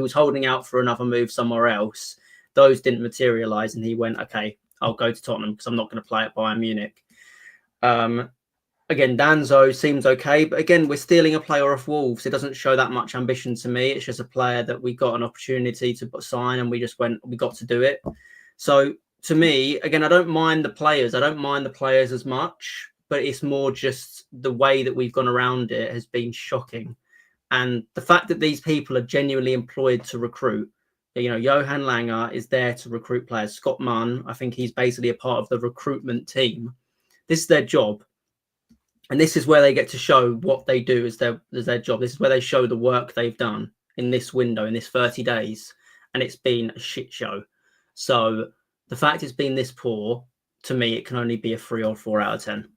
was holding out for another move somewhere else. Those didn't materialise. And he went, okay, I'll go to Tottenham because I'm not going to play at Bayern Munich. Again, Danzo seems okay, but again, we're stealing a player off Wolves. It doesn't show that much ambition to me. It's just a player that we got an opportunity to sign and we got to do it. So to me, again, I don't mind the players. I don't mind the players as much, but it's more just the way that we've gone around it has been shocking. And the fact that these people are genuinely employed to recruit, Johan Langer is there to recruit players. Scott Munn, I think he's basically a part of the recruitment team. This is their job. And this is where they get to show what they do as their job. This is where they show the work they've done in this window, in this 30 days. and it's been a shit show. So the fact it's been this poor, to me, it can only be a 3 or 4 out of 10.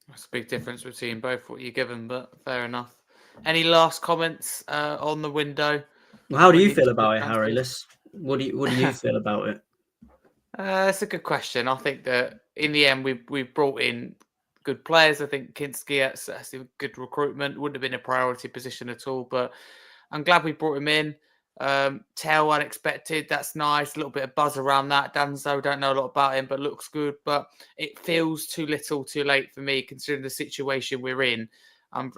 That's a big difference between both what you're given, but fair enough. Any last comments on the window? Well, how do you feel about it, Harry? What do you feel about it? It's a good question. I think that in the end, we've brought in good players. I think Kinski has a good recruitment. Wouldn't have been a priority position at all, but I'm glad we brought him in. Tell unexpected. That's nice. A little bit of buzz around that. Danzo, don't know a lot about him, but looks good. But it feels too little, too late for me, considering the situation we're in. I'm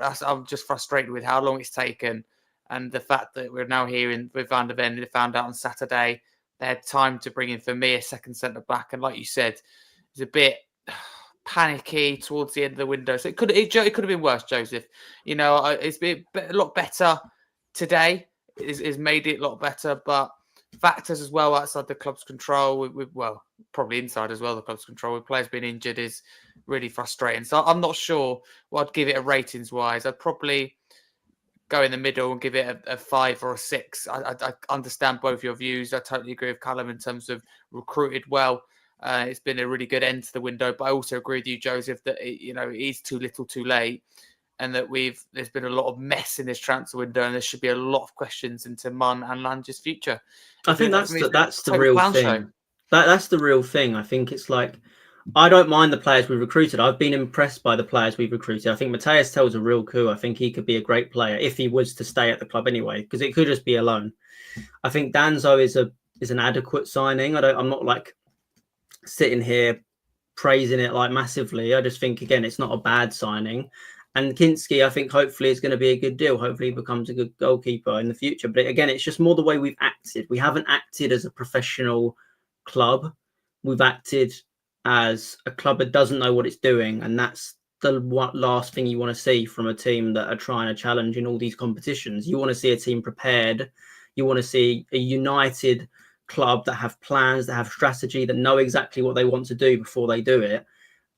just frustrated with how long it's taken, and the fact that we're now hearing with Van der Ven. They found out on Saturday they had time to bring in, for me, a second centre back, and like you said, it's a bit panicky towards the end of the window. So it could have been worse, Joesph. It's been a lot better today. Is made it a lot better, but factors as well outside the club's control, well, probably inside as well, the club's control, with players being injured, is really frustrating. So I'm not sure what I'd give it a ratings-wise. I'd probably go in the middle and give it a 5 or a 6. I understand both your views. I totally agree with Kallum in terms of recruited well. It's been a really good end to the window, but I also agree with you, Joesph, that it is too little too late. And that there's been a lot of mess in this transfer window, and there should be a lot of questions into Munn and Lange's future. I think that's the real thing. That's the real thing. I think it's like, I don't mind the players we've recruited. I've been impressed by the players we've recruited. I think Matthias Tell's a real coup. I think he could be a great player if he was to stay at the club anyway, because it could just be a loan. I think Danzo is an adequate signing. I'm not like sitting here praising it like massively. I just think, again, it's not a bad signing. And Kinski, I think, hopefully is going to be a good deal. Hopefully he becomes a good goalkeeper in the future. But again, it's just more the way we've acted. We haven't acted as a professional club. We've acted as a club that doesn't know what it's doing. And that's the last thing you want to see from a team that are trying to challenge in all these competitions. You want to see a team prepared. You want to see a united club that have plans, that have strategy, that know exactly what they want to do before they do it.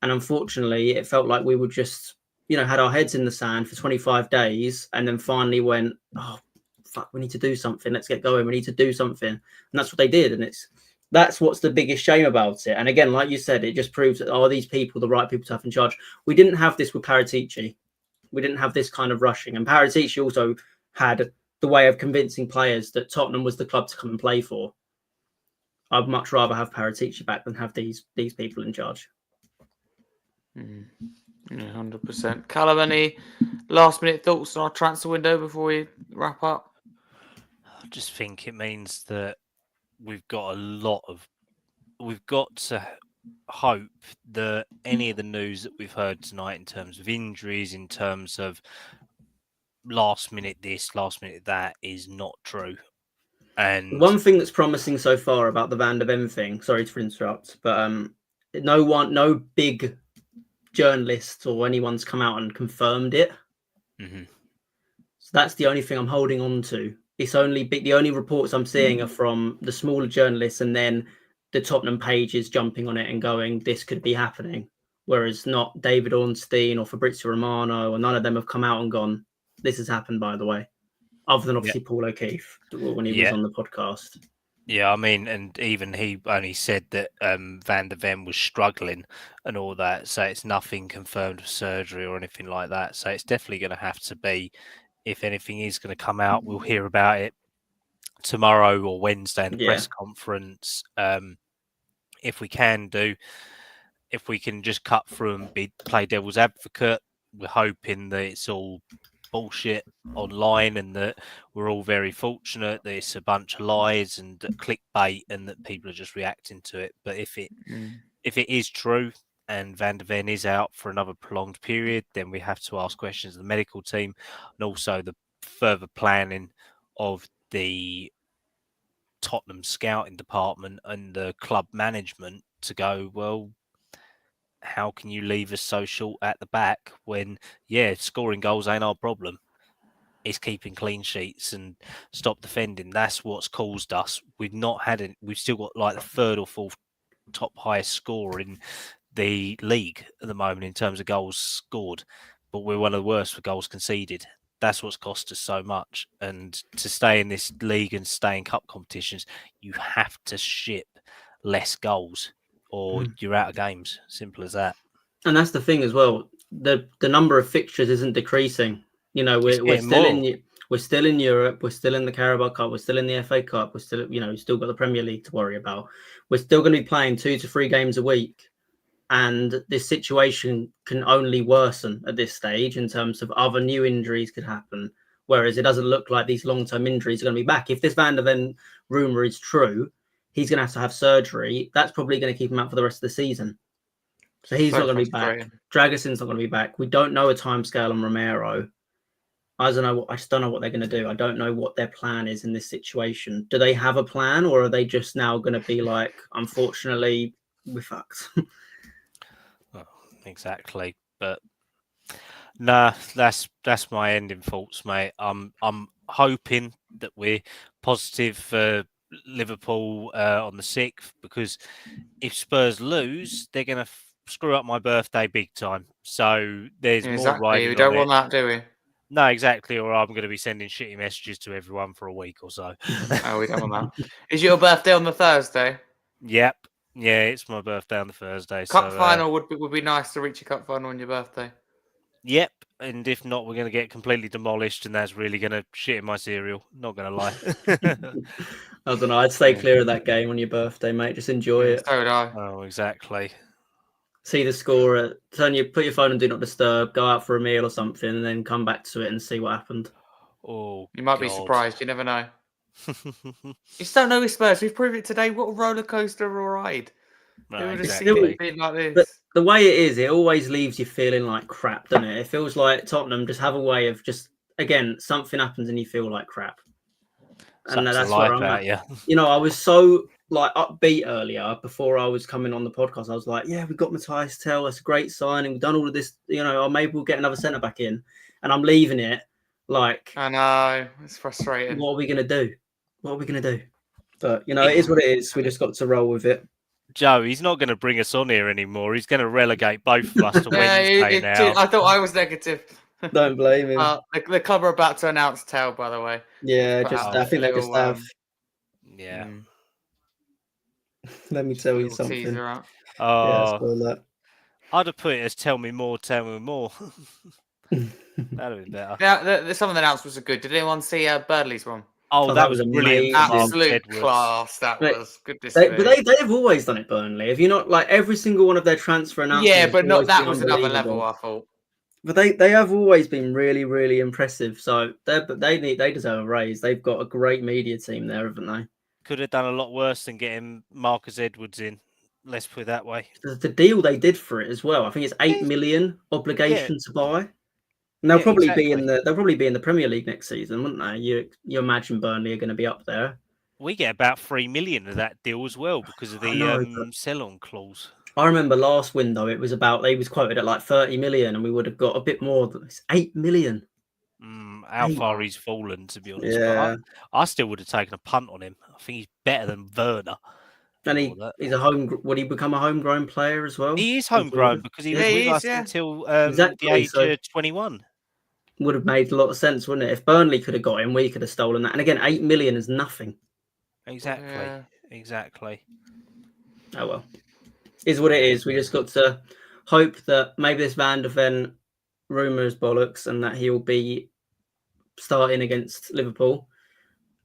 And unfortunately, it felt like we were just, had our heads in the sand for 25 days and then finally went, oh, fuck, we need to do something. Let's get going. We need to do something. And that's what they did. And that's what's the biggest shame about it. And again, like you said, it just proves that, are these people the right people to have in charge? We didn't have this with Paratici. We didn't have this kind of rushing. And Paratici also had the way of convincing players that Tottenham was the club to come and play for. I'd much rather have Paratici back than have these people in charge. 100%. Kallum, any last minute thoughts on our transfer window before we wrap up? I just think it means that we've got to hope that any of the news that we've heard tonight in terms of injuries, in terms of last minute this, last minute that, is not true. And one thing that's promising so far about the Van der Ven thing, sorry to interrupt, but no big journalists or anyone's come out and confirmed it. Mm-hmm. So that's the only thing I'm holding on to. It's the only reports I'm seeing are from the smaller journalists, and then the Tottenham pages jumping on it and going, this could be happening. Whereas not David Ornstein or Fabrizio Romano, or none of them have come out and gone, this has happened, by the way. Other than obviously Paul O'Keefe when he was on the podcast. Yeah, I mean, and even he only said that Van der Ven was struggling and all that. So it's nothing confirmed with surgery or anything like that. So it's definitely going to have to be, if anything is going to come out, we'll hear about it tomorrow or Wednesday in the press conference. If we can just cut through and play devil's advocate, we're hoping that it's all bullshit online and that we're all very fortunate that it's a bunch of lies and clickbait and that people are just reacting to it. But if it is true and Van der Ven is out for another prolonged period, then we have to ask questions of the medical team and also the further planning of the Tottenham scouting department and the club management to go, well, how can you leave us so short at the back when, scoring goals ain't our problem. It's keeping clean sheets and stop defending. That's what's caused us. We've still got like the third or fourth top highest score in the league at the moment in terms of goals scored, but we're one of the worst for goals conceded. that's what's cost us so much. And to stay in this league and stay in cup competitions, you have to ship less goals or you're out of games. Simple as that. And that's the thing as well. The number of fixtures isn't decreasing. You know, we're still in Europe. We're still in the Carabao Cup. We're still in the FA Cup. We're still, you know, we've still got the Premier League to worry about. We're still going to be playing 2 to 3 games a week. And this situation can only worsen at this stage in terms of other new injuries could happen. Whereas it doesn't look like these long-term injuries are going to be back. If this Van der Ven rumour is true, he's going to have surgery. That's probably going to keep him out for the rest of the season. So he's not going to be back. Dragason's not going to be back. We don't know a timescale on Romero. I just don't know what they're going to do. I don't know what their plan is in this situation. Do they have a plan, or are they just now going to be like, unfortunately, we're fucked? Well, exactly. But nah, that's my ending thoughts, mate. I'm hoping that we're positive for Liverpool on the 6th, because if Spurs lose, they're going to screw up my birthday big time. So there's more riding we don't want that, do we? No, exactly. Or I'm going to be sending shitty messages to everyone for a week or so. Oh, we don't want that. Is your birthday on the Thursday? Yep. Yeah, it's my birthday on the Thursday. Cup final would be nice to reach a cup final on your birthday. Yep. And if not, we're going to get completely demolished, and that's really going to shit in my cereal. Not going to lie. I don't know. I'd stay clear of that game on your birthday, mate. Just enjoy it. So would I. Oh, exactly. See the score. Put your phone on Do Not Disturb, go out for a meal or something, and then come back to it and see what happened. Oh, you might be surprised. You never know. You just don't know with Spurs. We've proved it today. What a roller coaster of a ride. Right, exactly. Been like this. But the way it is, it always leaves you feeling like crap, doesn't it? It feels like Tottenham just have a way of just, again, something happens and you feel like crap. And that's where I'm at. Yeah. You know, I was so like upbeat earlier before I was coming on the podcast. I was like, yeah, we got Matthias Tell. That's a great signing. We've done all of this, you know, or maybe we'll get another centre back in. And I'm leaving it like, I know, it's frustrating. What are we going to do? But, you know, it is what it is. We just got to roll with it. Joe, he's not going to bring us on here anymore. He's going to relegate both of us to Wednesday now. I thought I was negative. Don't blame him. The club are about to announce Tell, by the way. Yeah, I think they just have. Yeah. Let me tell you something. Oh, yeah, I'd have put it as "Tell me more, tell me more." That'd be better. Yeah, some of the announcements are good. Did anyone see Burnley's one? Oh, that was brilliant! Absolute class. That was good. But they've always done it, Burnley. Have you not, like, every single one of their transfer announcements? Yeah, but not that was another level, I thought. But they have always been really, really impressive. So they deserve a raise. They've got a great media team there, haven't they? Could have done a lot worse than getting Marcus Edwards in. Let's put it that way. The deal they did for it as well. I think it's 8 million obligation to buy. And they'll probably be in the Premier League next season, wouldn't they? You imagine Burnley are going to be up there. We get about 3 million of that deal as well because of the sell-on clause. I remember last window it was they was quoted at like 30 million, and we would have got a bit more. It's 8 million. How far he's fallen, to be honest. Yeah. But I still would have taken a punt on him. I think he's better than Werner. And he's would he become a homegrown player as well? He is homegrown because he was with us until the age of 21. Would have made a lot of sense, wouldn't it? If Burnley could have got him, we could have stolen that. And again, 8 million is nothing. Exactly. Oh well. Is what it is. We just got to hope that maybe this Van der Ven rumour is bollocks and that he'll be starting against Liverpool.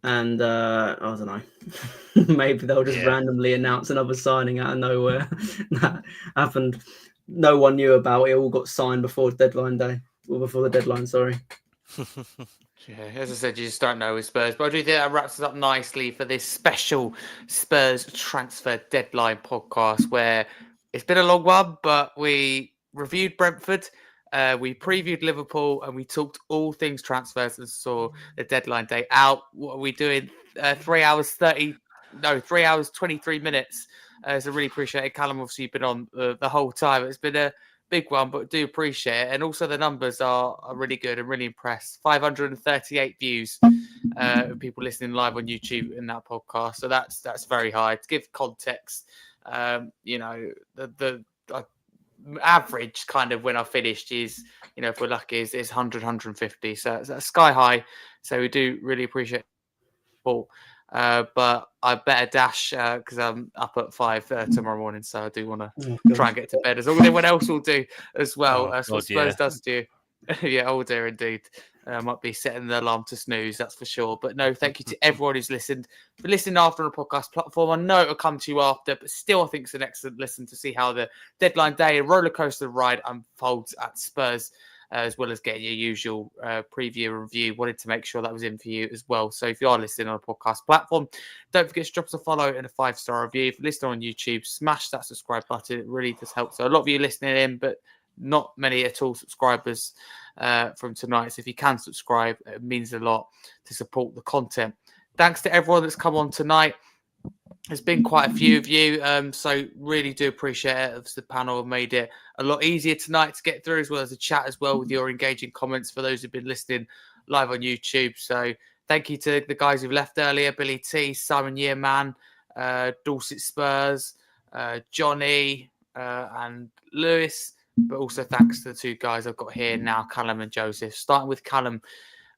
And I don't know. Maybe they'll just randomly announce another signing out of nowhere. That happened. No one knew about it. All got signed before deadline day. Or before the deadline, sorry. Yeah, as I said, you just don't know with Spurs. But I do think that wraps us up nicely for this special Spurs transfer deadline podcast, where it's been a long one, but we reviewed Brentford, we previewed Liverpool, and we talked all things transfers and saw the deadline day out. What are we doing? 3 hours 23 minutes. So really appreciate it. Kallum, obviously, you've been on the whole time. It's been a big one, but do appreciate it. And also the numbers are really good and really impressed. 538 views, people listening live on YouTube in that podcast. So that's very high. To give context, you know, average kind of when I finished is, if we're lucky, is 100, 150. So that's sky high. So we do really appreciate it, Paul. But I better dash because I'm up at 5 tomorrow morning. So I do want to try and get to bed as long as everyone else will do as well. That's what Spurs does to you. Yeah, oh dear, indeed. Might be setting the alarm to snooze, that's for sure. But no, thank you to everyone who's listened. For listening after on a podcast platform, I know it'll come to you after, but still I think it's an excellent listen to see how the deadline day and rollercoaster ride unfolds at Spurs, as well as getting your usual preview review. Wanted to make sure that was in for you as well. So if you are listening on a podcast platform, don't forget to drop us a follow and a 5-star review. If you're listening on YouTube, smash that subscribe button. It really does help. So a lot of you listening in, but not many at all subscribers from tonight. So if you can subscribe, it means a lot to support the content. Thanks to everyone that's come on tonight. There's been quite a few of you, so really do appreciate it. The panel have made it a lot easier tonight to get through, as well as a chat as well with your engaging comments for those who've been listening live on YouTube. So thank you to the guys who've left earlier: Billie T, Simon Yearman, Dorest Spurs, Johnny, and Lewis. But also thanks to the two guys I've got here now, Kallum and Joesph. Starting with Kallum,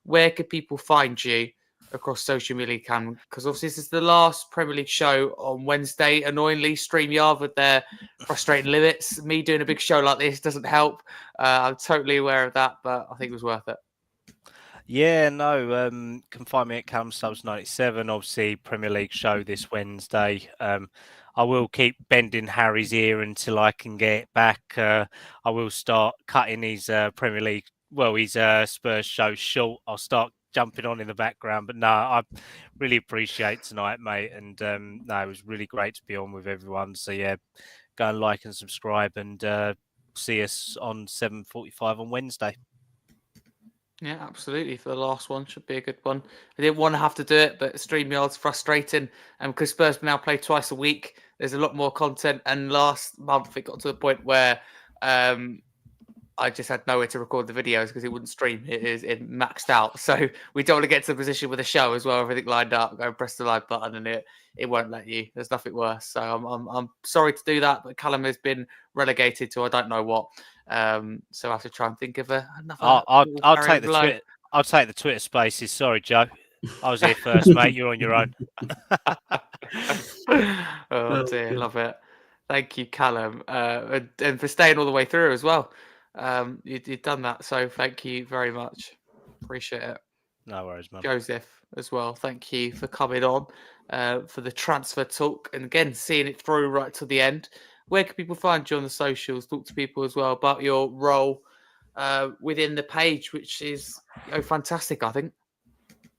where could people find you across social media? Because obviously this is the last Premier League show on Wednesday. Annoyingly, StreamYard with their frustrating limits. Me doing a big show like this doesn't help. I'm totally aware of that, but I think it was worth it. Yeah, no, can find me at Kallum Subs 97. Obviously, Premier League show this Wednesday. I will keep bending Harry's ear until I can get it back. I will start cutting his Premier League, his Spurs show short. I'll start jumping on in the background. But no, I really appreciate tonight, mate. And no, it was really great to be on with everyone. So yeah, go and like and subscribe, and see us on 7:45 on Wednesday. Yeah, absolutely. For the last one, should be a good one. I didn't want to have to do it, but StreamYard's frustrating. And because Spurs now play twice a week, there's a lot more content. And last month, it got to the point where I just had nowhere to record the videos because it wouldn't stream. It maxed out. So we don't want to get to the position with the show as well. Everything lined up. Go and press the live button, and it won't let you. There's nothing worse. So I'm sorry to do that, but Kallum has been relegated to I don't know what. So I have to try and think of another. I'll take the Twitter. I'll take the Twitter Spaces. Sorry, Joe. I was here first, mate. You're on your own. Oh dear, love it. Thank you, Kallum, and for staying all the way through as well. You've done that, so thank you very much. Appreciate it. No worries, man. Joesph as well. Thank you for coming on for the transfer talk, and again seeing it through right to the end. Where can people find you on the socials? Talk to people as well about your role within the page, which is fantastic, I think.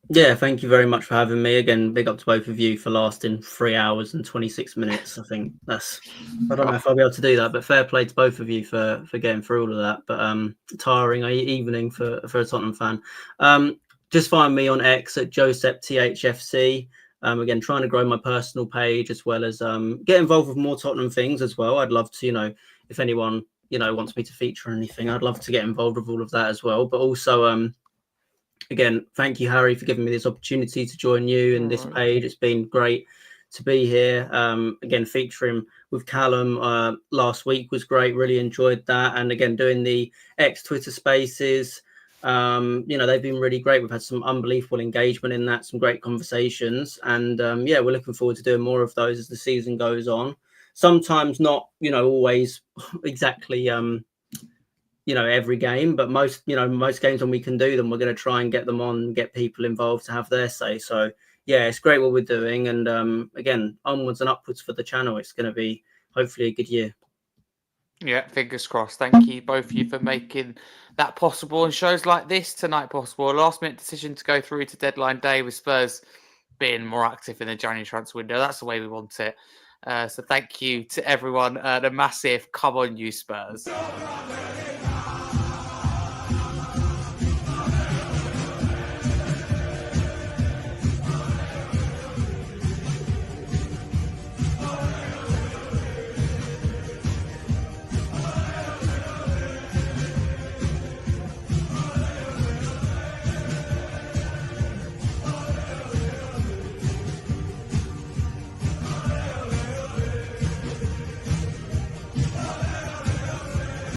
Yeah, thank you very much for having me. Again, big up to both of you for lasting 3 hours and 26 minutes. I think I don't know if I'll be able to do that, but fair play to both of you for getting through all of that. But tiring evening for a Tottenham fan. Just find me on X at Joesph THFC. Again, trying to grow my personal page as well as get involved with more Tottenham things as well. I'd love to, if anyone, wants me to feature anything, I'd love to get involved with all of that as well. But also, again, thank you, Harry, for giving me this opportunity to join you in this page. It's been great to be here. Again, featuring with Kallum last week was great. Really enjoyed that. And again, doing the X Twitter Spaces, they've been really great. We've had some unbelievable engagement in that, some great conversations. And we're looking forward to doing more of those as the season goes on. Sometimes not, always exactly every game, but most games when we can do them, we're going to try and get them on, get people involved to have their say. So yeah, it's great what we're doing. And again, onwards and upwards for the channel. It's going to be hopefully a good year. Yeah, fingers crossed. Thank you, both of you, for making that possible and shows like this tonight possible. A last minute decision to go through to deadline day with Spurs being more active in the January transfer window. That's the way we want it. So thank you to everyone. The massive come on you, Spurs.